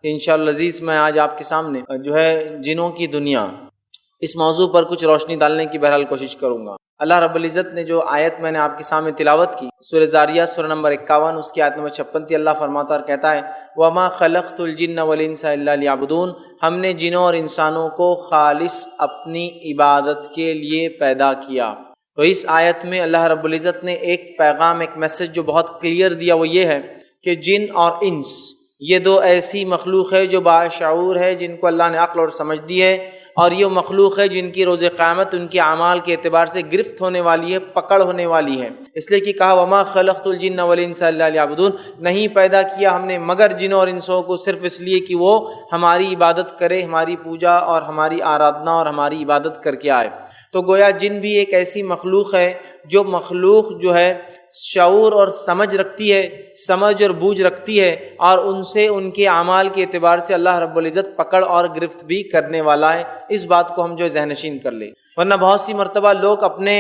کہ انشاءاللہ عزیز میں آج آپ کے سامنے جو ہے جنوں کی دنیا اس موضوع پر کچھ روشنی ڈالنے کی بہرحال کوشش کروں گا۔ اللہ رب العزت نے جو آیت میں نے آپ کے سامنے تلاوت کی، سورہ زاریات سورہ نمبر 51 اس کی آیت نمبر 56 تھی، اللہ فرماتا اور کہتا ہے وَمَا خَلَقْتُ الْجِنَّ وَالْإِنسَ إِلَّا لِيَعْبُدُونَ، ہم نے جنوں اور انسانوں کو خالص اپنی عبادت کے لیے پیدا کیا۔ تو اس آیت میں اللہ رب العزت نے ایک پیغام، ایک میسج جو بہت کلیئر دیا، وہ یہ ہے کہ جن اور انس یہ دو ایسی مخلوق ہے جو باشعور ہے، جن کو اللہ نے عقل اور سمجھ دی ہے، اور یہ مخلوق ہے جن کی روز قیامت ان کے اعمال کے اعتبار سے گرفت ہونے والی ہے، پکڑ ہونے والی ہے۔ اس لیے کہ کہا وما خلقت الجن والانس الا ليعبدون، نہیں پیدا کیا ہم نے مگر جنوں اور انسوں کو صرف اس لیے کہ وہ ہماری عبادت کرے، ہماری پوجا اور ہماری آرادھنا اور ہماری عبادت کر کے آئے۔ تو گویا جن بھی ایک ایسی مخلوق ہے جو مخلوق جو ہے شعور اور سمجھ رکھتی ہے، سمجھ اور بوجھ رکھتی ہے، اور ان سے ان کے اعمال کے اعتبار سے اللہ رب العزت پکڑ اور گرفت بھی کرنے والا ہے۔ اس بات کو ہم جو ذہن نشین کر لیں، ورنہ بہت سی مرتبہ لوگ اپنے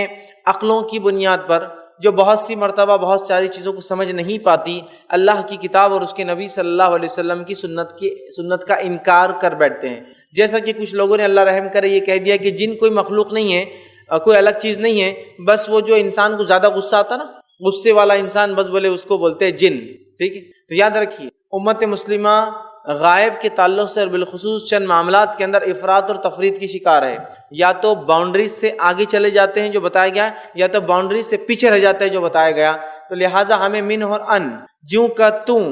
عقلوں کی بنیاد پر جو بہت سی مرتبہ بہت ساری چیزوں کو سمجھ نہیں پاتی، اللہ کی کتاب اور اس کے نبی صلی اللہ علیہ وسلم کی سنت کا انکار کر بیٹھتے ہیں۔ جیسا کہ کچھ لوگوں نے اللہ رحم کرے یہ کہہ دیا کہ جن کوئی مخلوق نہیں ہے، کوئی الگ چیز نہیں ہے، بس وہ جو انسان کو زیادہ غصہ آتا نا، غصے والا انسان بس بولے اس کو بولتے ہیں جن۔ ٹھیک ہے، تو یاد رکھیے امت مسلمہ غائب کے تعلق سے اور بالخصوص چند معاملات کے اندر افراط اور تفریط کی شکار ہے۔ یا تو باؤنڈریز سے آگے چلے جاتے ہیں جو بتایا گیا، یا تو باؤنڈریز سے پیچھے رہ جاتے ہیں جو بتایا گیا۔ تو لہٰذا ہمیں من اور ان، جوں کا توں،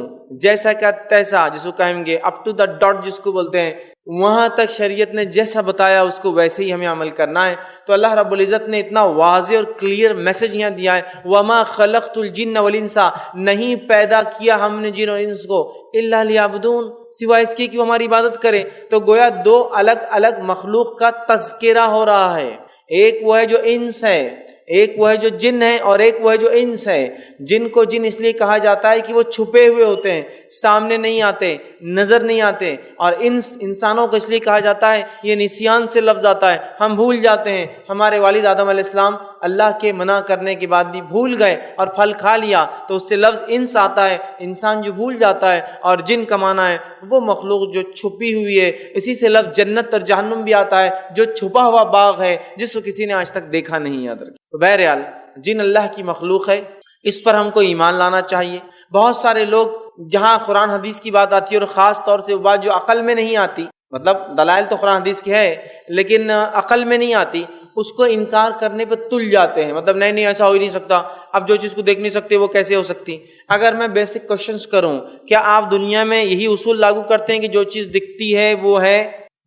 جیسا کا تیسا جس کو کہیں گے، اپ ٹو دا ڈاٹ جس کو بولتے ہیں، وہاں تک شریعت نے جیسا بتایا اس کو ویسے ہی ہمیں عمل کرنا ہے۔ تو اللہ رب العزت نے اتنا واضح اور کلیئر میسج یہاں دیا ہے، وَمَا خَلَقْتُ الْجِنَّ وَالْإِنسَ، نہیں پیدا کیا ہم نے جن اور انس کو إِلَّا لِيَعْبُدُونَ، سوائے اس کے کہ وہ ہماری عبادت کرے۔ تو گویا دو الگ الگ مخلوق کا تذکرہ ہو رہا ہے، ایک وہ ہے جو انس ہے، ایک وہ ہے جو جن ہے، اور ایک وہ ہے جو انس ہے۔ جن کو جن اس لیے کہا جاتا ہے کہ وہ چھپے ہوئے ہوتے ہیں، سامنے نہیں آتے، نظر نہیں آتے، اور انسانوں کو اس لیے کہا جاتا ہے، یہ نسیان سے لفظ آتا ہے، ہم بھول جاتے ہیں۔ ہمارے والد آدم علیہ السلام اللہ کے منع کرنے کے بعد بھی بھول گئے اور پھل کھا لیا، تو اس سے لفظ انس آتا ہے، انسان جو بھول جاتا ہے، اور جن کا معنی ہے وہ مخلوق جو چھپی ہوئی ہے۔ اسی سے لفظ جنت اور جہنم بھی آتا ہے، جو چھپا ہوا باغ ہے جس کو کسی نے آج تک دیکھا نہیں۔ یاد رکھیں، تو بہرحال جن اللہ کی مخلوق ہے، اس پر ہم کو ایمان لانا چاہیے۔ بہت سارے لوگ جہاں قرآن حدیث کی بات آتی ہے، اور خاص طور سے وہ بات جو عقل میں نہیں آتی، مطلب دلائل تو قرآن حدیث کی ہے لیکن عقل میں نہیں آتی، اس کو انکار کرنے پہ تل جاتے ہیں۔ مطلب نہیں ایسا ہو ہی نہیں سکتا، اب جو چیز کو دیکھ نہیں سکتے وہ کیسے ہو سکتی؟ اگر میں بیسک کوشچنز کروں، کیا آپ دنیا میں یہی اصول لاگو کرتے ہیں کہ جو چیز دکھتی ہے وہ ہے،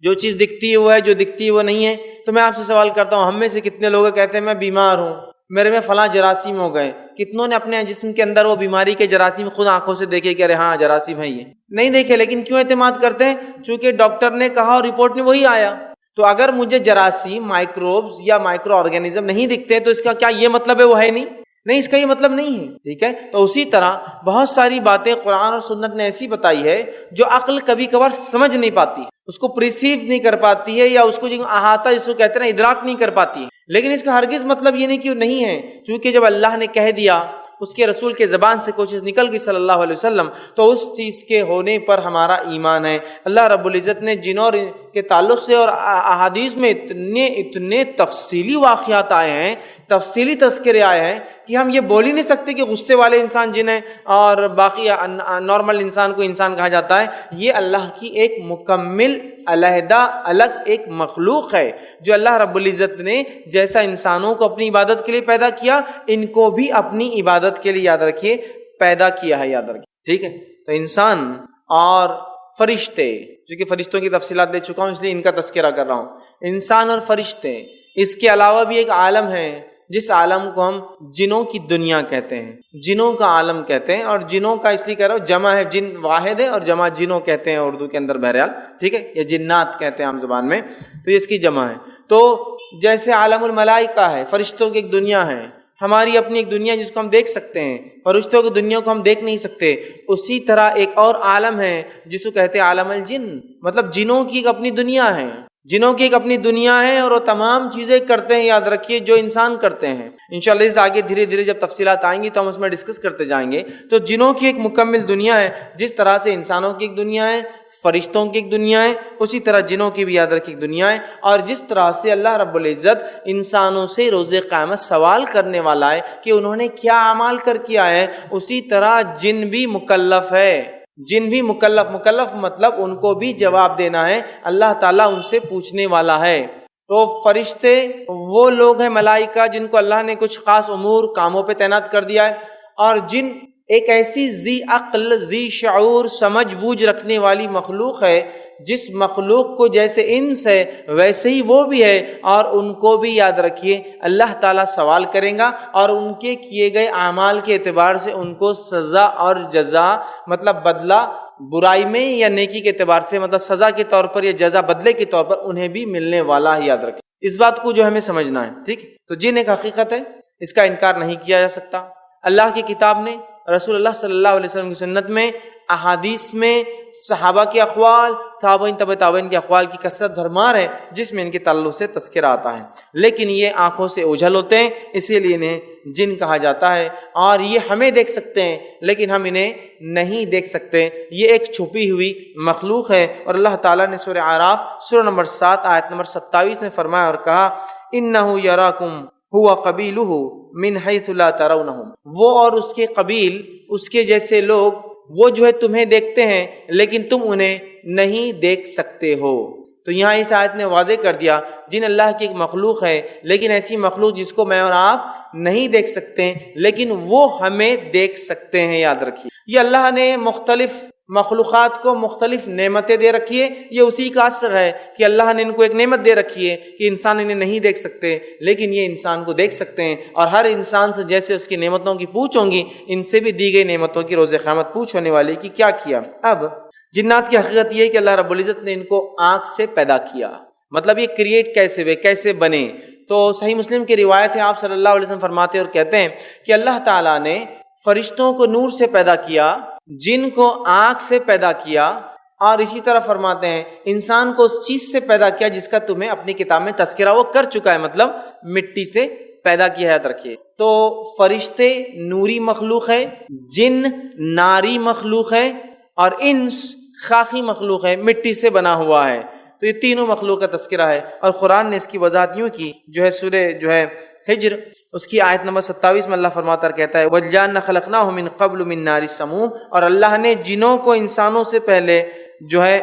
جو چیز دکھتی ہے وہ ہے، جو دکھتی ہے وہ نہیں ہے؟ تو میں آپ سے سوال کرتا ہوں، ہم میں سے کتنے لوگ کہتے ہیں میں بیمار ہوں، میرے میں فلاں جراثیم ہو گئے؟ کتنوں نے اپنے جسم کے اندر وہ بیماری کے جراثیم خود آنکھوں سے دیکھے کہ ارے ہاں جراثیم ہے؟ یہ نہیں دیکھے، لیکن کیوں اعتماد کرتے ہیں؟ چونکہ ڈاکٹر نے کہا اور رپورٹ میں وہی آیا۔ تو اگر مجھے جراثیم، مائکروبز یا مائکرو آرگینزم نہیں دکھتے تو اس کا کیا یہ مطلب ہے وہ ہے نہیں، اس کا یہ مطلب نہیں ہے۔ ٹھیک ہے، تو اسی طرح بہت ساری باتیں قرآن اور سنت نے ایسی بتائی ہے جو عقل کبھی کبھار سمجھ نہیں پاتی، اس کو پریسیو نہیں کر پاتی ہے، یا اس کو جو احاطہ جس کو کہتے ہیں ادراک نہیں کر پاتی ہے۔ لیکن اس کا ہرگز مطلب یہ نہیں کہ وہ نہیں ہے، چونکہ جب اللہ نے کہہ دیا، اس کے رسول کے زبان سے کوئی چیز نکل گئی صلی اللہ علیہ وسلم، تو اس چیز کے ہونے پر ہمارا ایمان ہے۔ اللہ رب العزت نے جنوں کے تعلق سے اور احادیث میں اتنے تفصیلی واقعات آئے ہیں، تفصیلی تذکرے آئے ہیں کہ ہم یہ بول ہی نہیں سکتے کہ غصے والے انسان جن ہیں اور باقی نارمل انسان کو انسان کہا جاتا ہے۔ یہ اللہ کی ایک مکمل علیحدہ الگ ایک مخلوق ہے جو اللہ رب العزت نے جیسا انسانوں کو اپنی عبادت کے لیے پیدا کیا، ان کو بھی اپنی عبادت کے لیے یاد رکھیے پیدا کیا ہے، یاد رکھیے۔ ٹھیک ہے، تو انسان اور فرشتے، چونکہ فرشتوں کی تفصیلات دے چکا ہوں اس لیے ان کا تذکرہ کر رہا ہوں، انسان اور فرشتے، اس کے علاوہ بھی ایک عالم ہے جس عالم کو ہم جنوں کی دنیا کہتے ہیں، جنوں کا عالم کہتے ہیں، اور جنوں کا اس لیے کہہ رہا ہوں جمع ہے، جن واحد ہے اور جمع جنوں کہتے ہیں اردو کے اندر بہرحال، ٹھیک ہے، یا جنات کہتے ہیں عام زبان میں، تو یہ اس کی جمع ہے۔ تو جیسے عالم الملائکہ ہے، فرشتوں کی ایک دنیا ہے، ہماری اپنی ایک دنیا جس کو ہم دیکھ سکتے ہیں، فرشتوں کی دنیا کو ہم دیکھ نہیں سکتے، اسی طرح ایک اور عالم ہے جس کو کہتے ہیں عالم الجن، مطلب جنوں کی ایک اپنی دنیا ہے، جنوں کی ایک اپنی دنیا ہے اور وہ تمام چیزیں کرتے ہیں، یاد رکھیے، جو انسان کرتے ہیں۔ انشاءاللہ اس آگے دھیرے دھیرے جب تفصیلات آئیں گی تو ہم اس میں ڈسکس کرتے جائیں گے۔ تو جنوں کی ایک مکمل دنیا ہے، جس طرح سے انسانوں کی ایک دنیا ہے، فرشتوں کی ایک دنیا ہے، اسی طرح جنوں کی بھی یاد رکھیے ایک دنیا ہے۔ اور جس طرح سے اللہ رب العزت انسانوں سے روز قیامت سوال کرنے والا ہے کہ انہوں نے کیا اعمال کر کیا ہے، اسی طرح جن بھی مکلف ہے، جن بھی مکلف مطلب ان کو بھی جواب دینا ہے، اللہ تعالیٰ ان سے پوچھنے والا ہے۔ تو فرشتے وہ لوگ ہیں، ملائکہ، جن کو اللہ نے کچھ خاص امور کاموں پہ تعینات کر دیا ہے، اور جن ایک ایسی ذی عقل، ذی شعور، سمجھ بوجھ رکھنے والی مخلوق ہے، جس مخلوق کو جیسے انس ہے ویسے ہی وہ بھی ہے، اور ان کو بھی یاد رکھیے اللہ تعالیٰ سوال کرے گا، اور ان کے کیے گئے اعمال کے اعتبار سے ان کو سزا اور جزا، مطلب بدلہ برائی میں یا نیکی کے اعتبار سے، مطلب سزا کے طور پر یا جزا بدلے کے طور پر انہیں بھی ملنے والا ہے، یاد رکھیے۔ اس بات کو جو ہمیں سمجھنا ہے، ٹھیک۔ تو جن ایک حقیقت ہے، اس کا انکار نہیں کیا جا سکتا۔ اللہ کی کتاب نے، رسول اللہ صلی اللہ علیہ وسلم کی سنت میں، احادیث میں، صحابہ کے اقوال، تابعین تبع تابعین کے اقوال کی کثرت بھرمار ہے جس میں ان کے تعلق سے تذکرہ آتا ہے، لیکن یہ آنکھوں سے اوجھل ہوتے ہیں، اسی لیے انہیں جن کہا جاتا ہے، اور یہ ہمیں دیکھ سکتے ہیں لیکن ہم انہیں نہیں دیکھ سکتے۔ یہ ایک چھپی ہوئی مخلوق ہے، اور اللہ تعالیٰ نے سورہ اعراف سورہ نمبر 7 آیت نمبر 27 میں فرمایا اور کہا، اِنَّهُ يَرَاكُمْ هُوَ قَبِيلُهُ مِنْ حَيْثُ لَا تَرَوْنَهُمْ، وہ اور اس کے قبیل، اس کے جیسے لوگ، وہ جو ہے تمہیں دیکھتے ہیں لیکن تم انہیں نہیں دیکھ سکتے ہو۔ تو یہاں اس آیت نے واضح کر دیا جن اللہ کی ایک مخلوق ہے، لیکن ایسی مخلوق جس کو میں اور آپ نہیں دیکھ سکتے لیکن وہ ہمیں دیکھ سکتے ہیں، یاد رکھیے۔ یہ اللہ نے مختلف مخلوقات کو مختلف نعمتیں دے رکھی ہے، یہ اسی کا اثر ہے کہ اللہ نے ان کو ایک نعمت دے رکھی ہے کہ انسان انہیں نہیں دیکھ سکتے لیکن یہ انسان کو دیکھ سکتے ہیں، اور ہر انسان سے جیسے اس کی نعمتوں کی پوچھ ہوں گی، ان سے بھی دی گئی نعمتوں کی روز قیامت پوچھ ہونے والی کہ کیا کیا۔ اب جنات کی حقیقت یہ ہے کہ اللہ رب العزت نے ان کو آنکھ سے پیدا کیا، مطلب یہ کریٹ کیسے ہوئے، کیسے بنے۔ تو صحیح مسلم کی روایت ہے، آپ صلی اللہ علیہ وسلم فرماتے اور کہتے ہیں کہ اللہ تعالیٰ نے فرشتوں کو نور سے پیدا کیا، جن کو آنکھ سے پیدا کیا، اور اسی طرح فرماتے ہیں انسان کو اس چیز سے پیدا کیا جس کا تمہیں اپنی کتاب میں تذکرہ وہ کر چکا ہے، مطلب مٹی سے پیدا کیا ہے، یاد رکھیے۔ تو فرشتے نوری مخلوق ہے، جن ناری مخلوق ہے، اور انس خاکی مخلوق ہے، مٹی سے بنا ہوا ہے۔ تو یہ تینوں مخلوق کا تذکرہ ہے، اور قرآن نے اس کی وضاحت یوں کی، جو ہے سورہ ہجر اس کی آیت نمبر 27 میں اللہ فرماتا کہتا ہے، وَالْجَانَّ خَلَقْنَاهُ مِن قَبْلُ مِن نَارِ السَّمُومِ، اور اللہ نے جنوں کو انسانوں سے پہلے جو ہے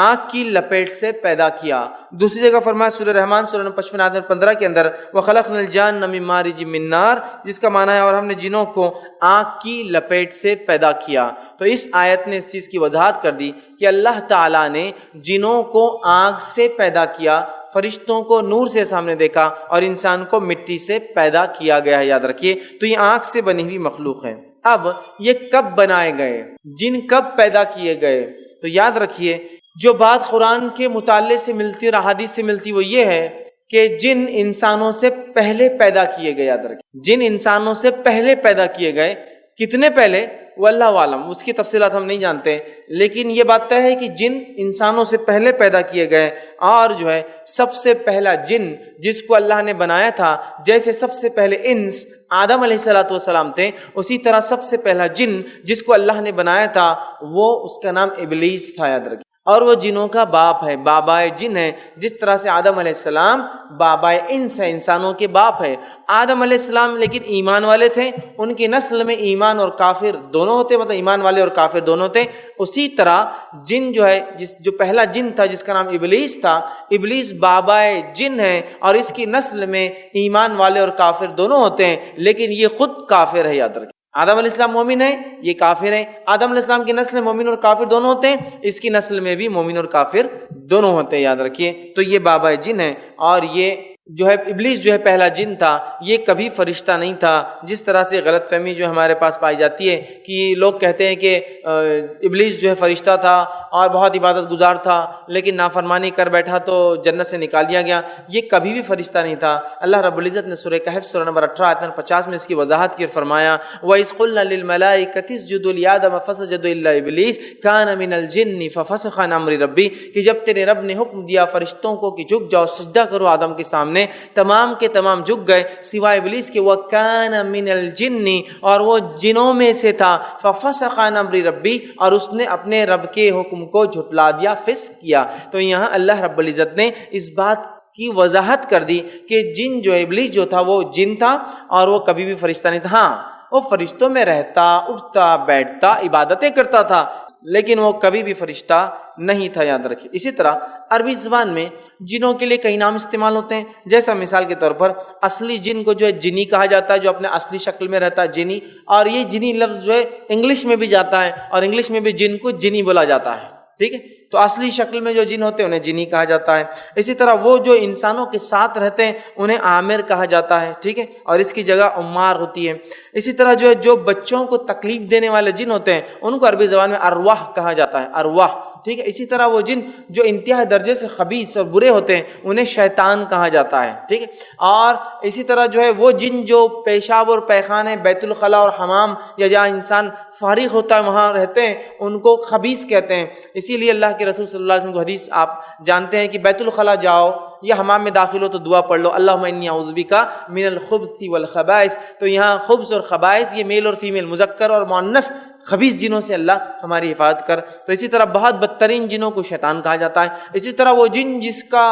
آنکھ کی لپیٹ سے پیدا کیا۔ دوسری جگہ فرمایا سورہ رحمان سورہ 55 آیت 15 کے اندر، وَخَلَقْنَا الْجَانَّ مِن مَارِجٍ مِن نَار، جس کا معنی ہے اور ہم نے جنوں کو آنکھ کی لپیٹ سے پیدا کیا۔ تو اس آیت نے اس چیز کی وضاحت کر دی کہ اللہ تعالیٰ نے جنوں کو آنکھ سے پیدا کیا، فرشتوں کو نور سے سامنے دیکھا، اور انسان کو مٹی سے پیدا کیا گیا ہے، یاد رکھیے۔ تو یہ آنکھ سے بنی ہوئی مخلوق ہے۔ اب یہ کب بنائے گئے، جن کب پیدا کیے گئے؟ تو یاد رکھیے جو بات قرآن کے مطالعے سے ملتی اور احادیث سے ملتی وہ یہ ہے کہ جن انسانوں سے پہلے پیدا کیے گئے، یاد رکھیے جن انسانوں سے پہلے پیدا کیے گئے، کتنے پہلے واللہ عالم، اس کی تفصیلات ہم نہیں جانتے، لیکن یہ بات طے ہے کہ جن انسانوں سے پہلے پیدا کیے گئے، اور جو ہے سب سے پہلا جن جس کو اللہ نے بنایا تھا، جیسے سب سے پہلے انس آدم علیہ السلام تھے، اسی طرح سب سے پہلا جن جس کو اللہ نے بنایا تھا وہ اس کا نام ابلیس تھا، یاد رکھیے، اور وہ جنوں کا باپ ہے، بابائے جن ہے۔ جس طرح سے آدم علیہ السلام بابائے انس ہے، انسانوں کے باپ ہے۔ آدم علیہ السلام لیکن ایمان والے تھے، ان کی نسل میں ایمان اور کافر دونوں ہوتے، مطلب ایمان والے اور کافر دونوں تھے۔ اسی طرح جن جو ہے جو پہلا جن تھا جس کا نام ابلیس تھا، ابلیس بابائے جن ہے، اور اس کی نسل میں ایمان والے اور کافر دونوں ہوتے ہیں، لیکن یہ خود کافر ہے، یاد رکھیں۔ آدم علیہ السلام مومن ہے، یہ کافر ہے۔ آدم علیہ السلام کی نسل میں مومن اور کافر دونوں ہوتے ہیں، اس کی نسل میں بھی مومن اور کافر دونوں ہوتے ہیں، یاد رکھیے۔ تو یہ بابا جن ہے، اور یہ جو ہے ابلیس جو ہے پہلا جن تھا، یہ کبھی فرشتہ نہیں تھا، جس طرح سے غلط فہمی جو ہمارے پاس پائی جاتی ہے کہ لوگ کہتے ہیں کہ ابلیس جو ہے فرشتہ تھا اور بہت عبادت گزار تھا، لیکن نافرمانی کر بیٹھا تو جنت سے نکال دیا گیا۔ یہ کبھی بھی فرشتہ نہیں تھا۔ اللہ رب العزت نے سورہ کہف سورہ نمبر 18 آیت نمبر 50 میں اس کی وضاحت کی اور فرمایا وَإِذْ قُلْنَا لِلْمَلَائِكَةِ اسْجُدُوا لِآدَمَ فَسَجَدُوا إِلَّا إِبْلِيسَ كَانَ مِنَ الْجِنِّ فَفَسَقَ عَنْ أَمْرِ رَبِّهِ، کہ جب تیرے رب نے حکم دیا فرشتوں کو کہ جھک جاؤ سجدہ کرو آدم کے سامنے، تمام کے تمام جھک گئے سوائے ابلیس کے، وَكَانَ مِنَ الْجِنِّ، اور وہ جنوں میں سے تھا، فَفَسَقَ عَنْ أَمْرِ رَبِّهِ، اور اس نے اپنے رب کے حکم کو جھٹلا دیا، فسق کیا۔ تو یہاں اللہ رب العزت نے اس بات کی وضاحت کر دی کہ جن جو ابلیس جو تھا وہ جن تھا اور وہ کبھی بھی فرشتہ نہیں تھا۔ ہاں وہ فرشتوں میں رہتا، اٹھتا بیٹھتا، عبادتیں کرتا تھا، لیکن وہ کبھی بھی فرشتہ نہیں تھا، یاد رکھیں۔ اسی طرح عربی زبان میں جنوں کے لیے کئی نام استعمال ہوتے ہیں، جیسا مثال کے طور پر اصلی جن کو جو ہے جنی کہا جاتا ہے، جو اپنے اصلی شکل میں رہتا ہے جنی، اور یہ جنی لفظ جو ہے انگلش میں بھی جاتا ہے اور انگلش میں بھی جن کو جنی بولا جاتا ہے، ٹھیک ہے۔ تو اصلی شکل میں جو جن ہوتے ہیں انہیں جنی کہا جاتا ہے۔ اسی طرح وہ جو انسانوں کے ساتھ رہتے ہیں انہیں عامر کہا جاتا ہے، ٹھیک ہے، اور اس کی جگہ عمار ہوتی ہے۔ اسی طرح جو ہے جو بچوں کو تکلیف دینے والے جن ہوتے ہیں ان کو عربی زبان میں ارواح کہا جاتا ہے، ارواح، ٹھیک ہے۔ اسی طرح وہ جن جو انتہائی درجے سے خبیث اور برے ہوتے ہیں انہیں شیطان کہا جاتا ہے، ٹھیک ہے۔ اور اسی طرح جو ہے وہ جن جو پیشاب اور پیخانے، بیت الخلاء اور حمام، یا جہاں انسان فارغ ہوتا ہے وہاں رہتے ہیں، ان کو خبیث کہتے ہیں۔ اسی لیے اللہ کے رسول صلی اللہ علیہ وسلم کو حدیث آپ جانتے ہیں کہ بیت الخلاء جاؤ یا حمام میں داخل ہو تو دعا پڑھ لو، اللہم انی اعوذ بک من الخبث والخبائث۔ تو یہاں خبث اور خبائث یہ میل اور فیمیل، مذکر اور مؤنث، خبیث جنوں سے اللہ ہماری حفاظت کر۔ تو اسی طرح بہت بدترین جنوں کو شیطان کہا جاتا ہے۔ اسی طرح وہ جن جس کا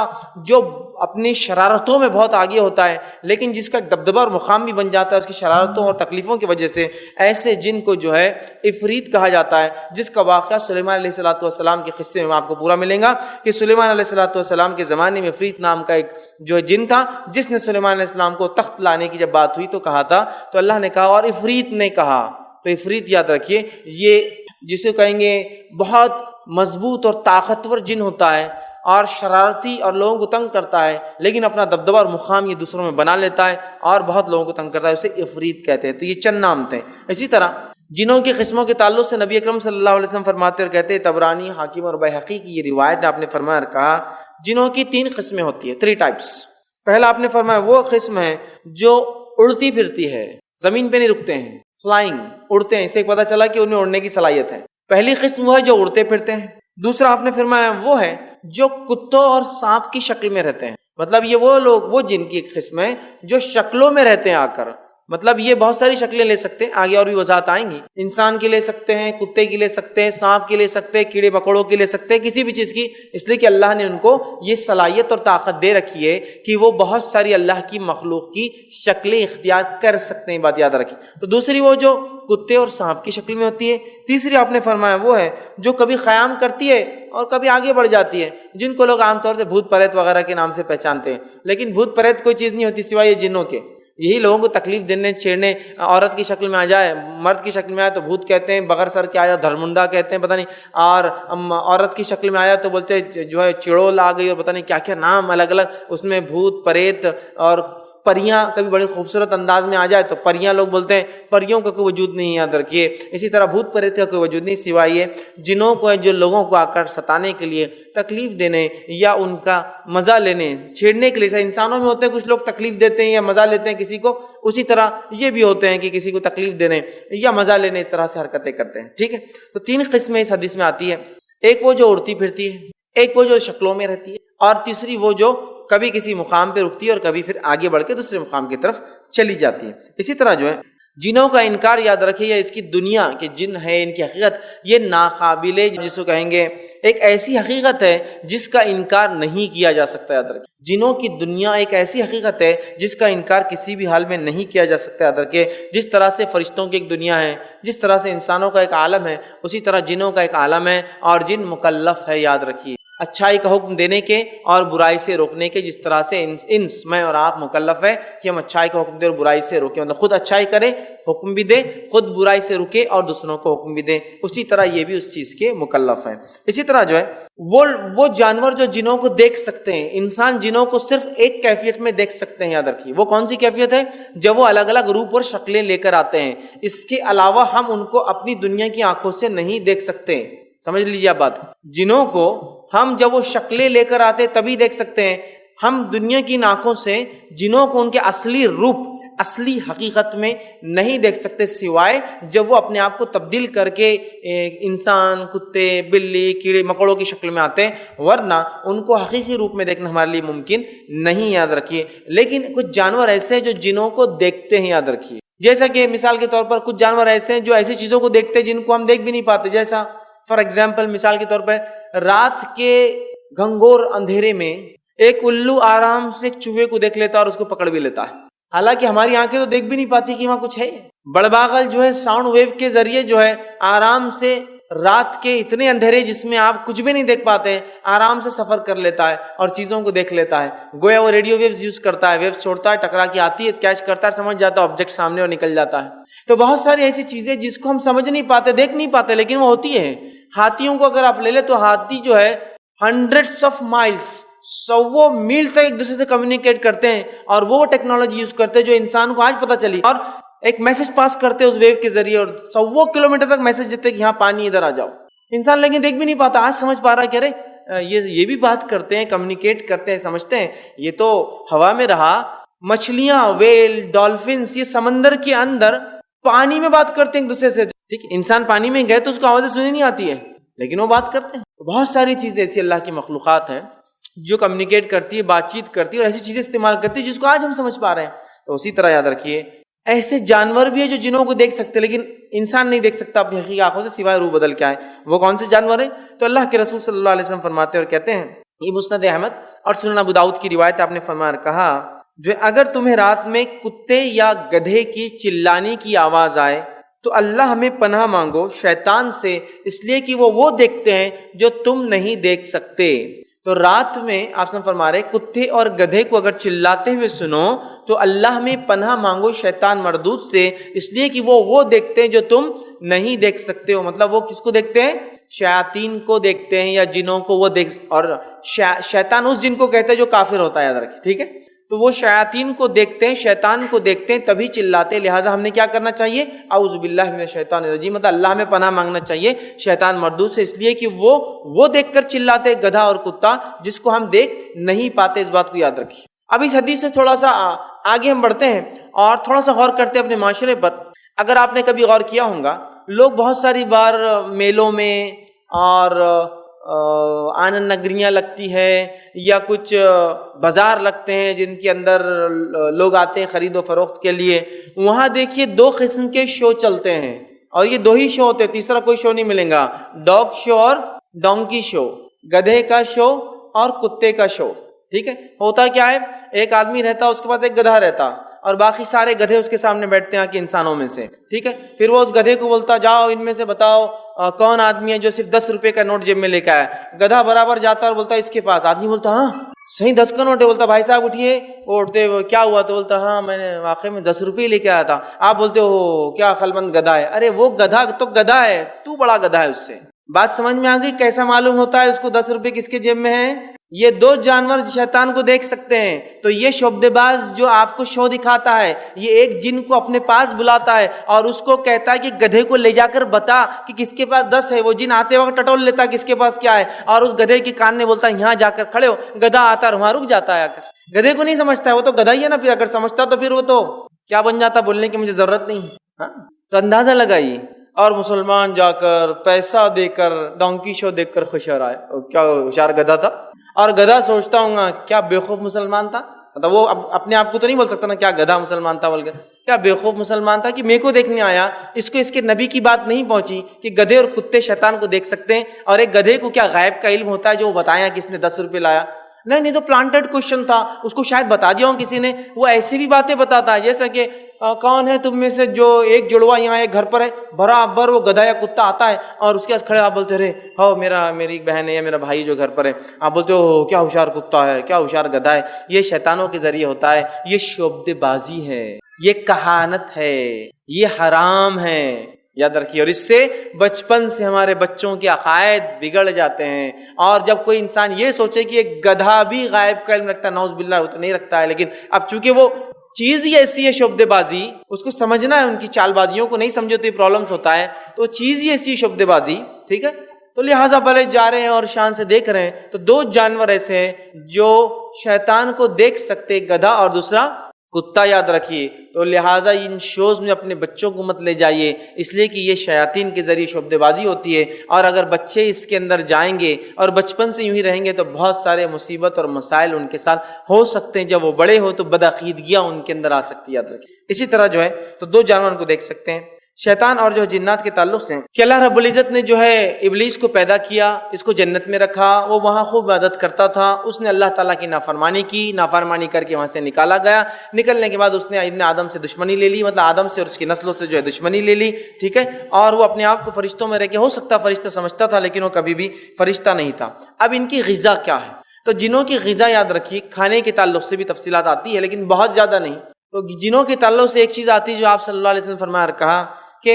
جو اپنی شرارتوں میں بہت آگے ہوتا ہے لیکن جس کا دبدبہ اور مقام بھی بن جاتا ہے اس کی شرارتوں اور تکلیفوں کی وجہ سے، ایسے جن کو جو ہے عفریت کہا جاتا ہے، جس کا واقعہ سلیمان علیہ السلام کے قصے میں آپ کو پورا ملے گا کہ سلیمان علیہ السلام کے زمانے میں عفریت نام کا ایک جو جن تھا جس نے سلیمان علیہ السلام کو تخت لانے کی جب بات ہوئی تو کہا تھا، تو اللہ نے کہا اور عفریت نے کہا۔ تو عفریت یاد رکھیے یہ جسے کہیں گے بہت مضبوط اور طاقتور جن ہوتا ہے اور شرارتی اور لوگوں کو تنگ کرتا ہے، لیکن اپنا دبدبہ اور مقام یہ دوسروں میں بنا لیتا ہے اور بہت لوگوں کو تنگ کرتا ہے، اسے عفریت کہتے ہیں۔ تو یہ چند نام تھے۔ اسی طرح جنوں کی قسموں کے تعلق سے نبی اکرم صلی اللہ علیہ وسلم فرماتے اور کہتے ہیں، طبرانی، حاکم اور بیہقی کی یہ روایت آپ نے فرمایا اور کہا جنوں کی 3 قسمیں ہوتی ہیں، 3 ٹائپس۔ پہلا آپ نے فرمایا وہ قسم ہے جو اڑتی پھرتی ہے، زمین پہ نہیں رکتے ہیں، فلائنگ، اڑتے ہیں، اسے پتہ چلا کہ انہیں اڑنے کی صلاحیت ہے۔ پہلی قسم وہ ہے جو اڑتے پھرتے ہیں۔ دوسرا آپ نے فرمایا وہ ہے جو کتوں اور سانپ کی شکل میں رہتے ہیں، مطلب یہ وہ لوگ، وہ جن کی ایک قسم ہے جو شکلوں میں رہتے ہیں آ کر، مطلب یہ بہت ساری شکلیں لے سکتے ہیں، آگے اور بھی وضاحت آئیں گی۔ انسان کی لے سکتے ہیں، کتے کی لے سکتے ہیں، سانپ کی لے سکتے ہیں، کیڑے مکوڑوں کی لے سکتے ہیں، کسی بھی چیز کی، اس لیے کہ اللہ نے ان کو یہ صلاحیت اور طاقت دے رکھی ہے کہ وہ بہت ساری اللہ کی مخلوق کی شکلیں اختیار کر سکتے ہیں، بات یاد رکھیں۔ تو دوسری وہ جو کتے اور سانپ کی شکل میں ہوتی ہے۔ تیسری آپ نے فرمایا وہ ہے جو کبھی قیام کرتی ہے اور کبھی آگے بڑھ جاتی ہے، جن کو لوگ عام طور سے بھوت پریت وغیرہ کے نام سے پہچانتے ہیں، لیکن بھوت پریت کوئی چیز نہیں ہوتی سوائے یہ جنوں کے۔ یہی لوگوں کو تکلیف دینے، چھیڑنے، عورت کی شکل میں آ جائے، مرد کی شکل میں آئے تو بھوت کہتے ہیں، بغیر سر کے آیا دھرمنڈا کہتے ہیں، پتہ نہیں، اور عورت کی شکل میں آیا تو بولتے ہیں جو ہے چڑول آ گئی، اور پتہ نہیں کیا کیا نام الگ الگ، اس میں بھوت پریت اور پریاں کبھی بڑے خوبصورت انداز میں آ جائے تو پریاں لوگ بولتے ہیں، پریوں کا کوئی وجود نہیں، یاد رکھیے۔ اسی طرح بھوت پریت کا کوئی وجود نہیں سوائے یہ جنوں کو ہے جو لوگوں کو آ کر ستانے کے لیے، تکلیف دینے یا ان کا مزہ لینے، چھیڑنے کے لیے۔ انسانوں میں ہوتے ہیں کچھ لوگ تکلیف دیتے ہیں یا مزہ لیتے ہیں کسی کو، اسی طرح یہ بھی ہوتے ہیں کہ کسی کو تکلیف دینے یا مزہ لینے اس طرح سے حرکتیں کرتے ہیں، ٹھیک ہے۔ تو 3 قسمیں اس حدیث میں آتی ہے، ایک وہ جو اڑتی پھرتی ہے، ایک وہ جو شکلوں میں رہتی ہے، اور تیسری وہ جو کبھی کسی مقام پہ رکتی ہے اور کبھی پھر آگے بڑھ کے دوسرے مقام کی طرف چلی جاتی ہے۔ اسی طرح جو ہے جنوں کا انکار یاد رکھیے، یا اس کی دنیا کہ جن ہے، ان کی حقیقت یہ ناقابل، جس کو کہیں گے ایک ایسی حقیقت ہے جس کا انکار نہیں کیا جا سکتا، یاد رکھیے۔ جنوں کی دنیا ایک ایسی حقیقت ہے جس کا انکار کسی بھی حال میں نہیں کیا جا سکتا، یاد رکھیے۔ جس طرح سے فرشتوں کی ایک دنیا ہے، جس طرح سے انسانوں کا ایک عالم ہے، اسی طرح جنوں کا ایک عالم ہے، اور جن مکلف ہے، یاد رکھیے۔ اچھائی کا حکم دینے کے اور برائی سے روکنے کے، جس طرح سے انس میں اور آپ مکلف ہے کہ ہم اچھائی کا حکم دیں اور برائی سے روکیں، مطلب خود اچھائی کرے، حکم بھی دے، خود برائی سے رکے اور دوسروں کو حکم بھی دے، اسی طرح یہ بھی اس چیز کے مکلف ہیں۔ اسی طرح جو ہے وہ جانور جو جنوں کو دیکھ سکتے ہیں، انسان جنوں کو صرف ایک کیفیت میں دیکھ سکتے ہیں، یاد رکھیے وہ کون سی کیفیت ہے؟ جب وہ الگ الگ روپ اور شکلیں لے کر آتے ہیں، اس کے علاوہ ہم ان کو اپنی دنیا کی آنکھوں سے نہیں دیکھ سکتے۔ سمجھ لیجیے آپ بات، جنوں کو ہم جب وہ شکلیں لے کر آتے تبھی دیکھ سکتے ہیں، ہم دنیا کی آنکھوں سے جنوں کو ان کے اصلی روپ، اصلی حقیقت میں نہیں دیکھ سکتے، سوائے جب وہ اپنے آپ کو تبدیل کر کے انسان، کتے، بلی، کیڑے مکوڑوں کی شکل میں آتے ہیں، ورنہ ان کو حقیقی روپ میں دیکھنا ہمارے لیے ممکن نہیں، یاد رکھیے۔ لیکن کچھ جانور ایسے ہیں جو جنوں کو دیکھتے ہیں، یاد رکھیے، جیسا کہ مثال کے طور پر کچھ جانور ایسے ہیں جو ایسی چیزوں کو دیکھتے ہیں جن کو ہم دیکھ بھی نہیں پاتے، جیسا فار ایگزامپل مثال کے طور پر رات کے گھنگور اندھیرے میں ایک الو آرام سے ایک چوہے کو دیکھ لیتا ہے اور اس کو پکڑ بھی لیتا ہے، حالانکہ ہماری آنکھیں تو دیکھ بھی نہیں پاتی کہ وہاں کچھ ہے۔ بڑباغل جو ہے ساؤنڈ ویو کے ذریعے جو ہے آرام سے رات کے اتنے اندھیرے جس میں آپ کچھ بھی نہیں دیکھ پاتے ہیں، آرام سے سفر کر لیتا ہے اور چیزوں کو دیکھ لیتا ہے، گویا وہ ریڈیو ویوز یوز کرتا ہے، ویوز چھوڑتا ہے، ٹکرا کے آتی ہے، کیچ کرتا ہے، سمجھ جاتا ہے آبجیکٹ سامنے اور نکل جاتا ہے۔ تو بہت ساری ایسی چیزیں جس کو ہم سمجھ نہیں پاتے، دیکھ نہیں پاتے، لیکن وہ ہوتی ہیں۔ ہاتھیوں کو اگر آپ لے لیں تو ہاتھی جو ہے ہنڈریڈس آف مائلز، سو میل تک ایک دوسرے سے کمیونیکیٹ کرتے ہیں، اور وہ ٹیکنالوجی یوز کرتے ہیں جو انسان کو آج پتہ چلی، اور ایک میسج پاس کرتے ہیں اس ویو کے ذریعے اور 100 کلومیٹر تک میسج دیتے کہ یہاں پانی ادھر آ جاؤ۔ انسان لیکن دیکھ بھی نہیں پاتا، آج سمجھ پا رہا ہے کہ ارے یہ بھی بات کرتے ہیں، کمیونیکیٹ کرتے ہیں، سمجھتے ہیں، یہ تو ہوا میں رہا، مچھلیاں، ویل، ڈالفنس، یہ سمندر کے اندر پانی میں بات کرتے ہیں ایک دوسرے سے، ٹھیک ہے، انسان پانی میں گئے تو اس کو آوازیں سنی نہیں آتی ہے، لیکن وہ بات کرتے ہیں۔ بہت ساری چیزیں ایسی اللہ کی مخلوقات ہیں جو کمیونیکیٹ کرتی ہے، بات چیت کرتی ہے اور ایسی چیزیں استعمال کرتی ہے جس کو آج ہم سمجھ پا رہے ہیں۔ تو اسی طرح یاد رکھیے ایسے جانور بھی ہیں جو جنوں کو دیکھ سکتے لیکن انسان نہیں دیکھ سکتا اپنی حقیقی آنکھوں سے، سوائے روح بدل کے آئے۔ وہ کون سے جانور ہیں؟ تو اللہ کے رسول صلی اللہ علیہ وسلم فرماتے ہیں اور کہتے ہیں، یہ مسند احمد اور سنن ابو داؤد کی روایت، آپ نے فرمایا کہا جو اگر تمہیں رات میں کتے یا گدھے کی چلانے کی آواز آئے تو اللہ ہمیں پناہ مانگو شیطان سے، اس لیے کہ وہ دیکھتے ہیں جو تم نہیں دیکھ سکتے۔ تو رات میں آپ نے فرما رہے کتے اور گدھے کو اگر چلاتے ہوئے سنو تو اللہ میں پناہ مانگو شیطان مردود سے، اس لیے کہ وہ دیکھتے ہیں جو تم نہیں دیکھ سکتے ہو۔ مطلب وہ کس کو دیکھتے ہیں؟ شیاطین کو دیکھتے ہیں یا جنوں کو وہ دیکھ، اور شیطان اس جن کو کہتے ہیں جو کافر ہوتا ہے، یاد رکھیں، ٹھیک ہے۔ تو وہ شیاطین کو دیکھتے ہیں، شیطان کو دیکھتے ہیں، تبھی چلاتے ہیں۔ لہٰذا ہم نے کیا کرنا چاہیے؟ اعوذ باللہ من الشیطان الرجیم، مطلب اللہ میں پناہ مانگنا چاہیے شیطان مردود سے، اس لیے کہ وہ دیکھ کر چلاتے گدھا اور کتا جس کو ہم دیکھ نہیں پاتے۔ اس بات کو یاد رکھیے۔ اب اس حدیث سے تھوڑا سا آگے ہم بڑھتے ہیں اور تھوڑا سا غور کرتے ہیں اپنے معاشرے پر۔ اگر آپ نے کبھی غور کیا ہوگا، لوگ بہت ساری بار میلوں میں اور آنن نگریاں لگتی ہے یا کچھ بازار لگتے ہیں جن کے اندر لوگ آتے ہیں خرید و فروخت کے لیے، وہاں دیکھیے 2 قسم کے شو چلتے ہیں، اور یہ 2 ہی شو ہوتے ہیں، تیسرا کوئی شو نہیں ملے گا۔ ڈاگ شو اور ڈونکی شو، گدھے کا شو اور کتے کا شو، ٹھیک ہے۔ ہوتا کیا ہے، ایک آدمی رہتا، اس کے پاس ایک گدھا رہتا اور باقی سارے گدھے اس کے سامنے بیٹھتے ہیں کہ انسانوں میں سے، ٹھیک ہے۔ پھر وہ اس گدھے کو بولتا جاؤ ان میں سے بتاؤ کون آدمی ہے جو صرف 10 روپے کا نوٹ جیب میں لے کے آیا۔ گدھا برابر جاتا اور بولتا اس کے پاس۔ آدمی بولتا ہاں صحیح 10 کا نوٹ ہے۔ بولتا بھائی صاحب اٹھیے، وہ اٹھتے کیا ہوا؟ تو بولتا ہاں میں نے واقعی میں 10 روپے لے کے آیا تھا۔ آپ بولتے ہو کیا عقلمند گدھا ہے؟ ارے وہ گدھا تو گدھا ہے، تو بڑا گدھا ہے اس سے۔ بات سمجھ میں آ گئی؟ کیسا معلوم ہوتا ہے اس کو 10 روپے کس کے جیب میں ہے؟ یہ 2 جانور شیطان کو دیکھ سکتے ہیں۔ تو یہ شعبدے باز جو آپ کو شو دکھاتا ہے، یہ ایک جن کو اپنے پاس بلاتا ہے اور اس کو کہتا ہے کہ گدھے کو لے جا کر بتا کہ کس کے پاس 10 ہے۔ وہ جن آتے وقت ٹٹول لیتا کس کے پاس کیا ہے، اور اس گدھے کے کان میں بولتا یہاں جا کر کھڑے ہو۔ گدھا آتا اور وہاں رک جاتا ہے آ کر۔ گدھے کو نہیں سمجھتا ہے، وہ تو گدھا ہی ہے نا۔ پھر اگر سمجھتا تو پھر وہ تو کیا بن جاتا، بولنے کی مجھے ضرورت نہیں۔ تو اندازہ لگائیے، اور مسلمان جا کر پیسہ دے کر ڈونکی شو دیکھ کر خوش ہو رہا ہے، کیا ہوشیار گدھا تھا۔ اور گدھا سوچتا ہوں گا کیا بیوقوف مسلمان تھا، مطلب وہ اپنے آپ کو تو نہیں بول سکتا نا کیا گدھا مسلمان تھا، بول کر کیا بیوقوف مسلمان تھا کہ میرے کو دیکھنے آیا، اس کو اس کے نبی کی بات نہیں پہنچی کہ گدھے اور کتے شیطان کو دیکھ سکتے ہیں، اور ایک گدھے کو کیا غیب کا علم ہوتا ہے جو وہ بتایا کہ اس نے 10 روپے لایا؟ نہیں تو پلانٹڈ کوشچن تھا، اس کو شاید بتا دیا ہوں کسی نے۔ وہ ایسی بھی باتیں بتاتا ہے جیسا کہ کون ہے تم میں سے جو ایک جڑوا یہاں ایک گھر پر ہے، برابر وہ گدھا یا کتا آتا ہے اور اس کے پاس کھڑے آپ بولتے رہے ہو میری ایک بہن ہے یا میرا بھائی جو گھر پر ہے، آپ بولتے ہو کیا ہوشیار کتا ہے، کیا ہوشیار گدھا ہے. یہ شیطانوں کے ذریعے ہوتا ہے، یہ شعبدے بازی ہے، یہ کہانت ہے، یہ حرام ہے، یاد رکھیے. اور اس سے بچپن سے ہمارے بچوں کے عقائد بگڑ جاتے ہیں. اور جب کوئی انسان یہ سوچے کہ ایک گدھا بھی غائب کا علم رکھتا ہے، نعوذ باللہ وہ تو نہیں رکھتا ہے، لیکن اب چونکہ وہ چیز ہی ایسی ہے شعبدے بازی، اس کو سمجھنا ہے، ان کی چال بازیوں کو نہیں سمجھو تو یہ پرابلمس ہوتا ہے. تو چیز ہی ایسی ہے شعبدے بازی، ٹھیک ہے. تو لہٰذا بھلے جا رہے ہیں اور شان سے دیکھ رہے ہیں. تو دو جانور ایسے ہیں جو شیطان کو دیکھ سکتے، گدھا اور دوسرا کتا، یاد رکھیے. تو لہٰذا ان شوز میں اپنے بچوں کو مت لے جائیے، اس لیے کہ یہ شیاطین کے ذریعے شعبدے بازی ہوتی ہے. اور اگر بچے اس کے اندر جائیں گے اور بچپن سے یوں ہی رہیں گے تو بہت سارے مصیبت اور مسائل ان کے ساتھ ہو سکتے ہیں. جب وہ بڑے ہو تو بدعقیدگیاں ان کے اندر آ سکتی ہے، یاد رکھیے. اسی طرح جو ہے تو دو جانوروں کو دیکھ سکتے ہیں. شیطان اور جو جنات کے تعلق سے کہ اللہ رب العزت نے جو ہے ابلیس کو پیدا کیا، اس کو جنت میں رکھا، وہ وہاں خوب عبادت کرتا تھا. اس نے اللہ تعالیٰ کی نافرمانی کی، نافرمانی کر کے وہاں سے نکالا گیا. نکلنے کے بعد اس نے ابن آدم سے دشمنی لے لی، مطلب آدم سے اور اس کی نسلوں سے جو ہے دشمنی لے لی، ٹھیک ہے. اور وہ اپنے آپ کو فرشتوں میں رہ کے ہو سکتا فرشتہ سمجھتا تھا، لیکن وہ کبھی بھی فرشتہ نہیں تھا. اب ان کی غذا کیا ہے؟ تو جنوں کی غذا یاد رکھیے، کھانے کے تعلق سے بھی تفصیلات آتی ہے لیکن بہت زیادہ نہیں. تو جنوں کے تعلق سے ایک چیز آتی ہے جو آپ صلی اللہ علیہ وسلم نے فرمایا اور کہا کہ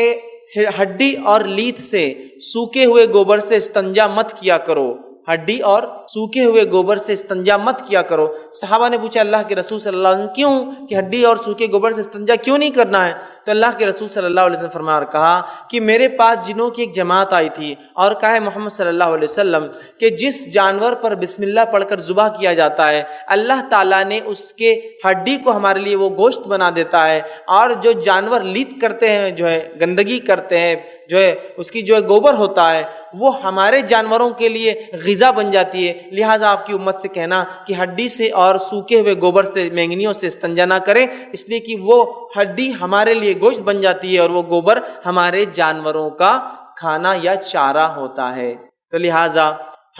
ہڈی اور لیت سے سوکھے ہوئے گوبر سے استنجا مت کیا کرو. ہڈی اور سوکھے ہوئے گوبر سے استنجا مت کیا کرو. صحابہ نے پوچھا اللہ کے رسول صلی اللہ علیہ وسلم کیوں، کہ ہڈی اور سوکھے گوبر سے استنجا کیوں نہیں کرنا ہے؟ تو اللہ کے رسول صلی اللہ علیہ وسلم فرمایا اور کہا کہ میرے پاس جنوں کی ایک جماعت آئی تھی اور کہا ہے محمد صلی اللہ علیہ وسلم کہ جس جانور پر بسم اللہ پڑھ کر ذبح کیا جاتا ہے اللہ تعالیٰ نے اس کے ہڈی کو ہمارے لیے وہ گوشت بنا دیتا ہے. اور جو جانور لیت کرتے ہیں، جو ہے گندگی کرتے ہیں، جو ہے اس کی جو ہے گوبر ہوتا ہے، وہ ہمارے جانوروں کے لیے غذا بن جاتی ہے. لہٰذا آپ کی امت سے کہنا کہ ہڈی سے اور سوکھے ہوئے گوبر سے، مینگنیوں سے استنجا نہ کریں، اس لیے کہ وہ ہڈی ہمارے لیے گوشت بن جاتی ہے اور وہ گوبر ہمارے جانوروں کا کھانا یا چارہ ہوتا ہے. تو لہٰذا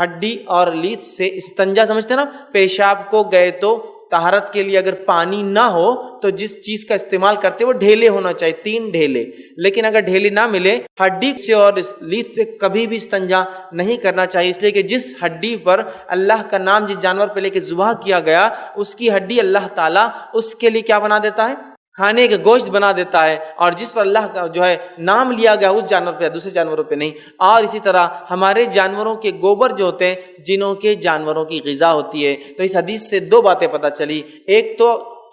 ہڈی اور لیت سے استنجا سمجھتے نا، پیشاب کو گئے تو طہارت کے لیے اگر پانی نہ ہو تو جس چیز کا استعمال کرتے وہ ڈھیلے ہونا چاہیے، 3 ڈھیلے. لیکن اگر ڈھیلے نہ ملے، ہڈی سے اور لیت سے کبھی بھی استنجا نہیں کرنا چاہیے، اس لیے کہ جس ہڈی پر اللہ کا نام جس جانور پہ لے کے ذبح کیا گیا، اس کی ہڈی اللہ تعالیٰ اس کے لیے کیا بنا دیتا ہے؟ کھانے کا گوشت بنا دیتا ہے. اور جس پر اللہ کا جو ہے نام لیا گیا اس جانور پہ، دوسرے جانوروں پہ نہیں. اور اسی طرح ہمارے جانوروں کے گوبر جو ہوتے ہیں جنوں کے جانوروں کی غذا ہوتی ہے. تو اس حدیث سے 2 باتیں پتہ چلی، ایک تو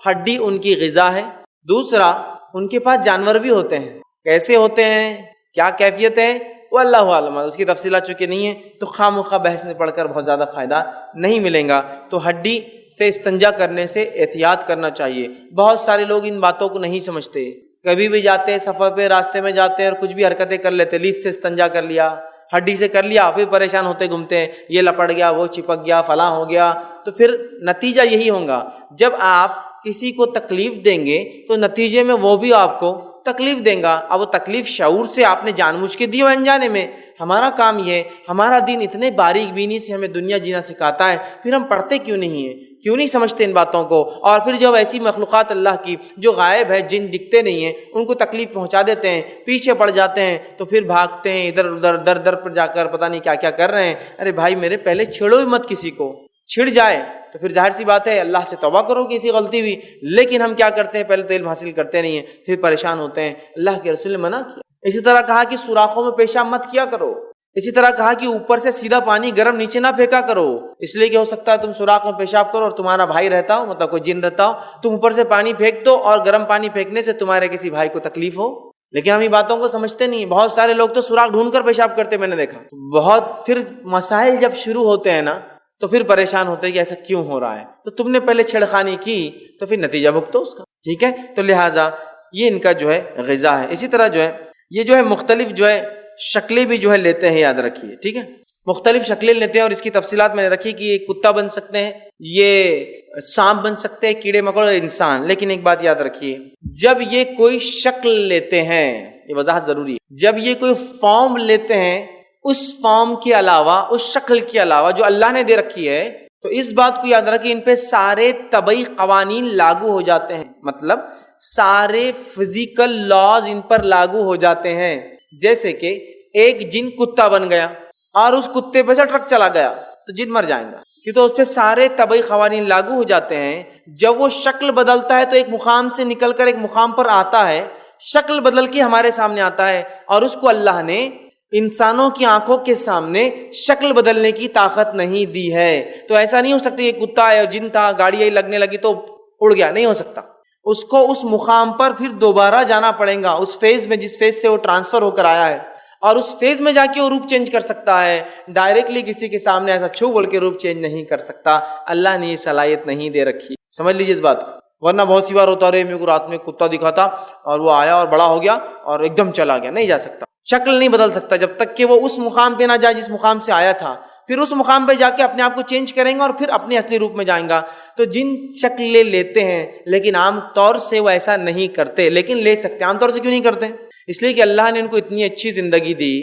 ہڈی ان کی غذا ہے، دوسرا ان کے پاس جانور بھی ہوتے ہیں. کیسے ہوتے ہیں، کیا کیفیت ہے، وہ اللہ عالم، اس کی تفصیلات چونکہ نہیں ہے تو خواہ مخواہ بحث میں پڑھ کر بہت زیادہ فائدہ نہیں ملے گا. تو ہڈی سے استنجا کرنے سے احتیاط کرنا چاہیے. بہت سارے لوگ ان باتوں کو نہیں سمجھتے، کبھی بھی جاتے ہیں سفر پہ، راستے میں جاتے ہیں اور کچھ بھی حرکتیں کر لیتے، لیت سے استنجا کر لیا، ہڈی سے کر لیا، پھر پریشان ہوتے گھومتے ہیں، یہ لپڑ گیا، وہ چپک گیا، فلاں ہو گیا. تو پھر نتیجہ یہی ہوگا، جب آپ کسی کو تکلیف دیں گے تو نتیجے میں وہ بھی آپ کو تکلیف دیں گا. اب وہ تکلیف شعور سے آپ نے جان بوجھ کے دی ہو انجانے میں. ہمارا کام یہ ہے، ہمارا دین اتنے باریک بینی سے ہمیں دنیا جینا سکھاتا ہے، پھر ہم پڑھتے کیوں نہیں ہیں، کیوں نہیں سمجھتے ان باتوں کو؟ اور پھر جب ایسی مخلوقات اللہ کی جو غائب ہے، جن دکھتے نہیں ہیں، ان کو تکلیف پہنچا دیتے ہیں، پیچھے پڑ جاتے ہیں، تو پھر بھاگتے ہیں ادھر ادھر، در در پر جا کر پتہ نہیں کیا کیا کر رہے ہیں. ارے بھائی میرے، پہلے چھیڑو ہی مت کسی کو. چھڑ جائے تو پھر ظاہر سی بات ہے اللہ سے توبہ کرو کہ ایسی غلطی ہوئی. لیکن ہم کیا کرتے ہیں، پہلے تو علم حاصل کرتے نہیں ہیں، پھر پریشان ہوتے ہیں. اللہ کے رسول نے منع کیا. اسی طرح کہا کہ سوراخوں میں پیشاب مت کیا کرو. اسی طرح کہا کہ اوپر سے سیدھا پانی گرم نیچے نہ پھینکا کرو، اس لیے کہ ہو سکتا ہے تم سوراخ میں پیشاب کرو اور تمہارا بھائی رہتا ہو، مطلب کوئی جن رہتا ہو، تم اوپر سے پانی پھینک دو اور گرم پانی پھینکنے سے تمہارے کسی بھائی کو تکلیف ہو. لیکن ہم یہ باتوں کو سمجھتے نہیں. بہت سارے لوگ تو سوراخ ڈھونڈ کر پیشاب کرتے میں نے دیکھا. بہت پھر مسائل جب شروع ہوتے ہیں نا تو پھر پریشان ہوتے ہیں کہ ایسا کیوں ہو رہا ہے. تو تم نے پہلے چھیڑخانی کی تو پھر نتیجہ بھگتو اس کا، ٹھیک ہے. تو لہٰذا یہ ان کا جو ہے غذا ہے. اسی طرح جو ہے یہ جو ہے مختلف جو ہے شکلیں بھی جو ہے لیتے ہیں، یاد رکھیے، ٹھیک ہے. مختلف شکلیں لیتے ہیں اور اس کی تفصیلات میں نے رکھی کہ یہ کتا بن سکتے ہیں، یہ سانپ بن سکتے ہیں، کیڑے مکوڑے اور انسان. لیکن ایک بات یاد رکھیے، جب یہ کوئی شکل لیتے ہیں، یہ وضاحت ضروری ہے، جب یہ کوئی فارم لیتے ہیں، اس فارم کے علاوہ، اس شکل کے علاوہ جو اللہ نے دے رکھی ہے، تو اس بات کو یاد رکھیں ان پہ سارے طبعی قوانین لاگو ہو جاتے ہیں. مطلب سارے فزیکل لاز ان پر لاگو ہو جاتے ہیں. جیسے کہ ایک جن کتا بن گیا اور اس کتے پہ سے ٹرک چلا گیا تو جن مر جائیں گا، کیوں تو اس پہ سارے طبعی قوانین لاگو ہو جاتے ہیں. جب وہ شکل بدلتا ہے تو ایک مقام سے نکل کر ایک مقام پر آتا ہے، شکل بدل کے ہمارے سامنے آتا ہے، اور اس کو اللہ نے انسانوں کی آنکھوں کے سامنے شکل بدلنے کی طاقت نہیں دی ہے. تو ایسا نہیں ہو سکتا یہ کتا ہے جن تھا، گاڑی لگنے لگی تو اڑ گیا، نہیں ہو سکتا. اس کو اس مقام پر پھر دوبارہ جانا پڑے گا، اس فیز میں جس فیز سے وہ ٹرانسفر ہو کر آیا ہے، اور اس فیز میں جا کے وہ روپ چینج کر سکتا ہے. ڈائریکٹلی کسی کے سامنے ایسا چھو بول کے روپ چینج نہیں کر سکتا. اللہ نے یہ صلاحیت نہیں دے رکھی. سمجھ لیجیے اس بات کو. ورنہ بہت سی بار ہوتا رہے میرے کو رات میں کتا دکھا تھا اور وہ آیا اور بڑا ہو گیا اور ایک دم چلا گیا، نہیں جا سکتا. شکل نہیں بدل سکتا جب تک کہ وہ اس مقام پہ نہ جائے جس مقام سے آیا تھا. پھر اس مقام پہ جا کے اپنے آپ کو چینج کریں گا اور پھر اپنے اصلی روپ میں جائیں گا. تو جن شکلیں لیتے ہیں لیکن عام طور سے وہ ایسا نہیں کرتے، لیکن لے سکتے. عام طور سے کیوں نہیں کرتے؟ اس لیے کہ اللہ نے ان کو اتنی اچھی زندگی دی،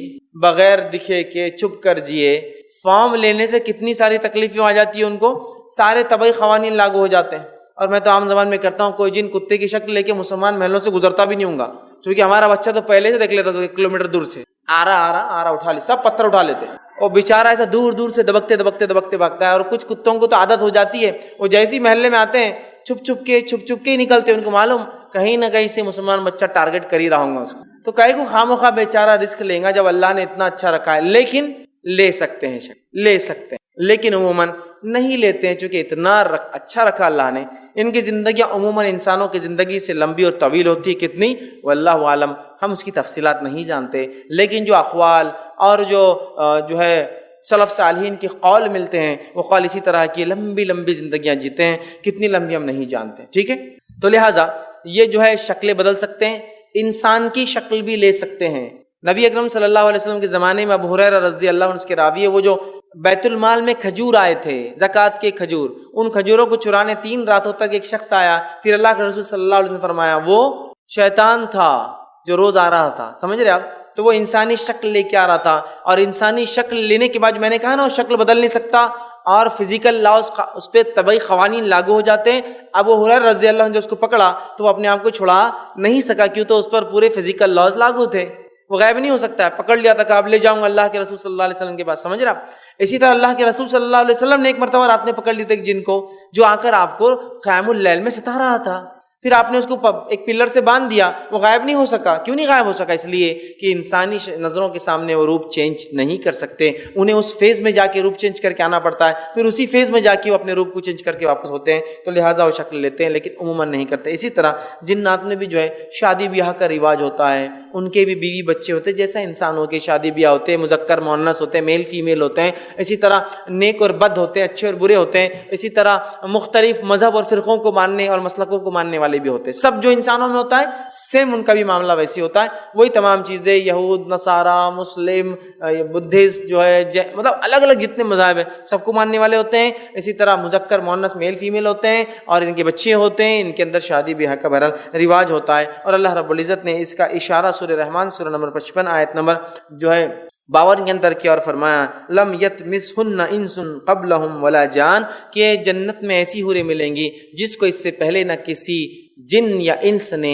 بغیر دکھے کے چھپ کر جیے. فارم لینے سے کتنی ساری تکلیفیں آ جاتی ہیں ان کو، سارے طبعی قوانین لاگو ہو جاتے ہیں. اور میں تو عام زبان میں کرتا ہوں، کوئی جن کتے کی شکل لے کے مسلمان محلوں سے گزرتا بھی نہیں ہوں گا، کیونکہ ہمارا بچہ تو پہلے سے دیکھ لیتا تھا 1 کلومیٹر دور سے آ رہا اٹھا لی، سب پتھر اٹھا لیتے. اور بیچارہ ایسا دور دور سے دبکتے بھاگتا ہے. اور کچھ کتوں کو تو عادت ہو جاتی ہے، وہ جیسی محلے میں آتے ہیں چھپ چھپ کے ہی نکلتے. ان کو معلوم کہیں نہ کہیں سے مسلمان بچہ ٹارگٹ کر ہی رہا ہوں گا اس کو، تو کہیں کو خامخواہ بیچارہ رسک لیں گا جب اللہ نے اتنا اچھا رکھا ہے. لیکن لے سکتے ہیں، شکل لے سکتے ہیں، لیکن عموماً نہیں لیتے ہیں، چونکہ اتنا اچھا رکھا اللہ نے. ان کی زندگیاں عموماً انسانوں کی زندگی سے لمبی اور طویل ہوتی ہے. کتنی واللہ عالم، ہم اس کی تفصیلات نہیں جانتے. لیکن جو اقوال اور جو ہے سلف صالحین کے قول ملتے ہیں، وہ قول اسی طرح کی لمبی لمبی زندگیاں جیتے ہیں. کتنی لمبی ہم نہیں جانتے. ٹھیک ہے، تو لہٰذا یہ جو ہے شکلیں بدل سکتے ہیں، انسان کی شکل بھی لے سکتے ہیں. نبی اکرم صلی اللہ علیہ وسلم کے زمانے میں ابو ہریرہ رضی اللہ عنہ اس کے راوی ہے، وہ جو بیت المال میں کھجور آئے تھے، زکوٰۃ کے کھجور، ان کھجوروں کو چرانے 3 راتوں تک ایک شخص آیا. پھر اللہ کے رسول صلی اللہ علیہ وسلم نے فرمایا وہ شیطان تھا جو روز آ رہا تھا. سمجھ رہے آپ؟ تو وہ انسانی شکل لے کے آ رہا تھا، اور انسانی شکل لینے کے بعد میں نے کہا نا وہ شکل بدل نہیں سکتا، اور فزیکل لاز اس پہ طبعی قوانین لاگو ہو جاتے ہیں. ابو ہریرہ رضی اللہ عنہ جب اس کو پکڑا تو وہ اپنے آپ کو چھڑا نہیں سکا، کیوں تو اس پر پورے فزیکل لاز لاگو تھے. وہ غائب نہیں ہو سکتا ہے. پکڑ لیا تھا کہ اب لے جاؤں گا اللہ کے رسول صلی اللہ علیہ وسلم کے پاس. سمجھ رہا؟ اسی طرح اللہ کے رسول صلی اللہ علیہ وسلم نے ایک مرتبہ رات میں پکڑ لی تھی ایک جن کو، جو آ کر آپ کو قیام اللیل میں ستا رہا تھا. پھر آپ نے اس کو ایک پلر سے باندھ دیا، وہ غائب نہیں ہو سکا. کیوں نہیں غائب ہو سکا؟ اس لیے کہ انسانی نظروں کے سامنے وہ روپ چینج نہیں کر سکتے. انہیں اس فیز میں جا کے روپ چینج کر کے آنا پڑتا ہے، پھر اسی فیز میں جا کے وہ اپنے روپ کو چینج کر کے واپس ہوتے ہیں. تو لہٰذا وہ شکل لیتے ہیں، لیکن عموماً نہیں کرتے. اسی طرح جنات میں بھی جو ہے شادی بیاہ کا رواج ہوتا ہے، ان کے بھی بیوی بچے ہوتے ہیں، جیسا انسانوں کے شادی بیاہ ہوتے ہیں، مذکر مؤنث ہوتے ہیں، میل فیمیل ہوتے ہیں. اسی طرح نیک اور بد ہوتے ہیں، اچھے اور برے ہوتے ہیں. اسی طرح مختلف مذہب اور فرقوں کو ماننے اور مسلکوں کو ماننے والے بھی ہوتے ہیں. سب جو انسانوں میں ہوتا ہے سیم ان کا بھی معاملہ ویسی ہوتا ہے. وہی تمام چیزیں، یہود، نصارہ، مسلم، بدھسٹ جو ہے مطلب الگ الگ جتنے مذاہب ہیں سب کو ماننے والے ہوتے ہیں. اسی طرح مذکر مؤنث میل فیمیل ہوتے ہیں، اور ان کے بچے ہوتے ہیں، ان کے اندر شادی بیاہ کا بہرحال رواج ہوتا ہے. اور اللہ رب العزت نے اس کا اشارہ سورہ رحمان سورہ نمبر 55 آیت نمبر جو ہے 52 کے اندر کیا، اور فرمایا لم یطمثہن انس قبلہم ولا جان، کہ جنت میں ایسی حوریں ملیں گی جس کو اس سے پہلے نہ کسی جن یا انس نے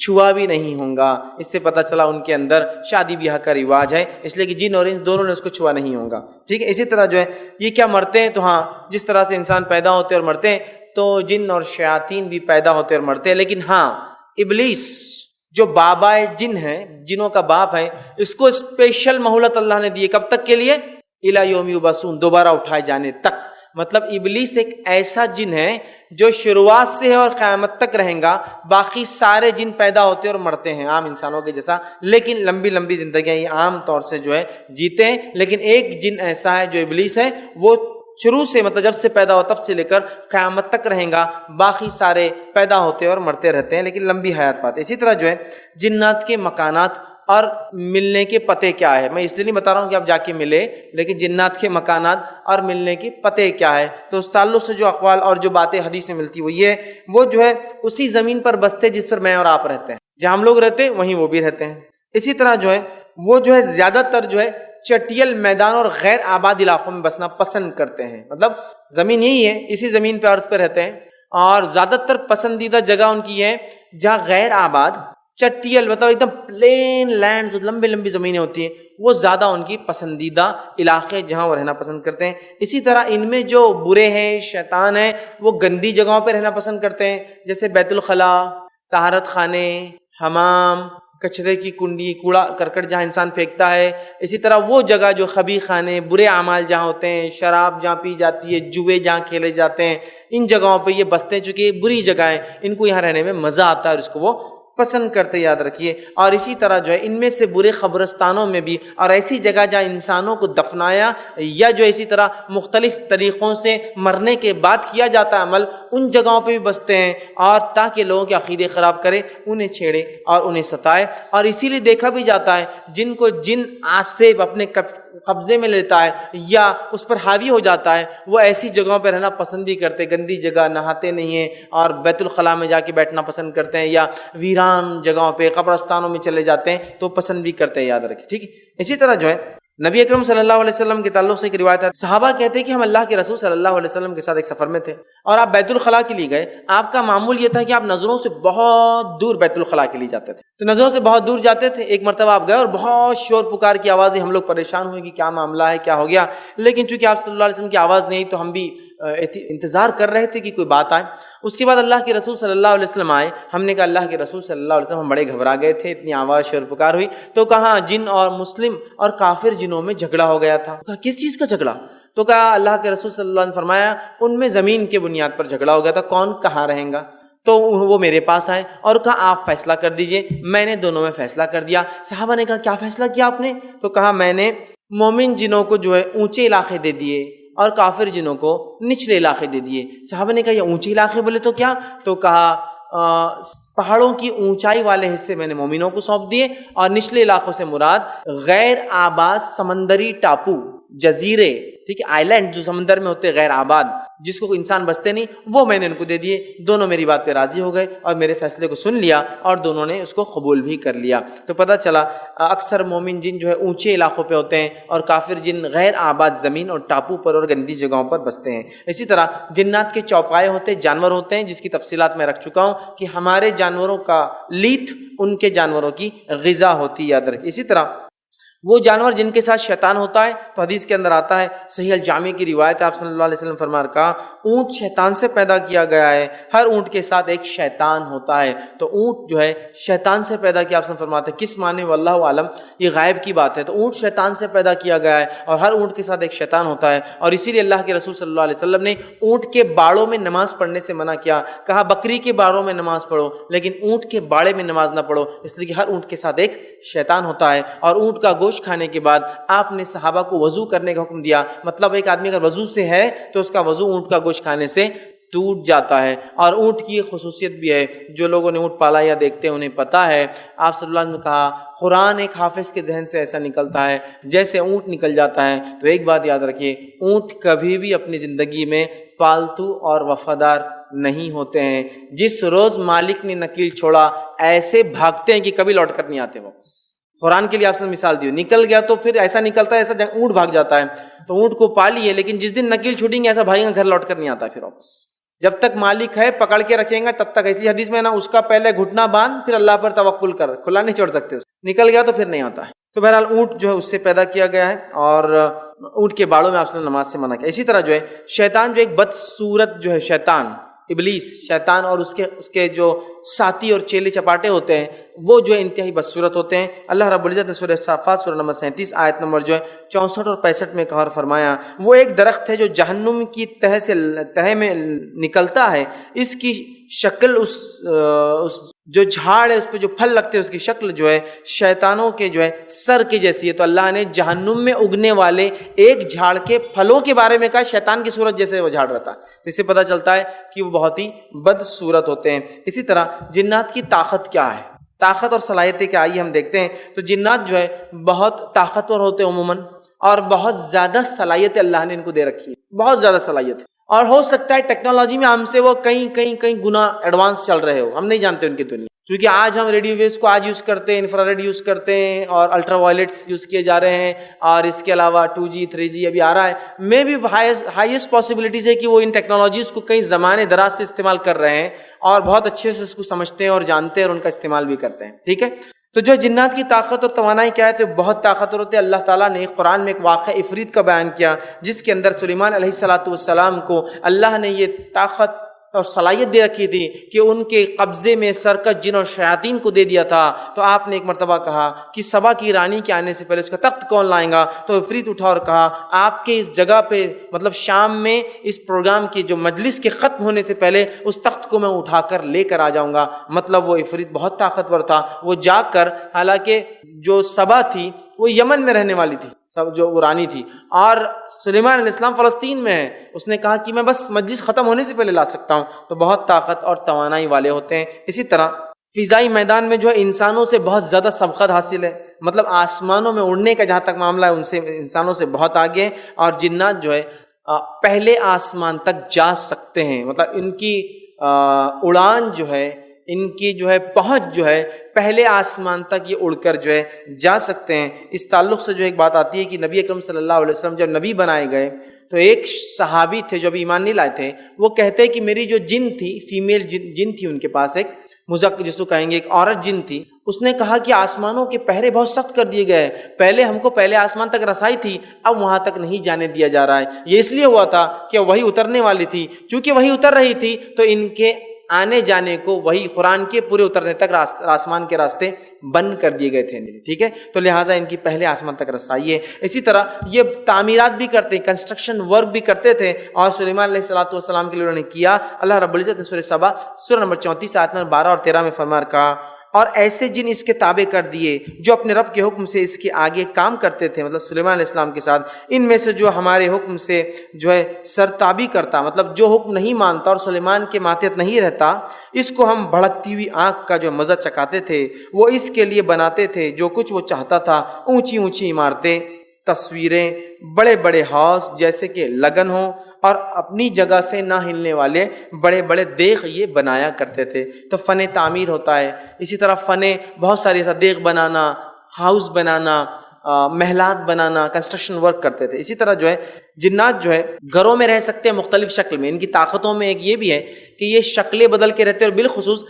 چھوا بھی نہیں ہوں گا. اس سے پتہ چلا ان کے اندر شادی بیاہ کا رواج ہے، اس لیے کہ جن اور انس دونوں نے اس کو چھوا نہیں ہوگا. ٹھیک ہے. اسی طرح جو ہے یہ کیا مرتے ہیں، تو ہاں جس طرح سے انسان پیدا ہوتے اور مرتے ہیں تو جن اور شیاطین بھی پیدا ہوتے اور مرتے ہیں. لیکن ہاں ابلیس جو بابا جن ہے، جنوں کا باپ ہے، اس کو اسپیشل مہلت اللہ نے دی. کب تک کے لیے؟ الی یوم یبعثون، دوبارہ اٹھائے جانے تک. مطلب ابلیس ایک ایسا جن ہے جو شروعات سے ہے اور قیامت تک رہیں گا. باقی سارے جن پیدا ہوتے اور مرتے ہیں عام انسانوں کے جیسا، لیکن لمبی لمبی زندگیاں یہ عام طور سے جو ہے جیتے ہیں. لیکن ایک جن ایسا ہے جو ابلیس ہے، وہ شروع سے مطلب جب سے پیدا ہو تب سے لے کر قیامت تک رہیں گا. باقی سارے پیدا ہوتے اور مرتے رہتے ہیں، لیکن لمبی حیات پاتے. اسی طرح جو ہے جنات کے مکانات اور ملنے کے پتے کیا ہے، میں اس لیے نہیں بتا رہا ہوں کہ آپ جا کے ملے، لیکن جنات کے مکانات اور ملنے کے پتے کیا ہے. تو اس تعلق سے جو اقوال اور جو باتیں حدیث سے ملتی وہ یہ، وہ جو ہے اسی زمین پر بستے جس پر میں اور آپ رہتے ہیں. جہاں ہم لوگ رہتے ہیں وہیں وہ بھی رہتے ہیں. اسی طرح جو ہے وہ جو ہے زیادہ تر جو ہے چٹیل میدان اور غیر آباد علاقوں میں بسنا پسند کرتے ہیں. مطلب زمین یہی ہے، اسی زمین پہ ارض پہ رہتے ہیں، اور زیادہ تر پسندیدہ جگہ ان کی ہے جہاں غیر آباد چٹیل مطلب ایک دم پلین لینڈ جو لمبی لمبی زمینیں ہوتی ہیں وہ زیادہ ان کی پسندیدہ علاقے جہاں وہ رہنا پسند کرتے ہیں. اسی طرح ان میں جو برے ہیں شیطان ہیں وہ گندی جگہوں پہ رہنا پسند کرتے ہیں جیسے بیت الخلا, طہارت خانے, حمام, کچرے کی کنڈی, کوڑا کرکٹ جہاں انسان پھینکتا ہے. اسی طرح وہ جگہ جو خبیث خانے, برے اعمال جہاں ہوتے ہیں, شراب جہاں پی جاتی ہے, جوئے جہاں کھیلے جاتے ہیں, ان جگہوں پہ یہ بستے ہیں. چونکہ یہ بری جگہیں ان کو یہاں رہنے میں مزہ آتا ہے اور اس کو وہ پسند کرتے, یاد رکھیے. اور اسی طرح جو ہے ان میں سے برے قبرستانوں میں بھی اور ایسی جگہ جہاں انسانوں کو دفنایا یا جو اسی طرح مختلف طریقوں سے مرنے کے بعد کیا جاتا ہے عمل, ان جگہوں پہ بھی بستے ہیں اور تاکہ لوگوں کے عقیدے خراب کرے, انہیں چھیڑے اور انہیں ستائے. اور اسی لیے دیکھا بھی جاتا ہے جن کو جن آصف اپنے قبضے میں لیتا ہے یا اس پر حاوی ہو جاتا ہے وہ ایسی جگہوں پہ رہنا پسند بھی کرتے, گندی جگہ, نہاتے نہیں ہیں اور بیت الخلاء میں جا کے بیٹھنا پسند کرتے ہیں یا ویران جگہوں پہ قبرستانوں میں چلے جاتے ہیں تو پسند بھی کرتے ہیں, یاد رکھیں. ٹھیک ہے. اسی طرح جو ہے نبی اکرم صلی اللہ علیہ وسلم کے تعلق سے ایک روایت ہے, صحابہ کہتے ہیں کہ ہم اللہ کے رسول صلی اللہ علیہ وسلم کے ساتھ ایک سفر میں تھے اور آپ بیت الخلاء کے لیے گئے. آپ کا معمول یہ تھا کہ آپ نظروں سے بہت دور بیت الخلاء کے لیے جاتے تھے, تو نظروں سے بہت دور جاتے تھے. ایک مرتبہ آپ گئے اور بہت شور پکار کی آوازیں, ہم لوگ پریشان ہوئے کہ کیا معاملہ ہے, کیا ہو گیا, لیکن چونکہ آپ صلی اللہ علیہ وسلم کی آواز نہیں آئی تو ہم بھی انتظار کر رہے تھے کہ کوئی بات آئے. اس کے بعد اللہ کے رسول صلی اللہ علیہ وسلم آئے. ہم نے کہا اللہ کے رسول صلی اللہ علیہ وسلم ہم بڑے گھبرا گئے تھے, اتنی آواز شور پکار ہوئی. تو کہاں جن اور مسلم اور کافر جنوں میں جھگڑا ہو گیا تھا. کہا کس چیز کا جھگڑا؟ تو کہا اللہ کے رسول صلی اللہ علیہ وسلم فرمایا ان میں زمین کے بنیاد پر جھگڑا ہو گیا تھا, کون کہاں رہیں گا. تو وہ میرے پاس آئے اور کہا آپ فیصلہ کر دیجئے. میں نے دونوں میں فیصلہ کر دیا. صحابہ نے کہا کیا فیصلہ کیا آپ نے؟ تو کہا میں نے مومن جنوں کو جو ہے اونچے علاقے دے دیے اور کافر جنوں کو نچلے علاقے دے دیے. صحابہ نے کہا یہ اونچے علاقے بولے تو کیا؟ تو کہا پہاڑوں کی اونچائی والے حصے میں نے مومنوں کو سونپ دیے اور نچلے علاقوں سے مراد غیر آباد سمندری ٹاپو, جزیرے, ٹھیک ہے, آئی لینڈ جو سمندر میں ہوتے غیر آباد جس کو انسان بستے نہیں, وہ میں نے ان کو دے دیے. دونوں میری بات پہ راضی ہو گئے اور میرے فیصلے کو سن لیا اور دونوں نے اس کو قبول بھی کر لیا. تو پتہ چلا اکثر مومن جن جو ہے اونچے علاقوں پہ ہوتے ہیں اور کافر جن غیر آباد زمین اور ٹاپو پر اور گندی جگہوں پر بستے ہیں. اسی طرح جنات کے چوپائے ہوتے ہیں, جانور ہوتے ہیں جس کی تفصیلات میں رکھ چکا ہوں کہ ہمارے جانوروں کا لیت ان کے جانوروں کی غذا ہوتی, یاد رکھیں. اسی طرح وہ جانور جن کے ساتھ شیطان ہوتا ہے تو حدیث کے اندر آتا ہے, صحیح الجامع کی روایت ہے, آپ صلی اللہ علیہ وسلم فرما رہا اونٹ شیطان سے پیدا کیا گیا ہے, ہر اونٹ کے ساتھ ایک شیطان ہوتا ہے. تو اونٹ جو ہے شیطان سے پیدا کیا, آپ فرماتے ہیں کس معنی واللہ عالم, یہ غائب کی بات ہے. تو اونٹ شیطان سے پیدا کیا گیا ہے اور ہر اونٹ کے ساتھ ایک شیطان ہوتا ہے. اور اسی لیے اللہ کے رسول صلی اللہ علیہ وسلم نے اونٹ کے باڑوں میں نماز پڑھنے سے منع کیا. کہا بکری کے باڑوں میں نماز پڑھو لیکن اونٹ کے باڑے میں نماز نہ پڑھو, اس لیے کہ ہر اونٹ کے ساتھ ایک شیطان ہوتا ہے. اور اونٹ کا گوشت کھانے کے بعد آپ نے صحابہ کو وضو کرنے کا حکم دیا. مطلب ایک آدمی اگر وضو سے ہے تو اس کا وضو اونٹ کا گوشت کھانے سے ٹوٹ جاتا ہے. اور اونٹ کی یہ خصوصیت بھی ہے, جو لوگوں نے اونٹ پالا یا دیکھتے ہیں انہیں پتا ہے. آپ صلی اللہ علیہ وسلم نے کہا قرآن ایک حافظ کے ذہن سے ایسا نکلتا ہے جیسے اونٹ نکل جاتا ہے. تو ایک بات یاد رکھیے, اونٹ کبھی بھی اپنی زندگی میں پالتو اور وفادار نہیں ہوتے ہیں. جس روز مالک نے نکیل چھوڑا ایسے بھاگتے ہیں کہ کبھی لوٹ کر نہیں آتے واپس. قرآن کے لیے آپ نے مثال دی, نکل گیا تو پھر ایسا نکلتا ہے ایسا اونٹ بھاگ جاتا ہے. تو اونٹ کو پالیے لیکن جس دن نکیل چھوٹیں گے ایسا بھاگیں گا, گھر لوٹ کر نہیں آتا پھر واپس. جب تک مالک ہے پکڑ کے رکھیں گا تب تک. اس لیے حدیث میں نا اس کا پہلے گھٹنا باندھ پھر اللہ پر توکل کر, کھلا نہیں چھوڑ سکتے. نکل گیا تو پھر نہیں آتا ہے. تو بہرحال اونٹ جو ہے اس سے پیدا کیا گیا ہے اور اونٹ کے باڑوں میں آپ نے نماز سے منع کیا. اسی طرح جو ہے شیطان جو ایک بدصورت جو ہے شیطان, ابلیس شیطان اور اس کے جو ساتھی اور چیلے چپاٹے ہوتے ہیں وہ جو ہے انتہائی بدصورت ہوتے ہیں. اللہ رب العزت نے سورہ صافات سورہ نمبر 37 آیت نمبر جو ہے 64 اور 65 میں کہا اور فرمایا, وہ ایک درخت ہے جو جہنم کی تہہ میں نکلتا ہے. اس کی شکل اس جو جھاڑ ہے اس پہ جو پھل لگتے ہیں اس کی شکل جو ہے شیطانوں کے جو ہے سر کی جیسی ہے. تو اللہ نے جہنم میں اگنے والے ایک جھاڑ کے پھلوں کے بارے میں کہا شیطان کی صورت جیسے وہ جھاڑ رہتا ہے. اس سے پتہ چلتا ہے کہ وہ بہت ہی بدصورت ہوتے ہیں. اسی طرح جنات کی طاقت کیا ہے, طاقت اور صلاحیتیں کیا, آئیے ہم دیکھتے ہیں. تو جنات جو ہے بہت طاقتور ہوتے ہیں عموماً اور بہت زیادہ صلاحیت اللہ نے ان کو دے رکھی ہے، بہت زیادہ صلاحیت ہے، اور ہو سکتا ہے ٹیکنالوجی میں ہم سے وہ کئی گنا ایڈوانس چل رہے ہو، ہم نہیں جانتے ان کی دنیا، کیونکہ آج ہم ریڈیو ویوز کو آج یوز کرتے ہیں، انفرا ریڈ یوز کرتے ہیں، اور الٹرا وائلٹس یوز کیے جا رہے ہیں، اور اس کے علاوہ 2G 3G ابھی آ رہا ہے، میں بھی ہائیسٹ پاسبلٹیز ہے کہ وہ ان ٹیکنالوجیز کو کئی زمانے دراز سے استعمال کر رہے ہیں اور بہت اچھے سے اس کو سمجھتے ہیں اور جانتے ہیں اور ان کا استعمال بھی کرتے ہیں، ٹھیک ہے۔ تو جو جنات کی طاقت اور توانائی کیا ہے، تو بہت طاقتور ہوتے ہیں۔ اللہ تعالیٰ نے قرآن میں ایک واقعہ عفریت کا بیان کیا، جس کے اندر سلیمان علیہ السلام کو اللہ نے یہ طاقت اور صلاحیت دے رکھی تھی کہ ان کے قبضے میں سرکش جن اور شیاطین کو دے دیا تھا۔ تو آپ نے ایک مرتبہ کہا کہ سبا کی رانی کے آنے سے پہلے اس کا تخت کون لائیں گا؟ تو عفریت اٹھا اور کہا آپ کے اس جگہ پہ، مطلب شام میں اس پروگرام کی جو مجلس کے ختم ہونے سے پہلے اس تخت کو میں اٹھا کر لے کر آ جاؤں گا۔ مطلب وہ عفریت بہت طاقتور تھا، وہ جا کر، حالانکہ جو سبا تھی وہ یمن میں رہنے والی تھی، سب جو رانی تھی، اور سلیمان علیہ السلام فلسطین میں ہے، اس نے کہا کہ میں بس مجلس ختم ہونے سے پہلے لا سکتا ہوں۔ تو بہت طاقت اور توانائی والے ہوتے ہیں۔ اسی طرح فضائی میدان میں جو ہے انسانوں سے بہت زیادہ سبقت حاصل ہے، مطلب آسمانوں میں اڑنے کا جہاں تک معاملہ ہے ان سے انسانوں سے بہت آگے ہیں، اور جنات جو ہے پہلے آسمان تک جا سکتے ہیں، مطلب ان کی اڑان جو ہے، ان کی جو ہے پہنچ جو ہے پہلے آسمان تک یہ اڑ کر جو ہے جا سکتے ہیں۔ اس تعلق سے جو ایک بات آتی ہے کہ نبی اکرم صلی اللہ علیہ وسلم جب نبی بنائے گئے تو ایک صحابی تھے جو ابھی ایمان نہیں لائے تھے، وہ کہتے کہ میری جو جن تھی، فیمیل جن تھی، ان کے پاس ایک جس کو کہیں گے ایک عورت جن تھی، اس نے کہا کہ آسمانوں کے پہرے بہت سخت کر دیے گئے، پہلے ہم کو پہلے آسمان تک رسائی تھی، اب وہاں تک نہیں جانے دیا جا رہا ہے۔ یہ اس لیے ہوا تھا کہ وہی اترنے والی تھی، چونکہ وہی اتر رہی تھی تو ان کے آنے جانے کو وہی قرآن کے پورے اترنے تک آسمان کے راستے بند کر دیے گئے تھے، ٹھیک ہے، تو لہٰذا ان کی پہلے آسمان تک رسائی ہے۔ اسی طرح یہ تعمیرات بھی کرتے ہیں، کنسٹرکشن ورک بھی کرتے تھے، اور سلیمان علیہ السلام کے لیے انہوں نے کیا۔ اللہ رب العزت نے سورہ سبا سورہ نمبر 34 آیت نمبر 12 اور 13 میں فرما کہا، اور ایسے جن اس کے تابع کر دیے جو اپنے رب کے حکم سے اس کے آگے کام کرتے تھے، مطلب سلیمان علیہ السلام کے ساتھ، ان میں سے جو ہمارے حکم سے جو ہے سرتابی کرتا، مطلب جو حکم نہیں مانتا اور سلیمان کے ماتحت نہیں رہتا، اس کو ہم بھڑکتی ہوئی آنکھ کا جو مزہ چکھاتے تھے، وہ اس کے لیے بناتے تھے جو کچھ وہ چاہتا تھا، اونچی اونچی عمارتیں، تصویریں، بڑے بڑے ہاؤس جیسے کہ لگن ہوں، اور اپنی جگہ سے نہ ہلنے والے بڑے بڑے دیغ یہ بنایا کرتے تھے۔ تو فن تعمیر ہوتا ہے، اسی طرح فن بہت ساری ایسا دیغ بنانا، ہاؤس بنانا، محلات بنانا، کنسٹرکشن ورک کرتے تھے۔ اسی طرح جو ہے جنات جو ہے گھروں میں رہ سکتے ہیں مختلف شکل میں۔ ان کی طاقتوں میں ایک یہ بھی ہے کہ یہ شکلیں بدل کے رہتے ہیں، اور بالخصوص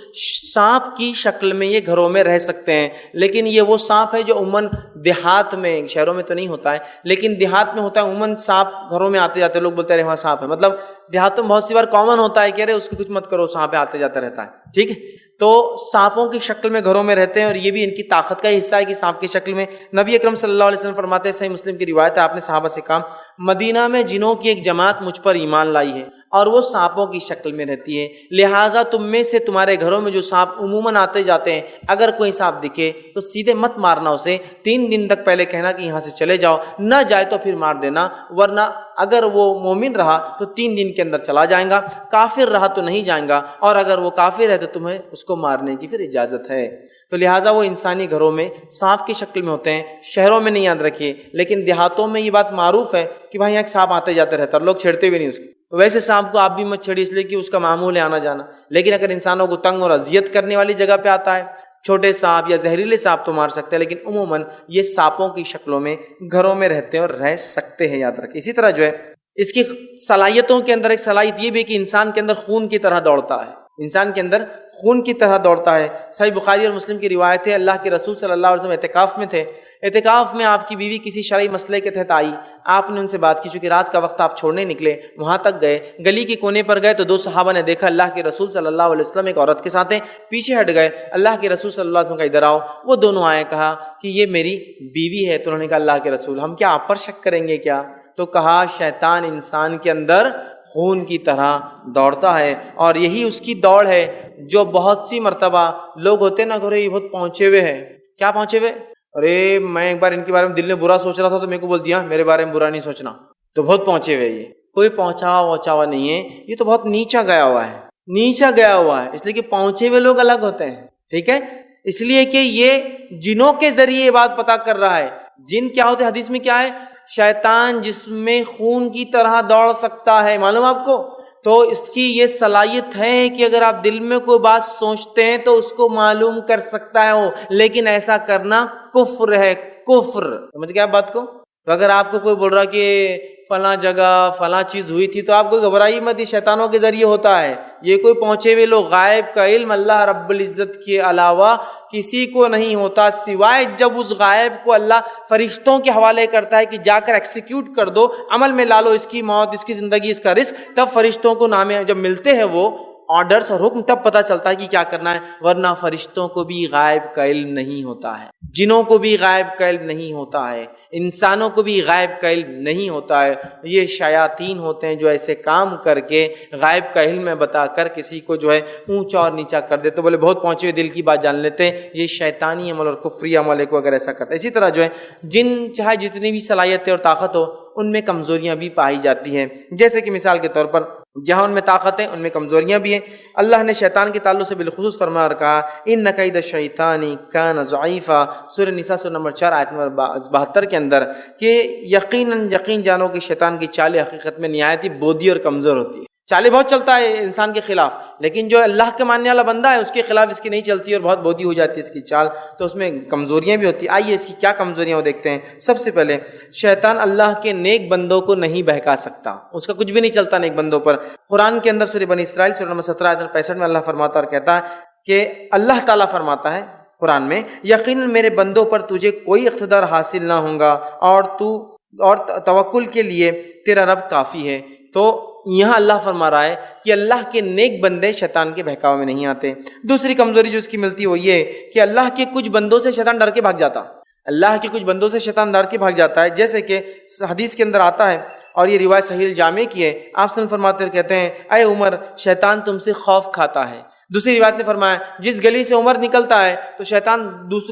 سانپ کی شکل میں یہ گھروں میں رہ سکتے ہیں، لیکن یہ وہ سانپ ہے جو عموماً دیہات میں، شہروں میں تو نہیں ہوتا ہے لیکن دیہات میں ہوتا ہے۔ عموماً سانپ گھروں میں آتے جاتے، لوگ بولتے ہیں وہاں سانپ ہے، مطلب دیہاتوں میں بہت سی بار کامن ہوتا ہے کہ ارے اس کی کچھ مت کرو، سانپ آتے جاتا رہتا ہے، ٹھیک ہے۔ تو سانپوں کی شکل میں گھروں میں رہتے ہیں، اور یہ بھی ان کی طاقت کا حصہ ہے کہ سانپ کی شکل میں۔ نبی اکرم صلی اللہ علیہ وسلم فرماتے ہیں، صحیح مسلم کی روایت ہے، آپ نے صحابہ سے کہا مدینہ میں جنوں کی ایک جماعت مجھ پر ایمان لائی ہے اور وہ سانپوں کی شکل میں رہتی ہے، لہٰذا تم میں سے تمہارے گھروں میں جو سانپ عموماً آتے جاتے ہیں، اگر کوئی سانپ دکھے تو سیدھے مت مارنا اسے، 3 دن تک پہلے کہنا کہ یہاں سے چلے جاؤ، نہ جائے تو پھر مار دینا، ورنہ اگر وہ مومن رہا تو 3 دن کے اندر چلا جائے گا، کافر رہا تو نہیں جائے گا، اور اگر وہ کافر ہے تو تمہیں اس کو مارنے کی پھر اجازت ہے۔ تو لہٰذا وہ انسانی گھروں میں سانپ کی شکل میں ہوتے ہیں، شہروں میں نہیں یاد رکھیے، لیکن دیہاتوں میں یہ بات معروف ہے کہ بھائی یہاں ایک سانپ آتے جاتے رہتا ہے اور لوگ چھیڑتے بھی نہیں اس کو، تو ویسے سانپ کو آپ بھی مت چھیڑیے، اس لیے کہ اس کا معمول ہے آنا جانا، لیکن اگر انسانوں کو تنگ اور اذیت کرنے والی جگہ پہ آتا ہے، چھوٹے سانپ یا زہریلے سانپ تو مار سکتے ہیں، لیکن عموماً یہ سانپوں کی شکلوں میں گھروں میں رہتے ہیں اور رہ سکتے ہیں، یاد رکھیں۔ اسی طرح جو ہے اس کی صلاحیتوں کے اندر ایک صلاحیت یہ بھی ہے کہ انسان کے اندر خون کی طرح دوڑتا ہے، انسان کے اندر خون کی طرح دوڑتا ہے۔ صحیح بخاری اور مسلم کی روایت ہے، اللہ کے رسول صلی اللہ علیہ وسلم اعتکاف میں تھے، اعتکاف میں آپ کی بیوی کسی شرعی مسئلے کے تحت آئی، آپ نے ان سے بات کی، چونکہ رات کا وقت آپ چھوڑنے نکلے، وہاں تک گئے، گلی کے کونے پر گئے تو 2 صحابہ نے دیکھا اللہ کے رسول صلی اللہ علیہ وسلم ایک عورت کے ساتھ ہیں، پیچھے ہٹ گئے، اللہ کے رسول صلی اللہ علیہ وسلم کا ادھر آؤ، وہ دونوں آئے، کہا کہ یہ میری بیوی ہے، تو انہوں نے کہا اللہ کے رسول ہم کیا آپ پر شک کریں گے کیا؟ تو کہا شیطان انسان کے اندر خون کی طرح دوڑتا ہے، اور یہی اس کی دوڑ ہے جو بہت سی مرتبہ لوگ ہوتے ہیں نا گھر یہ بہت پہنچے ہوئے ہیں، کیا پہنچے ہوئے، ارے میں ایک بار ان کے بارے میں دل میں برا سوچ رہا تھا تو میرے کو بول دیا میرے بارے میں برا نہیں سوچنا، تو بہت پہنچے ہوئے، یہ کوئی پہنچا ہوا نہیں ہے، یہ تو بہت نیچا گیا ہوا ہے، نیچا گیا ہوا ہے، اس لیے کہ پہنچے ہوئے لوگ الگ ہوتے ہیں، ٹھیک ہے، اس لیے کہ یہ جنوں کے ذریعے یہ بات پتا کر رہا ہے۔ جن کیا ہوتے ہیں، حدیث میں کیا ہے، شیطان جسم میں خون کی طرح دوڑ سکتا ہے، معلوم آپ کو؟ تو اس کی یہ صلاحیت ہے کہ اگر آپ دل میں کوئی بات سوچتے ہیں تو اس کو معلوم کر سکتا ہے وہ، لیکن ایسا کرنا کفر ہے، کفر۔ سمجھ گئے آپ بات کو؟ تو اگر آپ کو کوئی بول رہا کہ فلاں جگہ فلاں چیز ہوئی تھی تو آپ کو گھبرائیے مت، یہ شیطانوں کے ذریعے ہوتا ہے، یہ کوئی پہنچے ہوئے لوگ، غائب کا علم اللہ رب العزت کے علاوہ کسی کو نہیں ہوتا، سوائے جب اس غائب کو اللہ فرشتوں کے حوالے کرتا ہے کہ جا کر ایکسیکیوٹ کر دو، عمل میں لا لو اس کی موت، اس کی زندگی، اس کا رزق، تب فرشتوں کو نامے جب ملتے ہیں وہ آرڈرز اور حکم، تب پتہ چلتا ہے کہ کیا کرنا ہے، ورنہ فرشتوں کو بھی غائب کا علم نہیں ہوتا ہے، جنوں کو بھی غائب کا علم نہیں ہوتا ہے، انسانوں کو بھی غائب کا علم نہیں ہوتا ہے۔ یہ شیاطین ہوتے ہیں جو ایسے کام کر کے غائب کا علم میں بتا کر کسی کو جو ہے اونچا اور نیچا کر دے، تو بولے بہت پہنچے ہوئے دل کی بات جان لیتے ہیں، یہ شیطانی عمل اور کفری عمل کو اگر ایسا کرتا ہے۔ اسی طرح جو ہے جن چاہے جتنی بھی صلاحیتیں اور طاقت ہو، ان میں کمزوریاں بھی پائی جاتی ہیں، جیسے کہ مثال کے طور پر جہاں ان میں طاقت ہے ان میں کمزوریاں بھی ہیں۔ اللہ نے شیطان کے تعلق سے بالخصوص فرمایا اور کہا ان کید الشیطان کان ضعیفا، سورہ نساء سورہ نمبر 4 آیت نمبر 72 کے اندر، کہ یقین جانو کہ شیطان کی چالیں حقیقت میں نہایت ہی بودی اور کمزور ہوتی ہے۔ چالیں بہت چلتا ہے انسان کے خلاف، لیکن جو اللہ کے ماننے والا بندہ ہے اس کے خلاف اس کی نہیں چلتی اور بہت بودی ہو جاتی ہے اس کی چال، تو اس میں کمزوریاں بھی ہوتی ہیں۔ آئیے اس کی کیا کمزوریاں وہ دیکھتے ہیں۔ سب سے پہلے شیطان اللہ کے نیک بندوں کو نہیں بہکا سکتا، اس کا کچھ بھی نہیں چلتا نیک بندوں پر۔ قرآن کے اندر سورہ بنی اسرائیل سورہ نمبر 17 آیت 65 میں اللہ فرماتا اور کہتا ہے کہ اللہ تعالیٰ فرماتا ہے قرآن میں، یقیناً میرے بندوں پر تجھے کوئی اقتدار حاصل نہ ہوگا اور توکل کے لیے تیرا رب کافی ہے۔ تو یہاں اللہ فرما رہا ہے کہ اللہ کے نیک بندے شیطان کے بہکاؤ میں نہیں آتے۔ دوسری کمزوری جو اس کی ملتی ہے وہ یہ کہ اللہ کے کچھ بندوں سے شیطان ڈر کے بھاگ جاتا، اللہ کے کچھ بندوں سے شیطان ڈر کے بھاگ جاتا ہے، جیسے کہ حدیث کے اندر آتا ہے اور یہ روایت صحیح الجامع کی ہے، آپ صلی اللہ علیہ وسلم فرماتے کہتے ہیں اے عمر شیطان تم سے خوف کھاتا ہے۔ دوسری روایت نے فرمایا جس گلی سے عمر نکلتا ہے تو شیطان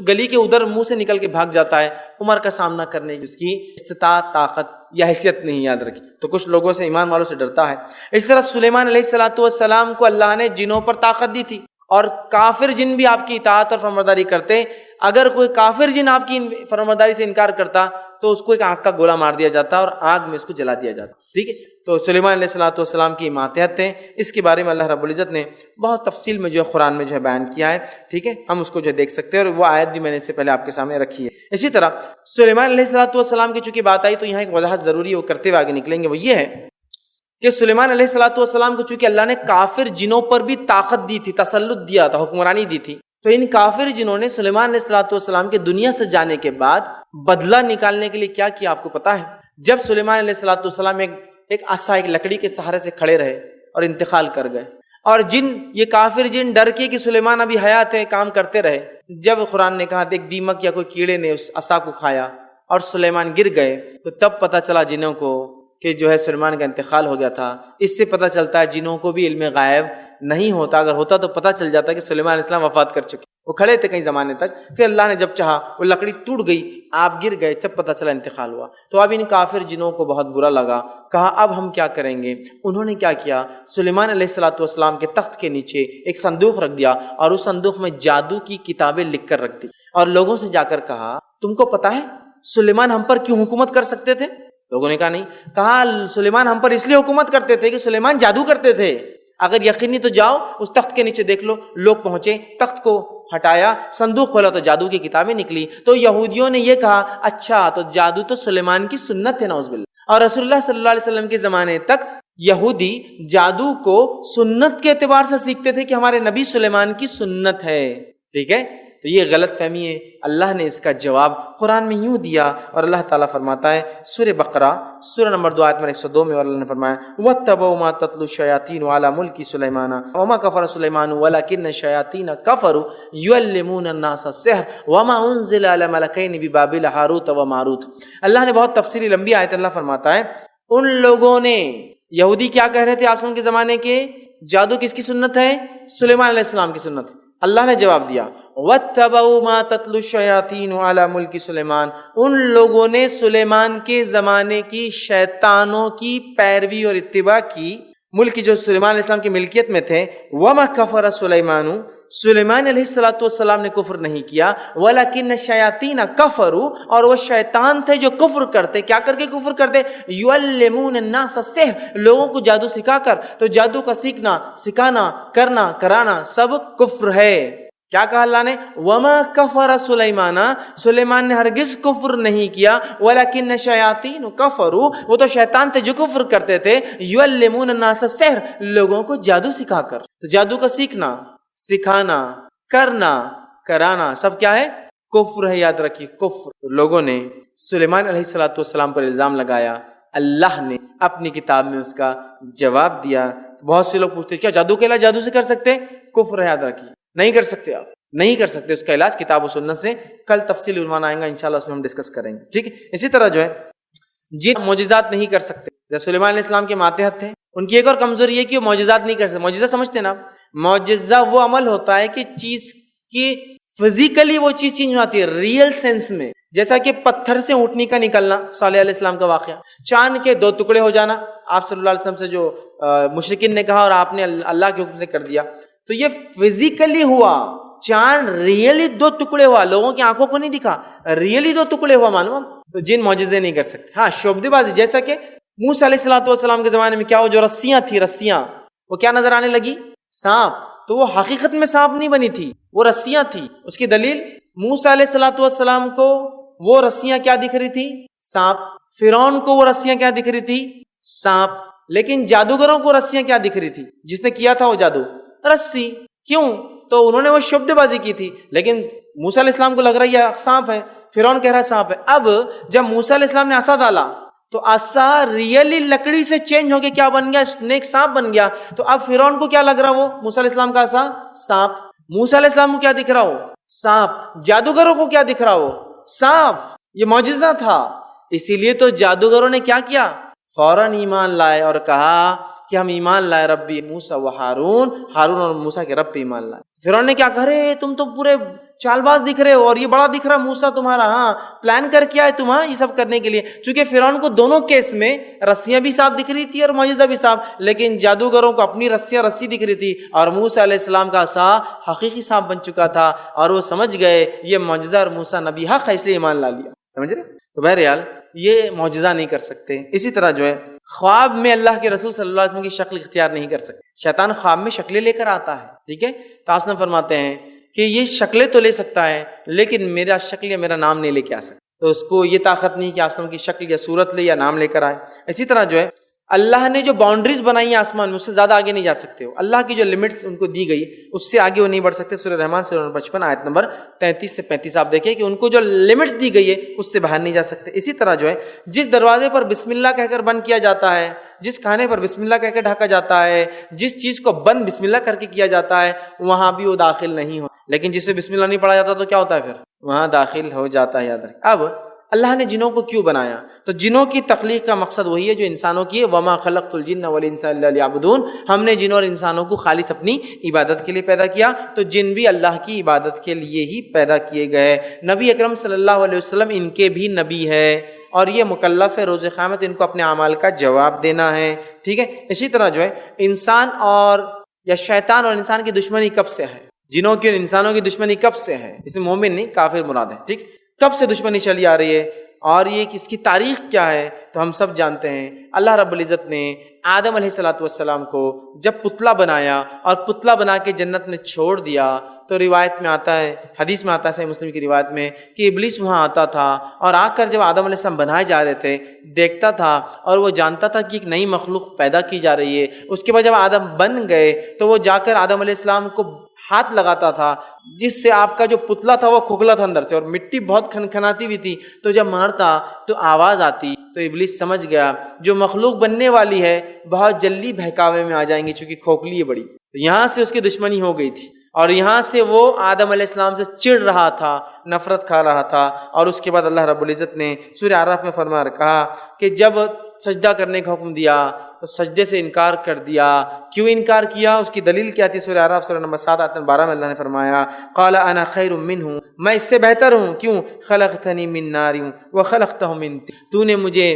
گلی کے ادھر منہ سے نکل کے بھاگ جاتا ہے، عمر کا سامنا کرنے کی اس کی استطاعت، طاقت یا حیثیت نہیں یاد رکھی، تو کچھ لوگوں سے، ایمان والوں سے ڈرتا ہے۔ اس طرح سلیمان علیہ السلام کو اللہ نے جنوں پر طاقت دی تھی، اور کافر جن بھی آپ کی اطاعت اور فرمانبرداری کرتے، اگر کوئی کافر جن آپ کی فرمانبرداری سے انکار کرتا تو اس کو ایک آگ کا گولا مار دیا جاتا اور آگ میں اس کو جلا دیا جاتا، ٹھیک ہے۔ تو سلیمان علیہ السلام کی ماتحت ہیں، اس کے بارے میں اللہ رب العزت نے بہت تفصیل میں جو ہے قرآن میں جو ہے بیان کیا ہے، ٹھیک ہے، ہم اس کو جو ہے دیکھ سکتے ہیں، اور وہ آیت بھی میں نے اس سے پہلے آپ کے سامنے رکھی ہے۔ اسی طرح سلیمان علیہ السلام کی چونکہ بات آئی تو یہاں ایک وضاحت ضروری ہے، وہ کرتے ہوئے آگے نکلیں گے، وہ یہ ہے کہ سلیمان علیہ السلام کو چونکہ اللہ نے کافر جنوں پر بھی طاقت دی تھی، تسلط دیا تھا، حکمرانی دی تھی، تو ان کافر جنہوں نے سلیمان علیہ السلام کے دنیا سے جانے کے بعد بدلہ نکالنے کے لیے کیا کیا آپ کو پتا ہے؟ جب سلیمان علیہ السلام ایک عصا، ایک لکڑی کے سہارے سے کھڑے رہے اور انتقال کر گئے، اور یہ کافر جن ڈر کے کہ سلیمان ابھی حیات ہے کام کرتے رہے، جب قرآن نے کہا ایک دیمک یا کوئی کیڑے نے اس عصا کو کھایا اور سلیمان گر گئے، تو تب پتہ چلا جنوں کو کہ جو ہے سلیمان کا انتقال ہو گیا تھا۔ اس سے پتہ چلتا ہے جنوں کو بھی علم غائب نہیں ہوتا، اگر ہوتا تو پتہ چل جاتا کہ سلیمان علیہ السلام وفات کر چکے، وہ کھڑے تھے کئی زمانے تک، پھر اللہ نے جب چاہا وہ لکڑی ٹوٹ گئی، آپ گر گئے، تب پتہ چلا انتقال ہوا۔ تو اب ان کافر جنوں کو بہت برا لگا، کہا اب ہم کیا کریں گے؟ انہوں نے کیا کیا، سلیمان علیہ السلام کے تخت کے نیچے ایک صندوق رکھ دیا اور اس صندوق میں جادو کی کتابیں لکھ کر رکھ دی، اور لوگوں سے جا کر کہا تم کو پتہ ہے سلیمان ہم پر کیوں حکومت کر سکتے تھے؟ لوگوں نے کہا نہیں، کہا سلیمان ہم پر اس لیے حکومت کرتے تھے کہ سلیمان جادو کرتے تھے، اگر یقینی تو جاؤ اس تخت کے نیچے دیکھ لو۔ لوگ پہنچے، تخت کو ہٹایا، صندوق کھولا تو جادو کی کتابیں نکلی، تو یہودیوں نے یہ کہا اچھا تو جادو تو سلیمان کی سنت ہے، نعوذ باللہ۔ اور رسول اللہ صلی اللہ علیہ وسلم کے زمانے تک یہودی جادو کو سنت کے اعتبار سے سیکھتے تھے کہ ہمارے نبی سلیمان کی سنت ہے، ٹھیک ہے، تو یہ غلط فہمی ہے۔ اللہ نے اس کا جواب قرآن میں یوں دیا، اور اللہ تعالیٰ فرماتا ہے سورہ بقرہ سورہ نمبر 2 آیت 102 میں، اور اللہ نے فرمایا وَاتَّبَعُوا مَا تَتْلُو الشَّيَاطِينُ عَلَى مُلْكِ سُلَيْمَانَ وَمَا كَفَرَ سُلَيْمَانُ وَلَكِنَّ الشَّيَاطِينَ كَفَرُوا يُعَلِّمُونَ النَّاسَ السِّحْرَ وَمَا أُنزِلَ عَلَى مَلَكَيْنِ بِبَابِلَ هَارُوتَ وَمَارُوتَ۔ اللہ نے بہت تفصیلی لمبی آیت اللہ فرماتا ہے، ان لوگوں نے، یہودی کیا کہہ رہے تھے آپ کے زمانے کے، جادو کس کی سنت ہے؟ سلیمان علیہ السلام کی سنت ہے۔ اللہ نے جواب دیا وَاتَّبَعُوا مَا تَتْلُو الشَّيَاطِينُ عَلَى مُلْكِ سُلَيْمَانَ، ان لوگوں نے سلیمان کے زمانے کی شیطانوں کی پیروی اور اتباع کی، ملک جو سلیمان علیہ السلام کی ملکیت میں تھے۔ وَمَا كَفَرَ سُلَيْمَانُ، سلیمان علیہ الصلوۃ والسلام نے کفر نہیں کیا، ولیکن الشیاطین کفروا، اور وہ شیطان تھے جو کفر کرتے. کیا کر کے کفر کرتے؟ یعلمون الناس السحر، لوگوں کو جادو سکھا کر. تو جادو کا سیکھنا، سکھانا، کرنا، کرانا سب کفر ہے. کیا کہا اللہ نے؟ وما کفر سلیمان، سلیمان نے ہرگز کفر نہیں کیا، ولیکن الشیاطین کفروا، وہ تو شیطان تھے جو کفر کرتے تھے. یعلمون الناس السحر، لوگوں کو جادو سکھا کر. تو جادو کا سیکھنا، سکھانا، کرنا، کرانا سب کیا ہے؟ کفر ہے. یاد رکھیے کفر. تو لوگوں نے سلیمان علیہ الصلوۃ والسلام پر الزام لگایا، اللہ نے اپنی کتاب میں اس کا جواب دیا. بہت سے لوگ پوچھتے کیا جادو کا علاج جادو سے کر سکتے؟ کفر ہے. یاد رکھیے نہیں کر سکتے، آپ نہیں کر سکتے. اس کا علاج کتاب و سنت سے. کل تفصیل عنوان آئیں گا انشاءاللہ، اس میں ہم ڈسکس کریں گے. ٹھیک ہے. اسی طرح جو ہے جن معجزات نہیں کر سکتے، جیسے سلیمان علیہ السلام کے ماتحت تھے، ان کی ایک اور کمزوری یہ کہ وہ معجزات نہیں کر سکتے. معجزہ سمجھتے ہیں نا؟ معجزہ وہ عمل ہوتا ہے کہ چیز کی فزیکلی وہ چیز چینج ہوتی ہے، ریئل سینس میں. جیسا کہ پتھر سے اونٹنی کا نکلنا، صالح علیہ السلام کا واقعہ. چاند کے 2 ٹکڑے ہو جانا، آپ صلی اللہ علیہ وسلم سے جو مشرکین نے کہا اور آپ نے اللہ کے حکم سے کر دیا. تو یہ فزیکلی ہوا. چاند ریئلی 2 ٹکڑے ہوا، لوگوں کی آنکھوں کو نہیں دکھا، ریئلی 2 ٹکڑے ہوا. معلوم؟ تو جن معجزے نہیں کر سکتے. ہاں شعبدے بازی، جیسا کہ موسیٰ علیہ الصلوۃ والسلام کے زمانے میں کیا ہو، جو رسیاں تھی، رسیاں وہ کیا نظر آنے لگی؟ سانپ. تو وہ حقیقت میں سانپ نہیں بنی تھی، وہ رسیاں تھی. اس کی دلیل موسیٰ علیہ الصلوۃ والسلام کو وہ رسیاں کیا دکھ رہی تھی؟ سانپ. فرعون کو وہ رسیاں کیا دکھ رہی تھی؟ سانپ. لیکن جادوگروں کو رسیاں کیا دکھ رہی تھی؟ جس نے کیا تھا وہ جادو، رسی. کیوں؟ تو انہوں نے وہ شبدے بازی کی تھی. لیکن موسیٰ علیہ السلام کو لگ رہا ہے یہ سانپ ہے، فرعون کہہ رہا ہے سانپ ہے. اب جب موسیٰ علیہ السلام نے عصا ڈالا تو عصا ریئلی لکڑی سے چینج ہو کے کیا بن گیا؟ اسنیک، سانپ بن گیا. تو اب فرعون کو کیا لگ رہا وہ موسیٰ علیہ السلام کا عصا؟ سانپ. موسیٰ علیہ السلام کو کیا دکھ رہا ہو؟ سانپ. جادوگروں کو کیا دکھ رہا ہو؟ سانپ. یہ معجزہ تھا. اسی لیے تو جادوگروں نے کیا کیا؟ فوراً ایمان لائے اور کہا کہ ہم ایمان لائے ربی موسیٰ و ہارون، ہارون اور موسیٰ کے رب پہ ایمان لائے. فرعون نے کیا کہا؟ رے تم تو پورے چال باز دکھ رہے ہو اور یہ بڑا دکھ رہا موسیٰ تمہارا. ہاں پلان کر کے آئے تم، ہاں یہ سب کرنے کے لیے. چونکہ فرعون کو دونوں کیس میں رسیاں بھی صاف دکھ رہی تھی اور معجزہ بھی صاف، لیکن جادوگروں کو اپنی رسیاں رسی دکھ رہی تھی اور موسیٰ علیہ السلام کا عصا حقیقی سانپ بن چکا تھا اور وہ سمجھ گئے یہ معجزہ اور موسیٰ نبی حق ہے، اس لیے ایمان لا لیا. سمجھ رہے؟ تو بہرحال یہ معجزہ نہیں کر سکتے. اسی طرح جو ہے خواب میں اللہ کے رسول صلی اللہ علیہ وسلم کی شکل اختیار نہیں کر سکتے. شیطان خواب میں شکلیں لے کر آتا ہے. ٹھیک ہے. تو آپ نے فرماتے ہیں کہ یہ شکلیں تو لے سکتا ہے لیکن میرا شکل یا میرا نام نہیں لے کے آ سکتا. تو اس کو یہ طاقت نہیں کہ آپ کی شکل یا صورت لے یا نام لے کر آئے. اسی طرح جو ہے اللہ نے جو باؤنڈریز بنائی ہیں آسمان میں، اس سے زیادہ آگے نہیں جا سکتے. اللہ کی جو لمٹس ان کو دی گئی اس سے آگے وہ نہیں بڑھ سکتے. سورہ رحمان سورہ 55 آیت نمبر 33 سے 35 آپ دیکھیں کہ ان کو جو لمٹس دی گئی ہے اس سے باہر نہیں جا سکتے. اسی طرح جو ہے جس دروازے پر بسم اللہ کہہ کر بند کیا جاتا ہے، جس کھانے پر بسم اللہ کہہ کے ڈھکا جاتا ہے، جس چیز کو بند بسم اللہ کر کے کیا جاتا ہے، وہاں بھی وہ داخل نہیں ہو. لیکن جس سے بسم اللہ نہیں پڑھا جاتا تو کیا ہوتا ہے؟ پھر وہاں داخل ہو جاتا ہے. یاد رکھ. اب اللہ نے جنوں کو کیوں بنایا؟ تو جنوں کی تخلیق کا مقصد وہی ہے جو انسانوں کی ہے. وما خلقت الجن والانس الا لیعبدون. ہم نے جنوں اور انسانوں کو خالص اپنی عبادت کے لیے پیدا کیا. تو جن بھی اللہ کی عبادت کے لیے ہی پیدا کیے گئے. نبی اکرم صلی اللہ علیہ وسلم ان کے بھی نبی ہے اور یہ مکلف ہے روز قیامت ان کو اپنے اعمال کا جواب دینا ہے. ٹھیک ہے. اسی طرح جو ہے انسان اور یا شیطان اور انسان کی دشمنی کب سے ہے؟ جنوں کی اور انسانوں کی دشمنی کب سے ہے؟ اس میں مومن نہیں کافر مراد ہے. ٹھیک. کب سے دشمنی چلی آ رہی ہے اور یہ اس کی تاریخ کیا ہے؟ تو ہم سب جانتے ہیں. اللہ رب العزت نے آدم علیہ الصلوۃ والسلام کو جب پتلا بنایا اور پتلا بنا کے جنت میں چھوڑ دیا تو روایت میں آتا ہے، حدیث میں آتا ہے، صحیح مسلم کی روایت میں، کہ ابلیس وہاں آتا تھا اور آ کر جب آدم علیہ السلام بنائے جا رہے تھے دیکھتا تھا اور وہ جانتا تھا کہ ایک نئی مخلوق پیدا کی جا رہی ہے. اس کے بعد جب آدم بن گئے تو وہ جا کر آدم علیہ السلام کو ہاتھ لگاتا تھا جس سے آپ کا جو پتلا تھا وہ کھوکھلا تھا اندر سے اور مٹی بہت کھنکھناتی بھی تھی. تو جب مارتا تو آواز آتی تو ابلیس سمجھ گیا جو مخلوق بننے والی ہے بہت جلدی بہکاوے میں آ جائیں گی چونکہ کھوکھلی ہے بڑی. تو یہاں سے اس کی دشمنی ہو گئی تھی اور یہاں سے وہ آدم علیہ السلام سے چڑ رہا تھا، نفرت کھا رہا تھا. اور اس کے بعد اللہ رب العزت نے سورہ اعراف میں فرما کہا کہ جب سجدہ کرنے کا حکم دیا تو سجدے سے انکار کر دیا. کیوں انکار کیا؟ اس کی دلیل کیا تھی؟ سورہ اعراف سورہ نمبر 7 آیت 12 میں اللہ نے فرمایا قال انا خیر منہ، میں اس سے بہتر ہوں. کیوں؟ خلقتنی من نار وخلقتہ من طین، تو نے مجھے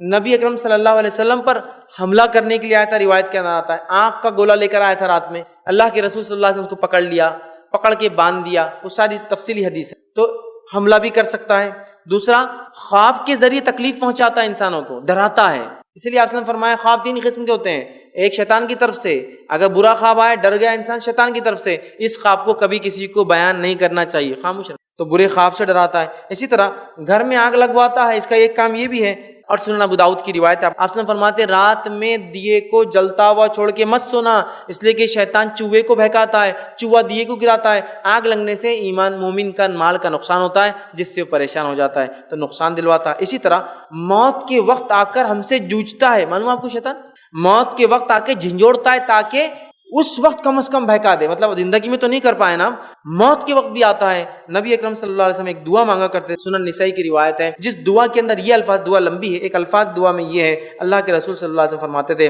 نبی اکرم صلی اللہ علیہ وسلم پر حملہ کرنے کے لیے آیا تھا، روایت کے اندر آتا ہے آنکھ کا گولا لے کر آیا تھا رات میں، اللہ کے رسول صلی اللہ علیہ وسلم اس کو پکڑ لیا، پکڑ کے باندھ دیا، وہ ساری تفصیلی حدیث ہے، تو حملہ بھی کر سکتا ہے۔ دوسرا، خواب کے ذریعے تکلیف پہنچاتا ہے انسانوں کو، ڈراتا ہے، اس لیے آپ نے فرمایا خواب تین قسم کے ہوتے ہیں، ایک شیطان کی طرف سے، اگر برا خواب آئے ڈر گیا انسان شیطان کی طرف سے، اس خواب کو کبھی کسی کو بیان نہیں کرنا چاہیے، خاموش رہنا، تو برے خواب سے ڈراتا ہے۔ اسی طرح گھر میں آگ لگواتا ہے، اس کا ایک کام یہ بھی ہے، اور سنن ابو داؤد کی روایت ہے، آپ فرماتے رات میں دیے کو جلتا ہوا چھوڑ کے مت سونا، اس لیے کہ شیطان چوہے کو بہکاتا ہے، چوہا دیے کو گراتا ہے، آگ لگنے سے ایمان مومن کا مال کا نقصان ہوتا ہے، جس سے وہ پریشان ہو جاتا ہے، تو نقصان دلواتا ہے۔ اسی طرح موت کے وقت آ کر ہم سے جوجھتا ہے، معلوم آپ کو شیطان موت کے وقت آ کے جھنجھوڑتا ہے تاکہ اس وقت کم از کم بہکا دے، مطلب زندگی میں تو نہیں کر پائے نا، موت کے وقت بھی آتا ہے۔ نبی اکرم صلی اللہ علیہ وسلم ایک دعا مانگا کرتے ہیں، سنن نسائی کی روایت ہے، جس دعا کے اندر یہ الفاظ، دعا لمبی ہے، ایک الفاظ دعا میں یہ ہے، اللہ کے رسول صلی اللہ علیہ وسلم فرماتے تھے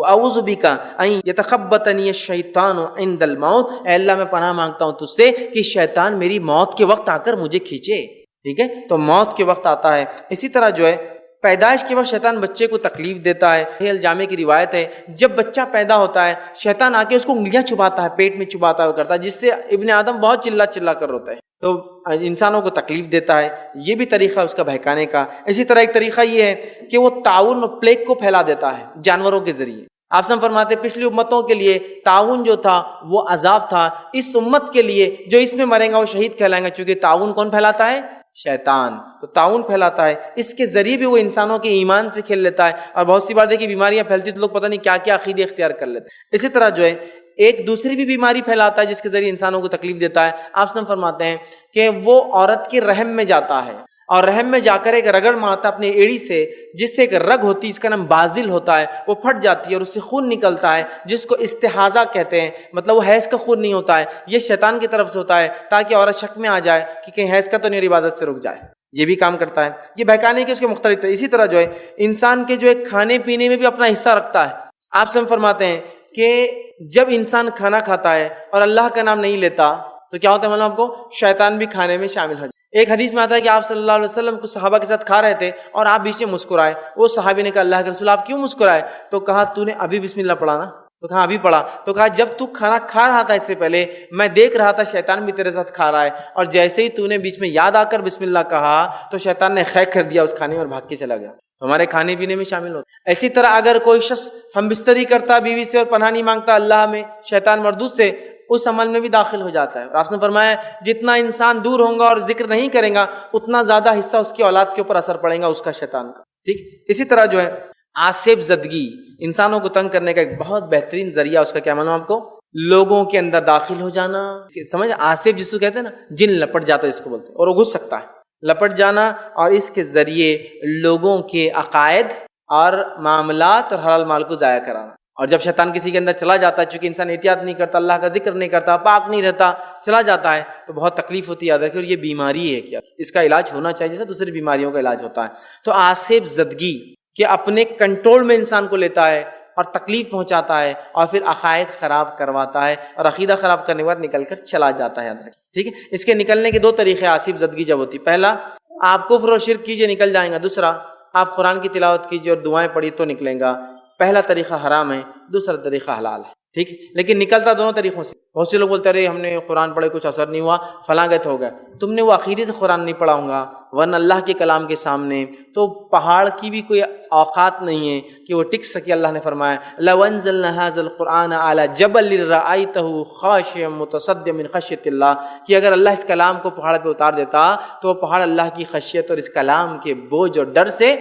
اعوذ بک ان یتخبطنی الشیطان عند الموت، اے اللہ میں پناہ مانگتا ہوں تجھ سے کہ شیطان میری موت کے وقت آ کر مجھے کھینچے، ٹھیک ہے، تو موت کے وقت آتا ہے۔ اسی طرح جو ہے پیدائش کے وقت شیطان بچے کو تکلیف دیتا ہے، الجامع کی روایت ہے، جب بچہ پیدا ہوتا ہے شیطان آ کے اس کو انگلیاں چباتا ہے، پیٹ میں چباتا ہے کرتا ہے، جس سے ابن آدم بہت چلا چلا کر روتا ہے، تو انسانوں کو تکلیف دیتا ہے، یہ بھی طریقہ اس کا بہکانے کا۔ اسی طرح ایک طریقہ یہ ہے کہ وہ طاعون اور پلیگ کو پھیلا دیتا ہے جانوروں کے ذریعے۔ آپ سب فرماتے پچھلی امتوں کے لیے طاعون جو تھا وہ عذاب تھا، اس امت کے لیے جو اس میں مرے گا وہ شہید کہلائیں گا، چونکہ طاعون کون پھیلاتا ہے؟ شیطان، تو طاعون پھیلاتا ہے، اس کے ذریعے بھی وہ انسانوں کے ایمان سے کھیل لیتا ہے، اور بہت سی بار دیکھیں بیماریاں پھیلتی تو لوگ پتہ نہیں کیا کیا عقیدے اختیار کر لیتے ہیں۔ اسی طرح جو ہے ایک دوسری بھی بیماری پھیلاتا ہے جس کے ذریعے انسانوں کو تکلیف دیتا ہے۔ آپ سے فرماتے ہیں کہ وہ عورت کے رحم میں جاتا ہے اور رحم میں جا کر ایک رگڑ مارتا اپنے ایڑی سے، جس سے ایک رگ ہوتی ہے، اس کا نام بازل ہوتا ہے، وہ پھٹ جاتی ہے اور اس سے خون نکلتا ہے، جس کو استحاضہ کہتے ہیں، مطلب وہ حیض کا خون نہیں ہوتا ہے، یہ شیطان کی طرف سے ہوتا ہے تاکہ عورت شک میں آ جائے کہ کہیں حیض کا تو نہیں، عبادت سے رک جائے، یہ بھی کام کرتا ہے۔ یہ بہکانے کے اس کے مختلف طریقے۔ اسی طرح جو ہے انسان کے جو ہے کھانے پینے میں بھی اپنا حصہ رکھتا ہے۔ آپ سے فرماتے ہیں کہ جب انسان کھانا کھاتا ہے اور اللہ کا نام نہیں لیتا تو کیا ہوتا ہے معلوم آپ کو؟ شیطان بھی کھانے میں شامل ہو جائے۔ ایک حدیث میں آتا ہے کہ آپ صلی اللہ علیہ وسلم کچھ صحابہ کے ساتھ کھا رہے تھے اور آپ بیچ میں مسکرائے، وہ صحابی نے کہا اللہ کے رسول آپ کیوں مسکرائے؟ تو کہا تو نے ابھی بسم اللہ پڑھا نا؟ تو کہا ابھی پڑھا۔ تو کہا جب تو کھانا کھا رہا تھا اس سے پہلے میں دیکھ رہا تھا شیطان بھی تیرے ساتھ کھا رہا ہے، اور جیسے ہی تو نے بیچ میں یاد آ کر بسم اللہ کہا تو شیطان نے خیک کر دیا اس کھانے اور بھاگ کے چلا گیا، تو ہمارے کھانے پینے میں شامل ہوتا ہے۔ اسی طرح اگر کوئی شخص ہم بستری کرتا بیوی سے اور پناہ نہیں مانگتا اللہ میں شیطان مردود سے، اس عمل میں بھی داخل ہو جاتا ہے۔ اور آپ نے فرمایا جتنا انسان دور ہوگا اور ذکر نہیں کرے گا اتنا زیادہ حصہ اس کی اولاد کے اوپر اثر پڑے گا اس کا شیطان کا، ٹھیک۔ اسی طرح جو ہے آصف زدگی، انسانوں کو تنگ کرنے کا ایک بہت بہترین ذریعہ، اس کا کیا معنی آپ کو؟ لوگوں کے اندر داخل ہو جانا، سمجھ؟ آصف جس کو کہتے ہیں نا، جن لپٹ جاتا ہے اس کو بولتے ہیں، اور وہ گھس سکتا ہے، لپٹ جانا، اور اس کے ذریعے لوگوں کے عقائد اور معاملات اور حلال مال کو ضائع کرانا۔ اور جب شیطان کسی کے اندر چلا جاتا ہے، چونکہ انسان احتیاط نہیں کرتا، اللہ کا ذکر نہیں کرتا، پاک نہیں رہتا، چلا جاتا ہے تو بہت تکلیف ہوتی ہے۔ یاد رکھیں، اور یہ بیماری ہے، کیا اس کا علاج ہونا چاہیے جیسے دوسری بیماریوں کا علاج ہوتا ہے۔ تو آصف زدگی کہ اپنے کنٹرول میں انسان کو لیتا ہے اور تکلیف پہنچاتا ہے اور پھر عقائد خراب کرواتا ہے، اور عقیدہ خراب کرنے کے بعد نکل کر چلا جاتا ہے، یاد رکھیں، ٹھیک ہے۔ اس کے نکلنے کے دو طریقے آصف زدگی جب ہوتی، پہلا آپ کفر اور شرک کیجئے نکل جائیں گا، دوسرا آپ قرآن کی تلاوت کیجئے اور دعائیں پڑھی تو نکلیں گا۔ پہلا طریقہ حرام ہے، دوسرا طریقہ حلال ہے، ٹھیک، لیکن نکلتا دونوں طریقوں سے۔ بہت سے لوگ بولتے ہیں ارے ہم نے قرآن پڑھے کچھ اثر نہیں ہوا، فلاں گئے تو ہو گئے۔ تم نے وہ عقیدے سے قرآن نہیں پڑھا ہوگا، ورنہ اللہ کے کلام کے سامنے تو پہاڑ کی بھی کوئی اوقات نہیں ہے کہ وہ ٹک سکے۔ اللہ نے فرمایا لَوْ أَنزَلْنَا هَذَا الْقُرْآنَ عَلَى جَبَلٍ لَرَأَيْتَهُ خَاشِعًا مُتَصَدِّعًا مِنْ خَشْيَةِ اللَّهِ، کہ اگر اللہ اس کلام کو پہاڑ پہ اتار دیتا تو وہ پہاڑ اللہ کی خشیت اور اس کلام کے بوجھ اور ڈر سے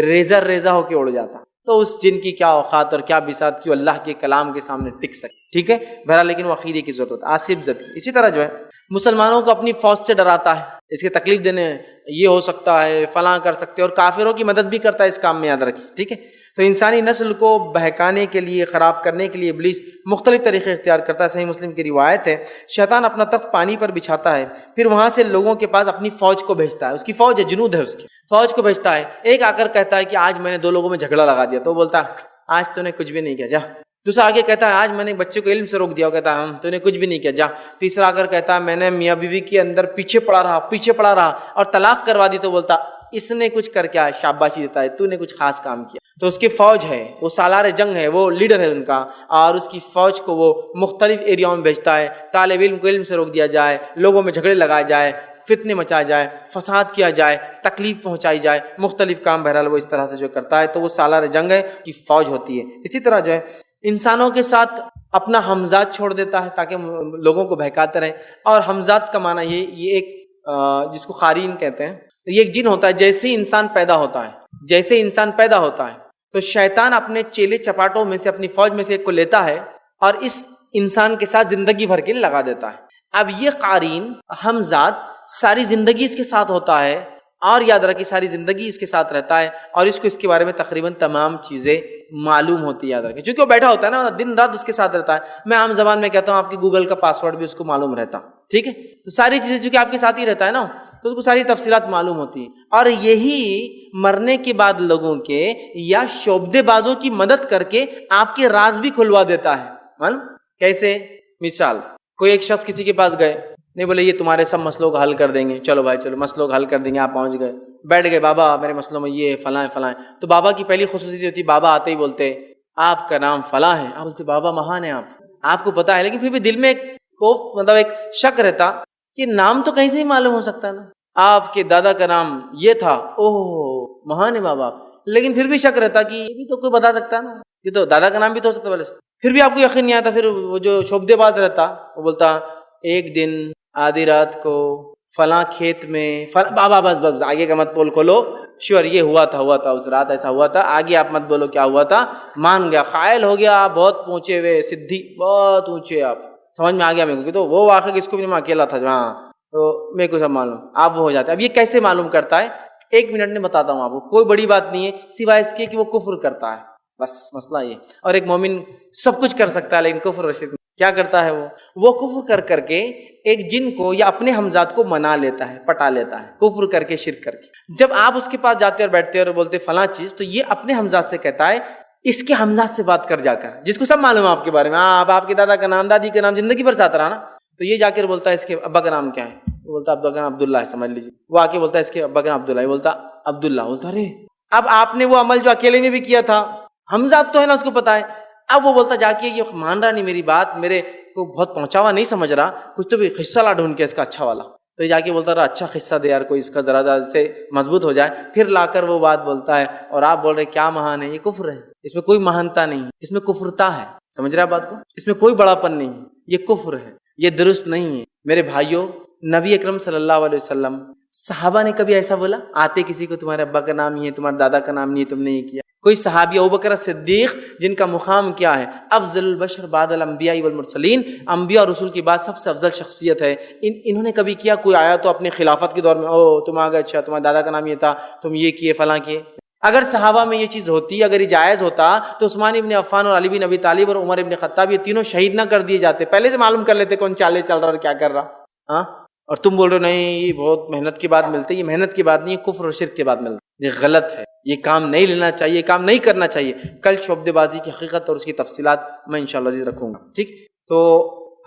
ریزہ ریزہ ہو کے اڑ جاتا۔ تو اس جن کی کیا اوقات اور کیا بساط کی وہ اللہ کے کلام کے سامنے ٹک سکے، ٹھیک ہے۔ بہرحال لیکن وہ عقیدے کی ضرورت، آصف زدگی۔ اسی طرح جو ہے مسلمانوں کو اپنی فوج سے ڈراتا ہے، اس کے تکلیف دینے یہ ہو سکتا ہے، فلاں کر سکتے ہیں، اور کافروں کی مدد بھی کرتا ہے اس کام میں، یاد رکھیں، ٹھیک ہے۔ تو انسانی نسل کو بہکانے کے لیے، خراب کرنے کے لیے ابلیس مختلف طریقے اختیار کرتا ہے۔ صحیح مسلم کی روایت ہے شیطان اپنا تخت پانی پر بچھاتا ہے، پھر وہاں سے لوگوں کے پاس اپنی فوج کو بھیجتا ہے، اس کی فوج ہے، جنود ہے اس کی، فوج کو بھیجتا ہے۔ ایک آ کر کہتا ہے کہ آج میں نے دو لوگوں میں جھگڑا لگا دیا، تو وہ بولتا ہے آج تو نے کچھ بھی نہیں کیا، جا۔ دوسرا آگے کہتا ہے آج میں نے بچے کو علم سے روک دیا، وہ کہتا ہے تو نے کچھ بھی نہیں کیا، جا۔ تیسرا آ کر کہتا ہے میں نے میاں بیوی کے اندر پیچھے پڑا رہا اور طلاق کروا دی، تو بولتا اس نے کچھ کر کے شاباشی دیتا ہے، تو نے کچھ خاص کام کیا. تو اس کی فوج ہے، وہ سالار جنگ ہے، وہ لیڈر ہے ان کا، اور اس کی فوج کو وہ مختلف ایریاؤں میں بھیجتا ہے. طالب علم کو علم سے روک دیا جائے، لوگوں میں جھگڑے لگائے جائے، فتنے مچائے جائے، فساد کیا جائے، تکلیف پہنچائی جائے، مختلف کام بہرحال وہ اس طرح سے جو کرتا ہے، تو وہ سالار جنگ ہے کی فوج ہوتی ہے. اسی طرح جو ہے انسانوں کے ساتھ اپنا ہمزاد چھوڑ دیتا ہے تاکہ لوگوں کو بہکاتے رہیں. اور ہمزاد کا معنی یہ ایک جس کو قارین کہتے ہیں، یہ ایک جن ہوتا ہے. جیسے ہی انسان پیدا ہوتا ہے تو شیطان اپنے چیلے چپاٹوں میں سے، اپنی فوج میں سے ایک کو لیتا ہے اور اس انسان کے ساتھ زندگی بھر کے لیے لگا دیتا ہے. اب یہ قارین ہمزاد ساری زندگی اس کے ساتھ ہوتا ہے، اور یاد رکھیے ساری زندگی اس کے ساتھ رہتا ہے، اور اس کو اس کے بارے میں تقریباً تمام چیزیں معلوم ہوتی ہے. یاد رکھیے چونکہ وہ بیٹھا ہوتا ہے نا، دن رات اس کے ساتھ رہتا ہے. میں عام زبان میں کہتا ہوں آپ کی گوگل کا پاسورڈ بھی اس کو معلوم رہتا. ٹھیک ہے، تو ساری چیزیں چونکہ آپ کے ساتھ ہی رہتا ہے نا، تو اس کو ساری تفصیلات معلوم ہوتی ہیں. اور یہی مرنے کے بعد لوگوں کے یا شعبدے بازوں کی مدد کر کے آپ کے راز بھی کھلوا دیتا ہے. کیسے؟ مثال، کوئی ایک شخص کسی کے پاس گئے، نہیں بولے یہ تمہارے سب مسئلوں کو حل کر دیں گے، چلو بھائی چلو مسئلوں کو حل کر دیں گے. آپ پہنچ گئے، بیٹھ گئے، بابا میرے مسئلوں میں یہ فلاں فلاں. تو بابا کی پہلی خصوصیت ہوتی ہے، بابا آتے ہی بولتے آپ کا نام فلاں ہے. آپ بولتے بابا مہان ہے، آپ کو پتا ہے، لیکن پھر بھی دل میں ایک خوف، مطلب ایک شک رہتا کہ نام تو کہیں سے ہی معلوم ہو سکتا ہے نا. آپ کے دادا کا نام یہ تھا، اوہ مہان ہے بابا، لیکن پھر بھی شک رہتا کہ یہ بھی تو کوئی بتا سکتا ہے نا، یہ تو دادا کا نام بھی تو ہو سکتا ہے. پھر بھی آپ کو یقین نہیں آتا. پھر وہ جو شعبدے باز رہتا وہ بولتا ایک دن آدھی رات کو فلاں کھیت میں بابا بس آگے کا مت بول کھولو، شیور یہ ہوا تھا اس رات ایسا ہوا تھا، آگے آپ مت بولو کیا ہوا تھا. مان گیا، قائل ہو گیا، آپ بہت پہنچے ہوئے سدھی، بہت اونچے، آپ سمجھ میں آ گیا میرے کو. تو وہ واقعہ کس کو بھی میں اکیلا تھا، ہاں تو میرے کو سب معلوم. آپ وہ ہو جاتا ہے. اب یہ کیسے معلوم کرتا ہے؟ 1 منٹ میں بتاتا ہوں آپ کو. کوئی بڑی بات نہیں ہے سوائے اس کے کہ وہ کفر کرتا ہے، بس مسئلہ یہ. اور ایک مومن سب کچھ کر سکتا ہے لیکن کفر و شرک کیا کرتا ہے؟ وہ کفر کر کے ایک جن کو یا اپنے ہمزاد کو منا لیتا ہے، پٹا لیتا ہے، کفر کر کے، شرک کر کے. جب آپ اس کے پاس جاتے اور بیٹھتے اور بولتے فلاں چیز، تو یہ اپنے ہمزاد سے کہتا ہے اس کے ہمزاد سے بات کر جا کر، جس کو سب معلوم ہے آپ کے بارے میں. آپ کے دادا کا نام، دادی کا نام زندگی بھر ساتھ رہا نا، تو یہ جا کر بولتا ہے اس کے ابا کا نام کیا ہے؟ وہ بولتا ابا کا نام عبداللہ ہے، سمجھ لیجیے. وہ آ کے بولتا ہے اس کے ابا کا نام عبداللہ ہے، بولتا عبداللہ. بولتا ارے اب آپ نے وہ عمل جو اکیلے میں بھی کیا تھا، ہمزاد تو ہے نا، اس کو پتا ہے. اب وہ بولتا جا کے یہ مان رہا نہیں میری بات، میرے کو بہت پہنچا ہوا نہیں سمجھ رہا، کچھ تو بھی قصہ لا ڈھونڈ کے اس کا اچھا والا. تو یہ جا کے بولتا رہا اچھا قصہ دے یار، کوئی اس کا ذرا سے مضبوط ہو جائے. پھر لا کر وہ بات بولتا ہے اور آپ بول رہے کیا مہان ہے. یہ کفر ہے، اس میں کوئی مہانتا نہیں، اس میں کفرتا ہے. سمجھ رہے بات کو؟ اس میں کوئی بڑا پن نہیں، یہ کفر ہے، یہ درست نہیں ہے. میرے بھائیوں، نبی اکرم صلی اللہ علیہ وسلم، صحابہ نے کبھی ایسا بولا؟ آتے کسی کو تمہارے ابا کا نام یہ ہے، تمہارے دادا کا نام نہیں ہے، تم نے یہ کیا؟ کوئی صحابی ابوبکر صدیق جن کا مقام کیا ہے؟ افضل البشر بعد الانبیاء والمرسلین، انبیاء اور رسول کی بعد سب سے افضل شخصیت ہے. انہوں نے کبھی کیا؟ کوئی آیا تو اپنے خلافت کے دور میں او تم آ گئے، اچھا تمہارے دادا کا نام یہ تھا، تم یہ کیے فلاں کیے. اگر صحابہ میں یہ چیز ہوتی، اگر یہ جائز ہوتا تو عثمان ابن عفان اور علی بن ابی طالب اور عمر ابن خطاب یہ تینوں شہید نہ کر دیے جاتے؟ پہلے سے معلوم کر لیتے کون چالے چل رہا اور کیا کر رہا. ہاں، اور تم بول رہے ہو نہیں یہ بہت محنت کے بعد ملتے. یہ محنت کے بعد نہیں، یہ کفر اور شرک کے بعد ملتے. یہ غلط ہے، یہ کام نہیں لینا چاہیے، یہ کام نہیں کرنا چاہیے. کل شعبدے بازی کی حقیقت اور اس کی تفصیلات میں انشاءاللہ عزیز رکھوں گا. ٹھیک، تو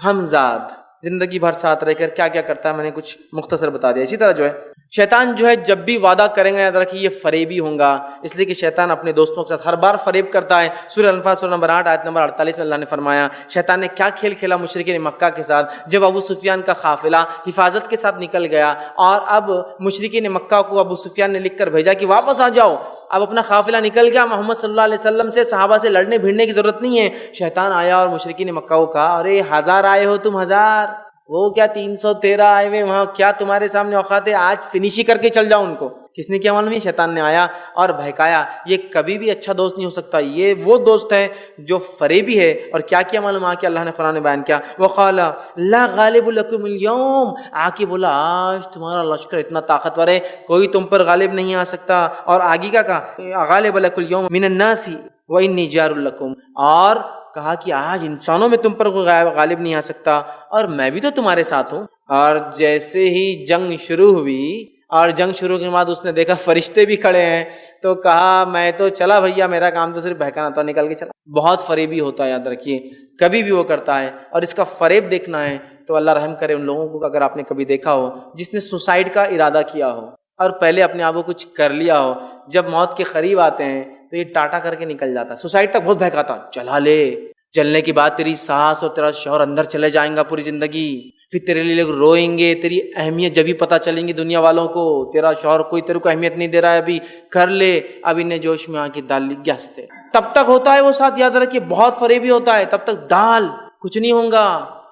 ہمزاد زندگی بھر ساتھ رہ کر کیا کیا کرتا ہے میں نے کچھ مختصر بتا دیا. اسی طرح جو ہے شیطان جو ہے جب بھی وعدہ کریں گا یاد رکھیے یہ فریبی ہوں گا، اس لیے کہ شیطان اپنے دوستوں کے ساتھ ہر بار فریب کرتا ہے. سورہ انفال سورہ نمبر 8 آیت نمبر 48 میں اللہ نے فرمایا شیطان نے کیا کھیل کھیلا مشرکین مکہ کے ساتھ. جب ابو سفیان کا قافلہ حفاظت کے ساتھ نکل گیا اور اب مشرکین مکہ کو ابو سفیان نے لکھ کر بھیجا کہ واپس آ جاؤ، اب اپنا قافلہ نکل گیا، محمد صلی اللہ علیہ وسلم سے صحابہ سے لڑنے بھیڑنے کی ضرورت نہیں ہے. شیطان آیا اور مشرکین مکہ کو کہا ارے 1000 آئے ہو تم، 1000 وہ کیا 313 آئے ہوئے، وہاں کیا تمہارے سامنے اوقات ہے، آج فنش ہی کر کے چل جاؤ ان کو. کس نے کیا معلوم ہے؟ شیطان نے آیا اور بہکایا. یہ کبھی بھی اچھا دوست نہیں ہو سکتا، یہ وہ دوست ہے جو فریبی ہے. اور کیا کیا معلوم آ کے اللہ نے قرآن میں بیان کیا، وقال لا غالب لکم اليوم، آ کے بولا آج تمہارا لشکر اتنا طاقتور ہے کوئی تم پر غالب نہیں آ سکتا. اور آگے کا کہا غالب لکم اليوم من الناس وانی جار لکم، اور کہا کہ آج انسانوں میں تم پر کوئی غالب نہیں آ سکتا اور میں بھی تو تمہارے ساتھ ہوں. اور جیسے ہی جنگ شروع ہوئی اور جنگ شروع کے بعد اس نے دیکھا فرشتے بھی کھڑے ہیں تو کہا میں تو چلا بھیا، میرا کام تو صرف بہکانا تھا، نکل کے چلا. بہت فریبی ہوتا ہے یاد رکھیے، کبھی بھی وہ کرتا ہے. اور اس کا فریب دیکھنا ہے تو اللہ رحم کرے ان لوگوں کو اگر آپ نے کبھی دیکھا ہو جس نے سوسائڈ کا ارادہ کیا ہو، اور پہلے اپنے آپ کو کچھ کر لیا ہو، جب موت کے قریب آتے ہیں تو یہ ٹاٹا کر کے نکل جاتا ہے، سوسائڈ تک بہت بہکاتا، چلا لے، چلنے کے بعد تیری ساس اور تیرا شوہر اندر چلے جائیں گا پوری زندگی، پھر تیرے لیے لوگ روئیں گے، تیری اہمیت جبھی پتہ چلیں گی دنیا والوں کو، تیرا شوہر کوئی تیرے کو اہمیت نہیں دے رہا ہے، ابھی کر لے، اب انہیں جوش میں آ کے دال لگ گیا ہنستے، تب تک ہوتا ہے وہ ساتھ، یاد رکھیے بہت فریبی ہوتا ہے، تب تک دال کچھ نہیں ہوگا،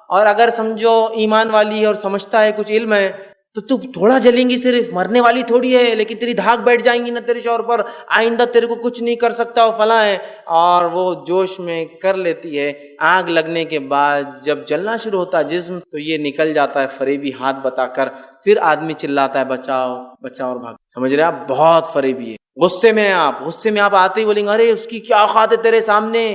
اور اگر سمجھو ایمان والی ہے اور سمجھتا ہے کچھ علم ہے تو تو تھوڑا جلیں گی، صرف مرنے والی تھوڑی ہے، لیکن تیری دھاک بیٹھ جائیں گی نا تیرے شوہر پر، آئندہ تیرے کو کچھ نہیں کر سکتا وہ فلاں ہے، اور وہ جوش میں کر لیتی ہے، آگ لگنے کے بعد جب جلنا شروع ہوتا ہے جسم تو یہ نکل جاتا ہے فریبی ہاتھ بتا کر، پھر آدمی چلاتا ہے بچاؤ بچاؤ اور بھاگ، سمجھ رہے آپ، بہت فریبی ہے، غصے میں آپ آتے ہی بولیں گے ارے اس کی کیا اوقات ہے تیرے سامنے،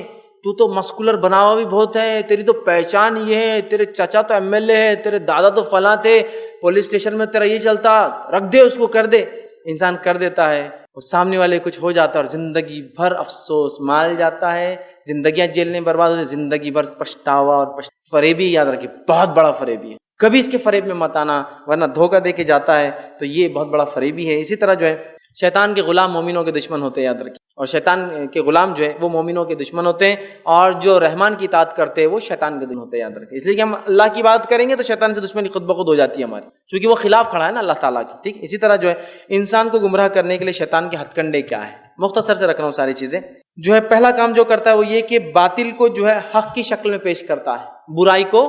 تو مسکولر بنا ہوا بھی بہت ہے، تیری تو پہچان یہ ہے، تیرے چچا تو ایم ایل اے ہے، تیرے دادا تو فلاں تھے، پولیس اسٹیشن میں تیرا یہ چلتا، رکھ دے اس کو، کر دے، انسان کر دیتا ہے، اور سامنے والے کچھ ہو جاتا ہے اور زندگی بھر افسوس مال جاتا ہے، زندگیاں جیل میں برباد ہوتی، زندگی بھر پچھتاوا اور فریبی، یاد رکھیے بہت بڑا فریبی ہے، کبھی اس کے فریب میں مت آنا ورنہ دھوکہ دے کے جاتا ہے، تو یہ بہت بڑا فریبی ہے۔ اسی طرح جو ہے شیطان کے غلام مومنوں کے دشمن ہوتے ہیں، یاد رکھیے، اور شیطان کے غلام جو ہے وہ مومنوں کے دشمن ہوتے ہیں، اور جو رحمان کی اطاعت کرتے ہیں وہ شیطان کے دشمن ہوتے ہیں، یاد رکھیے، اس لیے کہ ہم اللہ کی بات کریں گے تو شیطان سے دشمنی خود بخود ہو جاتی ہے ہماری، چونکہ وہ خلاف کھڑا ہے نا اللہ تعالیٰ کی، ٹھیک۔ اسی طرح جو ہے انسان کو گمراہ کرنے کے لیے شیطان کے ہتھ کنڈے کیا ہے، مختصر سے رکھ رہا ہوں ساری چیزیں، جو ہے پہلا کام جو کرتا ہے وہ یہ کہ باطل کو جو ہے حق کی شکل میں پیش کرتا ہے، برائی کو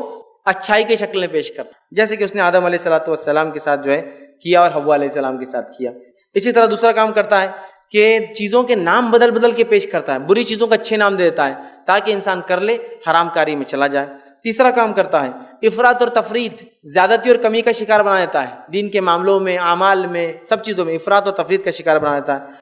اچھائی کی شکل میں پیش کرتا ہے، جیسے کہ اس نے آدم علیہ السلام کے ساتھ جو ہے کیا اور حوا علیہ السلام کے ساتھ کیا۔ اسی طرح دوسرا کام کرتا ہے کہ چیزوں کے نام بدل بدل کے پیش کرتا ہے، بری چیزوں کو اچھے نام دے دیتا ہے تاکہ انسان کر لے، حرام کاری میں چلا جائے۔ تیسرا کام کرتا ہے افراط اور تفریط، زیادتی اور کمی کا شکار بنا دیتا ہے، دین کے معاملوں میں، اعمال میں، سب چیزوں میں افراط اور تفریط کا شکار بنا دیتا ہے۔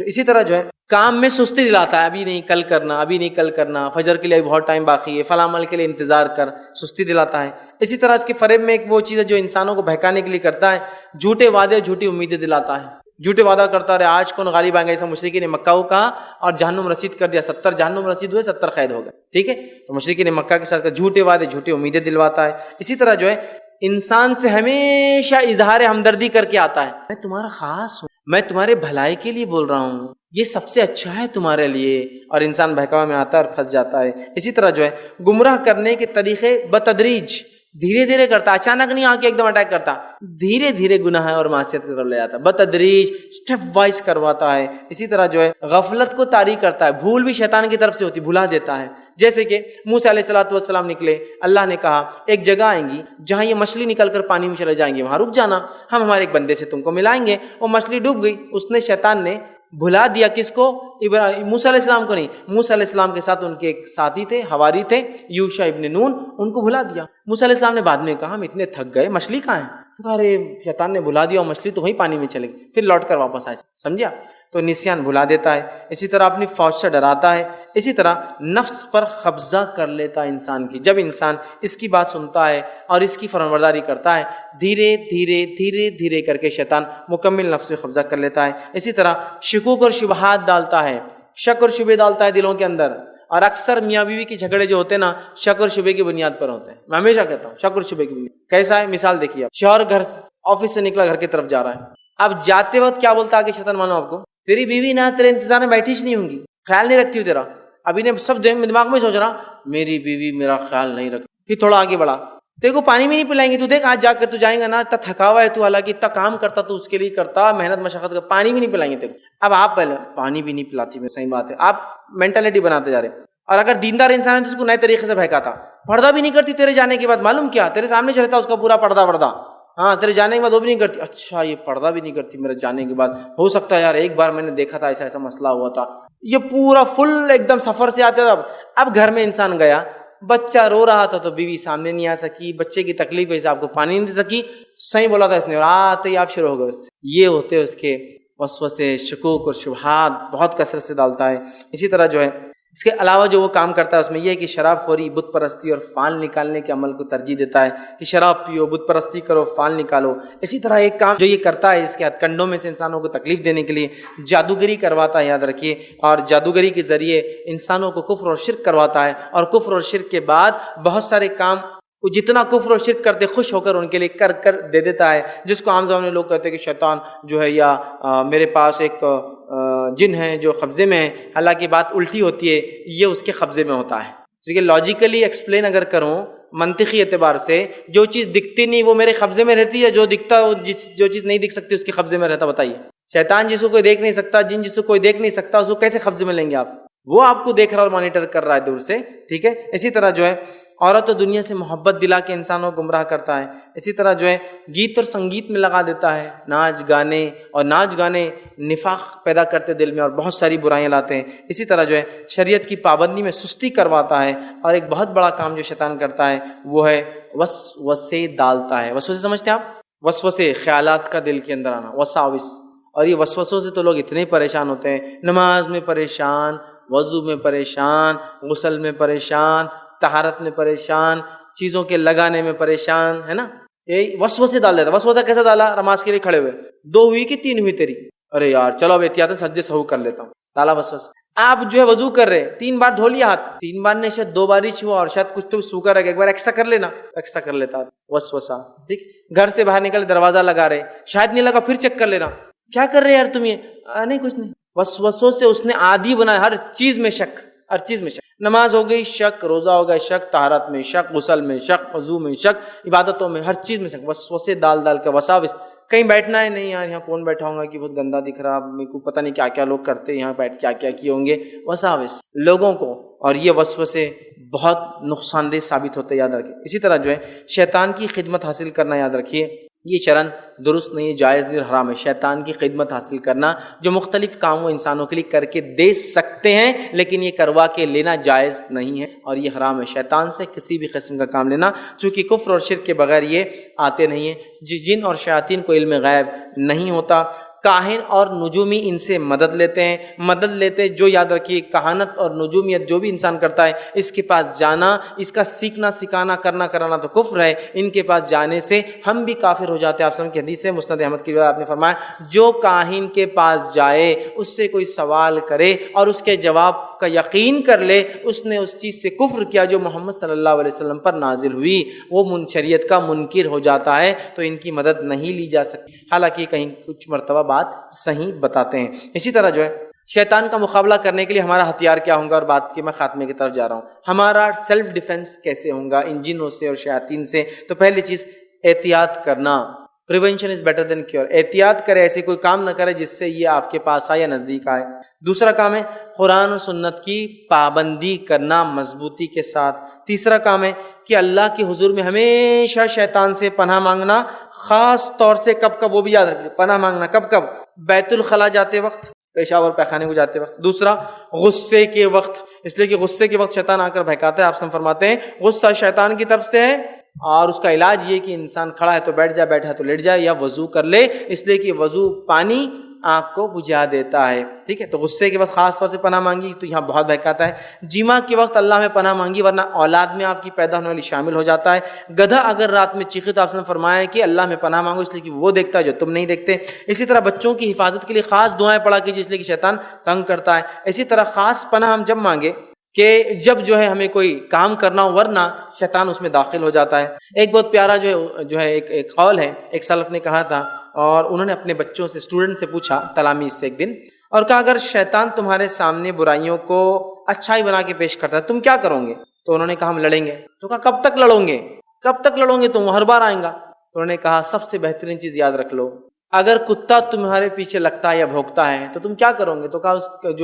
اسی طرح جو ہے کام میں سستی دلاتا ہے، ابھی نہیں کل کرنا، ابھی نہیں کل کرنا، فجر کے لیے بہت ٹائم باقی ہے، فلاں عمل کے لیے انتظار کر، سستی دلاتا ہے۔ اسی طرح اس کے فریب میں ایک وہ چیز ہے جو انسانوں کو بہکانے کے لیے کرتا ہے، جھوٹے وعدے اور جھوٹی امیدیں دلاتا ہے، جھوٹے وعدہ کرتا رہے آج کون غالب آئیں گے، ایسا مشرکین مکہ کو کہا اور جہنم رسید کر دیا، 70 جہنم رسید ہوئے، 70 قید ہو گئے، ٹھیک ہے، تو مشرکین مکہ کے ساتھ جھوٹے وعدے جھوٹی امیدیں دلواتا ہے۔ اسی طرح جو ہے انسان سے ہمیشہ اظہار ہمدردی کر کے آتا ہے، میں تمہارا خاص ہوں، میں تمہارے بھلائی کے لیے بول رہا ہوں، یہ سب سے اچھا ہے تمہارے لیے، اور انسان بہکاوا میں آتا ہے اور پھنس جاتا ہے۔ اسی طرح جو ہے گمراہ کرنے کے طریقے بتدریج، دھیرے دھیرے کرتا، اچانک نہیں آ کے ایک دم اٹیک کرتا، دھیرے دھیرے گناہ اور معصیت کی طرف لے جاتا ہے، بتدریج سٹیپ وائز کرواتا ہے۔ اسی طرح جو ہے غفلت کو طاری کرتا ہے، بھول بھی شیطان کی طرف سے ہوتی، بھلا دیتا ہے، جیسے کہ موسیٰ علیہ السلام نکلے، اللہ نے کہا ایک جگہ آئیں گی جہاں یہ مچھلی نکل کر پانی میں چلے جائیں گے، وہاں رک جانا، ہم ہمارے ایک بندے سے تم کو ملائیں گے، وہ مچھلی ڈوب گئی، اس نے شیطان نے بھلا دیا، کس کو؟ موسیٰ علیہ السلام کو نہیں، موسیٰ علیہ السلام کے ساتھ ان کے ایک ساتھی تھے، حواری تھے، یوشع ابن نون، ان کو بھلا دیا۔ موسیٰ علیہ السلام نے بعد میں کہا ہم اتنے تھک گئے، مچھلی کہاں ہے؟ کہا ارے شیطان نے بھلا دیا اور مچھلی تو وہیں پانی میں چلے گئی، پھر لوٹ کر واپس آئے، سمجھا؟ تو نسیان بھلا دیتا ہے۔ اسی طرح اپنی فوج سے ڈراتا ہے۔ اسی طرح نفس پر قبضہ کر لیتا ہے انسان کی، جب انسان اس کی بات سنتا ہے اور اس کی فرمانبرداری کرتا ہے، دھیرے دھیرے دھیرے دھیرے کر کے شیطان مکمل نفس پہ قبضہ کر لیتا ہے۔ اسی طرح شکوک اور شبہات ڈالتا ہے، شک اور شبہ ڈالتا ہے دلوں کے اندر، اور اکثر میاں بیوی کے جھگڑے جو ہوتے ہیں نا، شک اور شبہ کی بنیاد پر ہوتے ہیں، میں ہمیشہ کہتا ہوں شک اور شبہ کی بنیاد۔ کیسا ہے؟ مثال دیکھیے، شوہر گھر آفس سے نکلا، گھر کی طرف جا رہا ہے، اب جاتے وقت کیا بولتا ہے کہ شیطان مانو آپ کو، تیری بیوی نہ تیرے انتظار میں بیٹھی نہیں ہوں گی، خیال نہیں رکھتی ہو تیرا، ابھی نے سب دماغ میں سوچ رہا میری بیوی میرا خیال نہیں رکھتی، پھر تھوڑا آگے بڑھا، تیرے کو پانی بھی نہیں پلائیں گے، تو دیکھ آج جا کر تو جائیں گا نا، اتنا تھکا ہوا ہے تو، حالانکہ اتنا کام کرتا تو اس کے لیے کرتا، محنت مشقت کا، پانی بھی نہیں پلائیں گے تیرے کو۔ اب آپ پہلے پانی بھی نہیں پلاتی، میں صحیح بات ہے، آپ مینٹلٹی بناتے جا رہے، اور اگر دیندار انسان ہے تو اس کو نئے طریقے سے بہکاتا، پردہ بھی نہیں کرتی تیرے جانے کے بعد، معلوم کیا تیرے سامنے چلتا اس کا پورا پردہ، ہاں تیرے جانے کے بعد وہ بھی نہیں کرتی، اچھا یہ پردہ بھی نہیں کرتی میرے جانے کے بعد، ہو سکتا ہے یار ایک بار میں نے دیکھا تھا ایسا ایسا مسئلہ ہوا تھا، یہ پورا فل ایک دم سفر سے آتے تھا۔ اب گھر میں انسان گیا، بچہ رو رہا تھا تو بیوی سامنے نہیں آ سکی، بچے کی تکلیف وجہ سے آپ کو پانی نہیں دے سکی، صحیح بولا تھا اس نے، اور آتے ہی آپ شروع ہو گئے اس سے۔ یہ ہوتے اس کے وسوسے، شکوک اور شبہات بہت کثرت سے ڈالتا ہے۔ اسی طرح جو ہے اس کے علاوہ جو وہ کام کرتا ہے اس میں یہ ہے کہ شراب خوری، بت پرستی اور فال نکالنے کے عمل کو ترجیح دیتا ہے کہ شراب پیو، بت پرستی کرو، فال نکالو۔ اسی طرح ایک کام جو یہ کرتا ہے اس کے ہتھ کنڈوں میں سے انسانوں کو تکلیف دینے کے لیے جادوگری کرواتا ہے، یاد رکھیے، اور جادوگری کے ذریعے انسانوں کو کفر اور شرک کرواتا ہے، اور کفر اور شرک کے بعد بہت سارے کام وہ جتنا کفر و شرک کرتے خوش ہو کر ان کے لیے کر کر دے دیتا ہے. جس کو عام زبان میں لوگ کہتے ہیں کہ شیطان جو ہے یا میرے پاس ایک جن ہے جو قبضے میں ہے، حالانکہ بات الٹی ہوتی ہے، یہ اس کے قبضے میں ہوتا ہے. ٹھیک ہے، لاجیکلی ایکسپلین اگر کروں منطقی اعتبار سے، جو چیز دکھتی نہیں وہ میرے قبضے میں رہتی ہے، جو دکھتا جو چیز نہیں دکھ سکتی اس کے قبضے میں رہتا. بتائیے، شیطان جس کو کوئی دیکھ نہیں سکتا، جن جس کو کوئی دیکھ نہیں سکتا، اس کو کیسے قبضے میں لیں گے آپ؟ وہ آپ کو دیکھ رہا اور مانیٹر کر رہا ہے دور سے. ٹھیک ہے، اسی طرح جو ہے عورت و دنیا سے محبت دلا کے انسانوں کو گمراہ کرتا ہے. اسی طرح جو ہے گیت اور سنگیت میں لگا دیتا ہے، ناچ گانے نفاق پیدا کرتے دل میں اور بہت ساری برائیاں لاتے ہیں. اسی طرح جو ہے شریعت کی پابندی میں سستی کرواتا ہے. اور ایک بہت بڑا کام جو شیطان کرتا ہے وہ ہے وسوسے ڈالتا ہے. وسوسے سمجھتے ہیں آپ؟ وسوسے خیالات کا دل کے اندر آنا، وساوس. اور یہ وسوسوں سے تو لوگ اتنے پریشان ہوتے ہیں، نماز میں پریشان، وضو میں پریشان، غسل میں پریشان، طہارت میں پریشان، چیزوں کے لگانے میں پریشان، ہے نا. یہ وسوسے ڈال دیتا. وسوسہ کیسے ڈالا؟ نماز کے لیے کھڑے ہوئے، 2 ہوئی کہ 3 ہوئی تیری، ارے یار چلو اب احتیاط سجدے سہو کر لیتا ہوں، ڈالا وسوسہ. آپ جو ہے وضو کر رہے 3 بار دھو لیا ہاتھ، 3 بار نہیں شاید 2 بار ہی ہوا، اور شاید کچھ تو سوکھا رہ گیا، ایک بار ایکسٹرا کر لینا، ایکسٹرا کر لیتا وسوسہ. ٹھیک، گھر سے باہر نکل دروازہ لگا رہے، شاید نہیں لگا پھر چیک کر لینا، کیا کر رہے یار تم یہ؟ نہیں کچھ نہیں. وسوسوں سے اس نے عادی بنایا، ہر چیز میں شک، ہر چیز میں شک. نماز ہو گئی شک، روزہ ہو گیا شک، طہارت میں شک، غسل میں شک، وضو میں شک، عبادتوں میں ہر چیز میں شک. وسوسے ڈال کے وساوس. کہیں بیٹھنا ہے نہیں یار، یہاں کون بیٹھا ہوں گا کہ بہت گندا دکھ رہا، میرے کو پتہ نہیں کیا کیا لوگ کرتے یہاں بیٹھ کیا کیا کیے ہوں گے. وساوس لوگوں کو، اور یہ وسوسے بہت نقصان دہ ثابت ہوتے، یاد رکھیں. اسی طرح جو ہے شیطان کی خدمت حاصل کرنا، یاد رکھیے یہ شرعاً درست نہیں ہے، جائز نہیں، حرام ہے. شیطان کی خدمت حاصل کرنا، جو مختلف کام وہ انسانوں کے لیے کر کے دے سکتے ہیں لیکن یہ کروا کے لینا جائز نہیں ہے اور یہ حرام ہے. شیطان سے کسی بھی قسم کا کام لینا، چونکہ کفر اور شرک کے بغیر یہ آتے نہیں ہیں. جن اور شیاطین کو علم غیب نہیں ہوتا. کاہن اور نجومی ان سے مدد لیتے جو یاد رکھیے کہانت اور نجومیت جو بھی انسان کرتا ہے، اس کے پاس جانا، اس کا سیکھنا سکھانا کرنا کرانا تو کفر ہے. ان کے پاس جانے سے ہم بھی کافر ہو جاتے ہیں. آپ سمجھ کے حدیث ہے مسند احمد کی روایت، آپ نے فرمایا جو کاہن کے پاس جائے، اس سے کوئی سوال کرے اور اس کے جواب کا یقین کر لے، اس نے اس چیز سے کفر کیا جو محمد صلی اللہ علیہ وسلم پر نازل ہوئی، وہ شریعت کا منکر ہو جاتا ہے. تو ان کی مدد نہیں لی جا سکتی، حالانکہ کہیں کچھ مرتبہ بات صحیح بتاتے ہیں. اسی طرح جو ہے شیطان کا مقابلہ کرنے کے لیے ہمارا ہتھیار کیا ہوگا، اور بات کی میں خاتمے کی طرف جا رہا ہوں. ہمارا سیلف ڈیفنس کیسے ہوگا ان جنوں سے اور شیاطین سے؟ تو پہلی چیز احتیاط کرنا. Prevention is better than cure. احتیاط کرے، ایسے کوئی کام نہ کرے جس سے یہ آپ کے پاس آئے یا نزدیک آئے. دوسرا کام ہے قرآن و سنت کی پابندی کرنا مضبوطی کے ساتھ. تیسرا کام ہے کہ اللہ کے حضور میں ہمیشہ شیطان سے پناہ مانگنا، خاص طور سے کب وہ بھی یاد رکھیے، پناہ مانگنا کب؟ بیت الخلا جاتے وقت، پیشاب اور پیخانے کو جاتے وقت. دوسرا غصے کے وقت، اس لیے کہ غصے کے وقت شیطان آ کر بہکاتا ہے. آپ فرماتے ہیں غصہ شیطان کی طرف سے ہے، اور اس کا علاج یہ کہ انسان کھڑا ہے تو بیٹھ جائے، بیٹھا ہے تو لیٹ جائے، یا وضو کر لے، اس لیے کہ وضو پانی آنکھ کو بجھا دیتا ہے. ٹھیک ہے، تو غصے کے وقت خاص طور سے پناہ مانگی تو یہاں بہت بہکاتا ہے. جمعہ کے وقت اللہ میں پناہ مانگی، ورنہ اولاد میں آپ کی پیدا ہونے والی شامل ہو جاتا ہے. گدھا اگر رات میں چیخے تو آپ نے فرمایا کہ اللہ میں پناہ مانگو، اس لیے کہ وہ دیکھتا ہے جو تم نہیں دیکھتے. اسی طرح بچوں کی حفاظت کے لیے خاص دعائیں پڑھا کیجیے، اس لیے کہ شیطان تنگ کرتا ہے. اسی طرح خاص پناہ ہم جب مانگے کہ جب جو ہے ہمیں کوئی کام کرنا ہو، ورنہ شیطان اس میں داخل ہو جاتا ہے. ایک بہت پیارا جو ہے ایک قول ہے، ایک سلف نے کہا تھا، اور انہوں نے اپنے بچوں سے، اسٹوڈنٹ سے پوچھا، تلاميذ سے ایک دن، اور کہا اگر شیطان تمہارے سامنے برائیوں کو اچھائی بنا کے پیش کرتا ہے تم کیا کرو گے؟ تو انہوں نے کہا ہم لڑیں گے. تو کہا کب تک لڑو گے تم؟ ہر بار آئیں گا. تو انہوں نے کہا سب سے بہترین چیز یاد رکھ لو، اگر کتا تمہارے پیچھے لگتا ہے یا بھونکتا ہے تو تم کیا کرو گے؟ تو کہا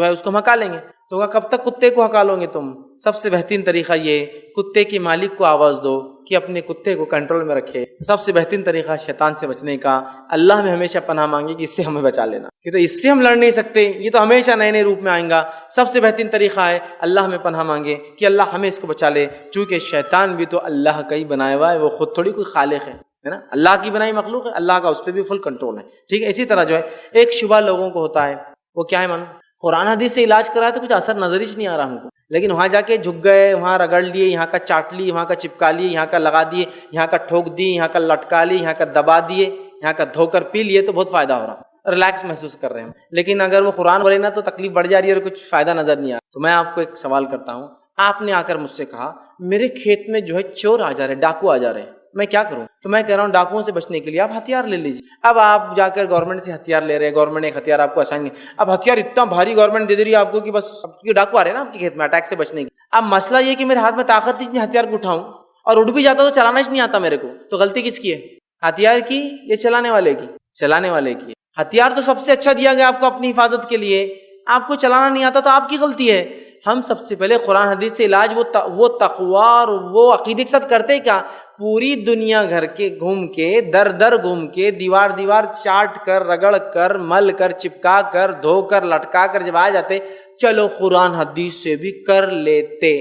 اس کو ہم ہکا لیں گے. تو کہا کب تک کتے کو ہکا لو گے تم؟ سب سے بہترین طریقہ یہ، کتے کے مالک کو آواز دو کہ اپنے کتے کو کنٹرول میں رکھے. سب سے بہترین طریقہ شیطان سے بچنے کا، اللہ میں ہمیشہ پناہ مانگے کہ اس سے ہمیں بچا لینا، کہ تو اس سے ہم لڑ نہیں سکتے، یہ تو ہمیشہ نئے روپ میں آئیں گا. سب سے بہترین طریقہ ہے اللہ میں پناہ مانگے کہ اللہ ہمیں اس کو بچا لے، چونکہ شیطان بھی تو اللہ کا ہی بنایا ہوا ہے، وہ خود تھوڑی کوئی خالق ہے نا، اللہ کی بنائی مخلوق ہے، اللہ کا اس پہ بھی فل کنٹرول ہے. ٹھیک ہے. اسی طرح جو ہے ایک شبہ لوگوں کو ہوتا ہے، وہ کیا ہے؟ من قرآن حدیث سے علاج کرایا تو کچھ اثر نظر ہی نہیں آ رہا ہم کو، لیکن وہاں جا کے جھک گئے، وہاں رگڑ لیے، یہاں کا چاٹ لیے، وہاں کا چپکا لیے، یہاں کا لگا دیے، یہاں کا ٹھوک دیے، یہاں کا لٹکا لیے، یہاں کا دبا دیے، یہاں کا دھو کر پی لیے، تو بہت فائدہ ہو رہا، ریلیکس محسوس کر رہے ہیں. لیکن اگر وہ قرآن بولے نا تو تکلیف بڑھ جا رہی ہے اور کچھ فائدہ نظر نہیں آ رہا. تو میں آپ کو ایک سوال کرتا ہوں، آپ نے آ کر مجھ سے کہا میرے کھیت میں جو ہے چور آ جا رہے, ڈاکو آ جا رہے ہیں, میں کیا کروں؟ تو میں کہہ رہا ہوں ڈاکوؤں سے بچنے کے لیے آپ ہتھیار لے لیجیے. اب آپ جا کر گورنمنٹ سے ہتھیار لے رہے ہیں, گورنمنٹ نے ایک ہتھیار آپ کو اسائن کیا. اب ہتھیار اتنا بھاری گورنمنٹ دے دے رہی ہے آپ کو کہ بس ڈاکو آ رہے ہیں نا آپ کے کھیت میں اٹیک سے بچنے کی. اب مسئلہ یہ کہ میرے ہاتھ میں طاقت نہیں ہتھیار کو اٹھاؤں, اور اٹھ بھی جاتا تو چلانا ہی نہیں آتا میرے کو, تو غلطی کس کی ہے؟ ہتھیار کی یا چلانے والے کی؟ چلانے والے کی. ہتھیار تو سب سے اچھا دیا گیا آپ کو اپنی حفاظت کے لیے, آپ کو چلانا نہیں آتا تو آپ کی غلطی ہے. ہم سب سے پہلے قرآن حدیث سے علاج وہ تقوی اور وہ عقیدے کے ساتھ کرتے کیا؟ پوری دنیا گھر کے گھوم کے, در در گھوم کے, دیوار دیوار چاٹ کر, رگڑ کر, مل کر, چپکا کر, دھو کر, لٹکا کر جب آ جاتے چلو قرآن حدیث سے بھی کر لیتے.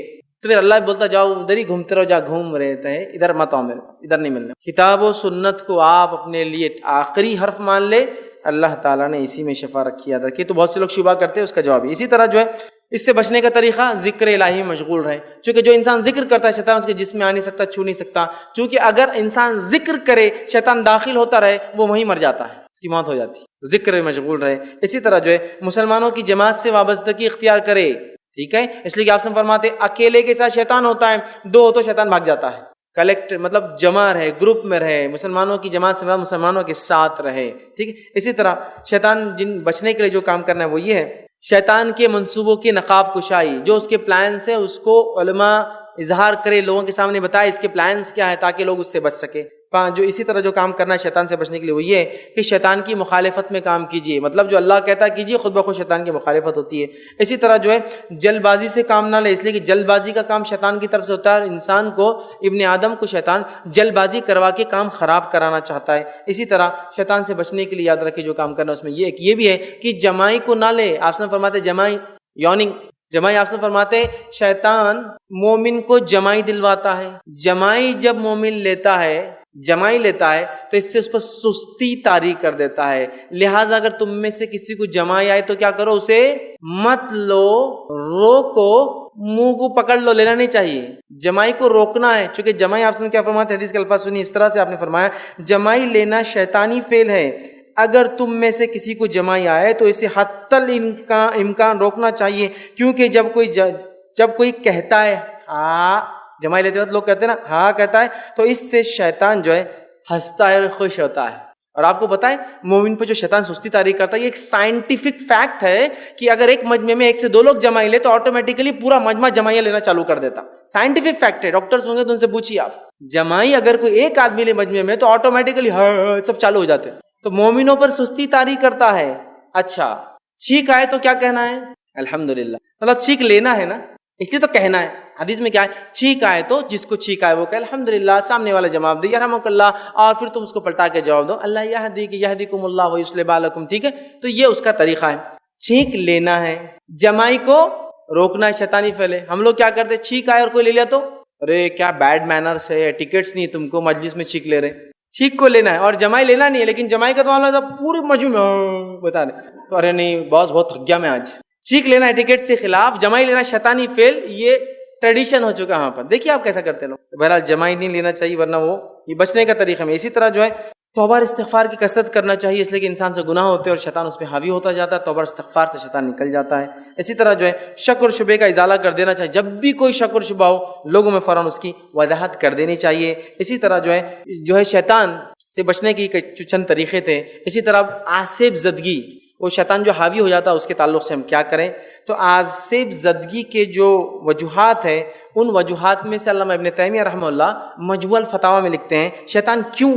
تو پھر اللہ بولتا جاؤ ادھر ہی گھومتے رہو, جا گھوم رہے تھے, ادھر مت آؤ میرے پاس, ادھر نہیں ملنا. کتاب و سنت کو آپ اپنے لیے آخری حرف مان لے, اللہ تعالیٰ نے اسی میں شفا رکھی یاد رکھی. تو بہت سے لوگ شبہ کرتے ہیں, اس کا جواب ہے. اسی طرح جو ہے اس سے بچنے کا طریقہ ذکر الہی میں مشغول رہے, چونکہ جو انسان ذکر کرتا ہے شیطان اس کے جسم میں آ نہیں سکتا, چھو نہیں سکتا. چونکہ اگر انسان ذکر کرے شیطان داخل ہوتا رہے وہ وہیں مر جاتا ہے, اس کی موت ہو جاتی. ذکر میں مشغول رہے. اسی طرح جو ہے مسلمانوں کی جماعت سے وابستگی اختیار کرے, ٹھیک ہے, اس لیے کہ آپ سے فرماتے اکیلے کے ساتھ شیطان ہوتا ہے, دو ہو تو شیطان بھاگ جاتا ہے. کلیکٹ مطلب جمع رہے, گروپ میں رہے, مسلمانوں کی جماعت سے مسلمانوں کے ساتھ رہے, ٹھیک ہے. اسی طرح شیطان بچنے کے لیے جو کام کرنا ہے وہ یہ ہے, شیطان کے منصوبوں کی نقاب کشائی, جو اس کے پلانس ہیں اس کو علماء اظہار کرے, لوگوں کے سامنے بتائے اس کے پلانس کیا ہے تاکہ لوگ اس سے بچ سکے. جو اسی طرح جو کام کرنا ہے شیطان سے بچنے کے لیے وہ یہ ہے کہ شیطان کی مخالفت میں کام کیجیے, مطلب جو اللہ کہتا ہے کیجیے, خود بخود شیطان کی مخالفت ہوتی ہے. اسی طرح جو ہے جلد بازی سے کام نہ لے, اس لیے کہ جلد بازی کا کام شیطان کی طرف سے ہوتا ہے, اور انسان کو, ابن آدم کو شیطان جلد بازی کروا کے کام خراب کرانا چاہتا ہے. اسی طرح شیطان سے بچنے کے لیے یاد رکھے جو کام کرنا ہے اس میں یہ بھی ہے کہ جمائی کو نہ لے. آپ نے فرماتے جمائی یوننگ, جمائی آپ نے فرماتے شیطان مومن کو جمائی دلواتا ہے. جمائی جب مومن جمائی لیتا ہے تو اس سے اس پر سستی طاری کر دیتا ہے. لہٰذا اگر تم میں سے کسی کو جمائی آئے تو کیا کرو, اسے مت لو, روکو, منہ کو پکڑ لو, لینا نہیں چاہیے. جمائی کو روکنا ہے, چونکہ جمائی آپ نے کیا فرماتے حدیث کے الفاظ سنی, اس طرح سے آپ نے فرمایا جمائی لینا شیطانی فعل ہے. اگر تم میں سے کسی کو جمائی آئے تو اسے حتی الامکان روکنا چاہیے, کیونکہ جب کوئی کہتا ہے ہاں, جمائی لیتے وقت لوگ کہتے ہیں نا ہاں کہتا ہے, تو اس سے شیطان جو ہے ہنستا ہے اور خوش ہوتا ہے. اور آپ کو پتہ ہے مومن پہ جو شیطان سستی طاری کرتا ہے, یہ ایک سائنٹیفک فیکٹ ہے کہ اگر ایک مجمع میں 1 سے 2 لوگ جمائی لے تو آٹومیٹیکلی پورا مجمع جمائیاں لینا چالو کر دیتا. سائنٹیفک فیکٹ ہے, ڈاکٹرز ہوں گے تو ان سے پوچھیے آپ, جمائی اگر کوئی ایک آدمی لے مجمع میں تو آٹومیٹیکلی سب چالو ہو جاتے ہیں. تو مومنوں پر سستی طاری کرتا ہے. اچھا چھینک آئے تو کیا کہنا ہے؟ الحمدللہ, مطلب چھینک لینا ہے نا, اس لیے تو کہنا ہے. حدیث میں کیا ہے, چھینک آئے تو جس کو چھینک آئے وہ کہ الحمدللہ, سامنے والا جواب دے یرحمک اللہ, اور پھر تم اس کو پلٹا کے جواب دو اللہ یہدیکم اللہ ویصلح بالکم, ٹھیک ہے. تو یہ اس کا طریقہ ہے, چھینک لینا ہے. جمائی کو روکنا ہے, شیطانی پھیلے. ہم لوگ کیا کرتے, چھینک آئے اور کوئی لے لیا تو ارے کیا بیڈ مینرز ہے, ٹکٹس نہیں تم کو, مجلس میں چھینک لے رہے. چھینک کو لینا ہے اور جمائی لینا نہیں ہے, لیکن جمائی کا تو معاملہ پورے مجمع میں بتا دیں تو ارے نہیں باس بہت تھک گیا میں آج. چھینک لینا ہے ٹکٹ سے خلاف, جمائی لینا شیطانی فعل, یہ ٹریڈیشن ہو چکا ہے وہاں پر. دیکھیے آپ کیسا کرتے لوگ. بہرحال جمائی نہیں لینا چاہیے ورنہ وہ یہ بچنے کا طریقہ میں. اسی طرح جو ہے توبہ اور استغفار کی کثرت کرنا چاہیے, اس لیے کہ انسان سے گناہ ہوتے ہیں اور شیطان اس پہ حاوی ہوتا جاتا ہے. توبہ اور استغفار سے شیطان نکل جاتا ہے. اسی طرح جو ہے شک اور شبے کا ازالہ کر دینا چاہیے, جب بھی کوئی شک اور شبہ ہو لوگوں میں فوراً اس کی وضاحت کر دینی چاہیے. اسی طرح جو ہے شیطان سے بچنے کی چند طریقے تھے. اسی طرح آصف زدگی, وہ شیطان جو حاوی ہو جاتا ہے اس کے تعلق سے ہم کیا کریں. تو آصف زدگی کے جو وجوہات ہیں ان وجوہات میں سے علامہ ابن تیمیہ رحمہ اللہ مجموع الفتاوی میں لکھتے ہیں شیطان کیوں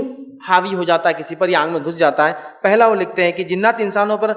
حاوی ہو جاتا ہے کسی پر یا آنکھ میں گھس جاتا ہے. پہلا وہ لکھتے ہیں کہ جنات انسانوں پر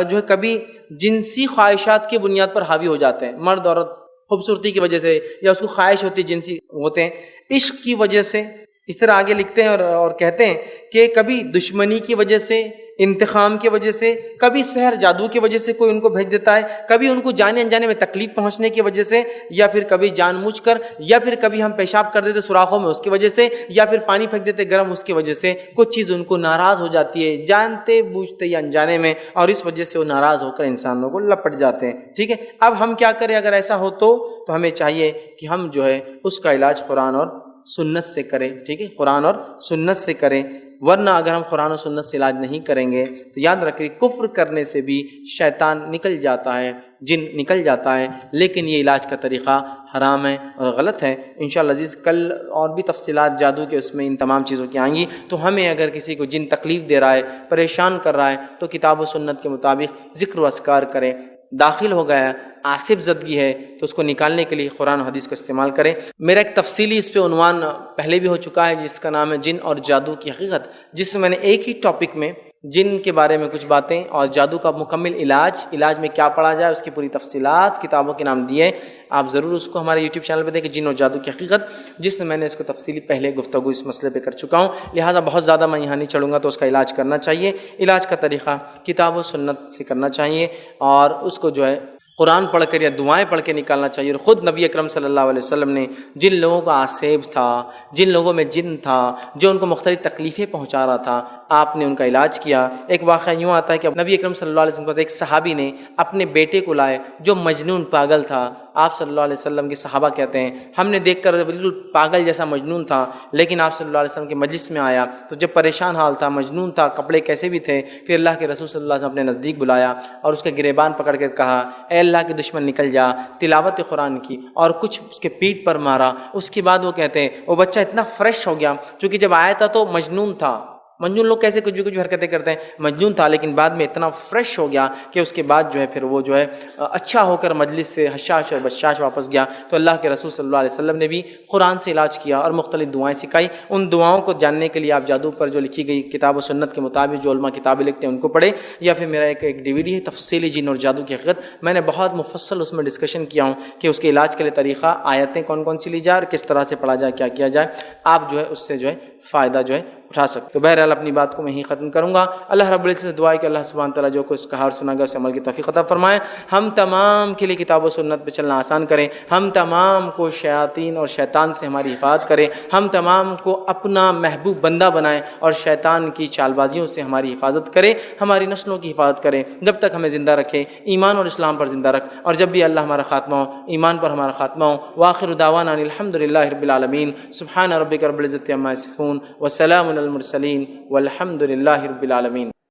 جو ہے کبھی جنسی خواہشات کی بنیاد پر حاوی ہو جاتے ہیں, مرد عورت خوبصورتی کی وجہ سے یا اس کو خواہش ہوتی جنسی ہوتے ہیں, عشق کی وجہ سے. اس طرح آگے لکھتے ہیں اور کہتے ہیں کہ کبھی دشمنی کی وجہ سے, انتقام کی وجہ سے, کبھی سحر جادو کی وجہ سے کوئی ان کو بھیج دیتا ہے, کبھی ان کو جانے انجانے میں تکلیف پہنچنے کی وجہ سے, یا پھر کبھی جان بوجھ کر, یا پھر کبھی ہم پیشاب کر دیتے سوراخوں میں اس کی وجہ سے, یا پھر پانی پھینک دیتے گرم اس کی وجہ سے. کچھ چیز ان کو ناراض ہو جاتی ہے جانتے بوجھتے یا انجانے میں, اور اس وجہ سے وہ ناراض ہو کر انسانوں کو لپٹ جاتے ہیں. ٹھیک ہے, اب ہم کیا کریں اگر ایسا ہو تو ہمیں چاہیے کہ ہم جو ہے اس کا علاج قرآن اور سنت سے کریں. ٹھیک ہے, قرآن اور سنت سے کریں. ورنہ اگر ہم قرآن و سنت سے علاج نہیں کریں گے تو یاد رکھیں کفر کرنے سے بھی شیطان نکل جاتا ہے، جن نکل جاتا ہے، لیکن یہ علاج کا طریقہ حرام ہے اور غلط ہے۔ انشاءاللہ عزیز کل اور بھی تفصیلات جادو کے اس میں ان تمام چیزوں کی آئیں گی۔ تو ہمیں اگر کسی کو جن تکلیف دے رہا ہے، پریشان کر رہا ہے، تو کتاب و سنت کے مطابق ذکر و اذکار کریں۔ داخل ہو گیا آصف زدگی ہے تو اس کو نکالنے کے لیے قرآن و حدیث کا استعمال کریں۔ میرا ایک تفصیلی اس پہ عنوان پہلے بھی ہو چکا ہے جس کا نام ہے جن اور جادو کی حقیقت، جس میں نے ایک ہی ٹاپک میں جن کے بارے میں کچھ باتیں اور جادو کا مکمل علاج میں کیا پڑھا جائے اس کی پوری تفصیلات کتابوں کے نام دیے۔ آپ ضرور اس کو ہمارے یوٹیوب چینل پہ دیکھیں، جن اور جادو کی حقیقت، جس میں نے اس کو تفصیلی پہلے گفتگو اس مسئلے پہ کر چکا ہوں، لہٰذا بہت زیادہ میں یہاں نہیں چڑھوں گا۔ تو اس کا علاج کرنا چاہیے، علاج کا طریقہ کتاب و سنت سے کرنا چاہیے، اور اس کو جو ہے قرآن پڑھ کر یا دعائیں پڑھ کے نکالنا چاہیے۔ اور خود نبی اکرم صلی اللہ علیہ وسلم نے جن لوگوں کا آسیب تھا، جن لوگوں میں جن تھا جو ان کو مختلف تکلیفیں پہنچا رہا تھا، آپ نے ان کا علاج کیا۔ ایک واقعہ یوں آتا ہے کہ نبی اکرم صلی اللہ علیہ وسلم کے ایک صحابی نے اپنے بیٹے کو لائے جو مجنون پاگل تھا۔ آپ صلی اللہ علیہ وسلم کے صحابہ کہتے ہیں ہم نے دیکھ کر بالکل پاگل جیسا مجنون تھا، لیکن آپ صلی اللہ علیہ وسلم کے مجلس میں آیا تو جب پریشان حال تھا، مجنون تھا، کپڑے کیسے بھی تھے، پھر اللہ کے رسول صلی اللہ علیہ وسلم اپنے نزدیک بلایا اور اس کے گریبان پکڑ کر کہا اے اللہ کے دشمن نکل جا، تلاوت قرآن کی اور کچھ اس کے پیٹھ پر مارا۔ اس کے بعد وہ کہتے ہیں وہ بچہ اتنا فریش ہو گیا، چونکہ جب آیا تھا تو مجنون تھا، مجنون لوگ کیسے کچھ بھی حرکتیں کرتے ہیں، مجنون تھا، لیکن بعد میں اتنا فریش ہو گیا کہ اس کے بعد جو ہے پھر وہ جو ہے اچھا ہو کر مجلس سے حشاش اور بشاش واپس گیا۔ تو اللہ کے رسول صلی اللہ علیہ وسلم نے بھی قرآن سے علاج کیا اور مختلف دعائیں سکھائی۔ ان دعاؤں کو جاننے کے لیے آپ جادو پر جو لکھی گئی کتاب و سنت کے مطابق جو علماء کتابیں لکھتے ہیں ان کو پڑھیں، یا پھر میرا ایک DVD ہے تفصیلی جن اور جادو کی حقیقت، میں نے بہت مفصل اس میں ڈسکشن کیا ہوں کہ اس کے علاج کے لیے طریقہ، آیتیں کون کون سی لی جائے اور کس طرح سے پڑھا جائے، کیا کیا جائے، آپ جو ہے اس سے جو ہے فائدہ جو ہے اٹھا سکتے۔ تو بہرحال اپنی بات کو میں ہی ختم کروں گا۔ اللہ رب العزت سے دعا ہے کہ اللہ سبحانہ تعالیٰ جو کچھ کہا اور سنا گا اسے عمل کی توفیق عطا فرمائے، ہم تمام کے لیے کتاب و سنت پہ چلنا آسان کریں، ہم تمام کو شیاطین اور شیطان سے ہماری حفاظت کریں، ہم تمام کو اپنا محبوب بندہ بنائیں اور شیطان کی چال بازیوں سے ہماری حفاظت کرے، ہماری نسلوں کی حفاظت کرے، جب تک ہمیں زندہ رکھے، ایمان اور اسلام پر زندہ رکھ، اور جب بھی اللہ ہمارا خاتمہ ہو ایمان پر ہمارا خاتمہ ہو۔ وآخر دعوانا الحمد للہ رب العالمین، سبحان ربک رب العزت عما یصفون، وسلام علی المرسلین، والحمد للہ رب العالمین۔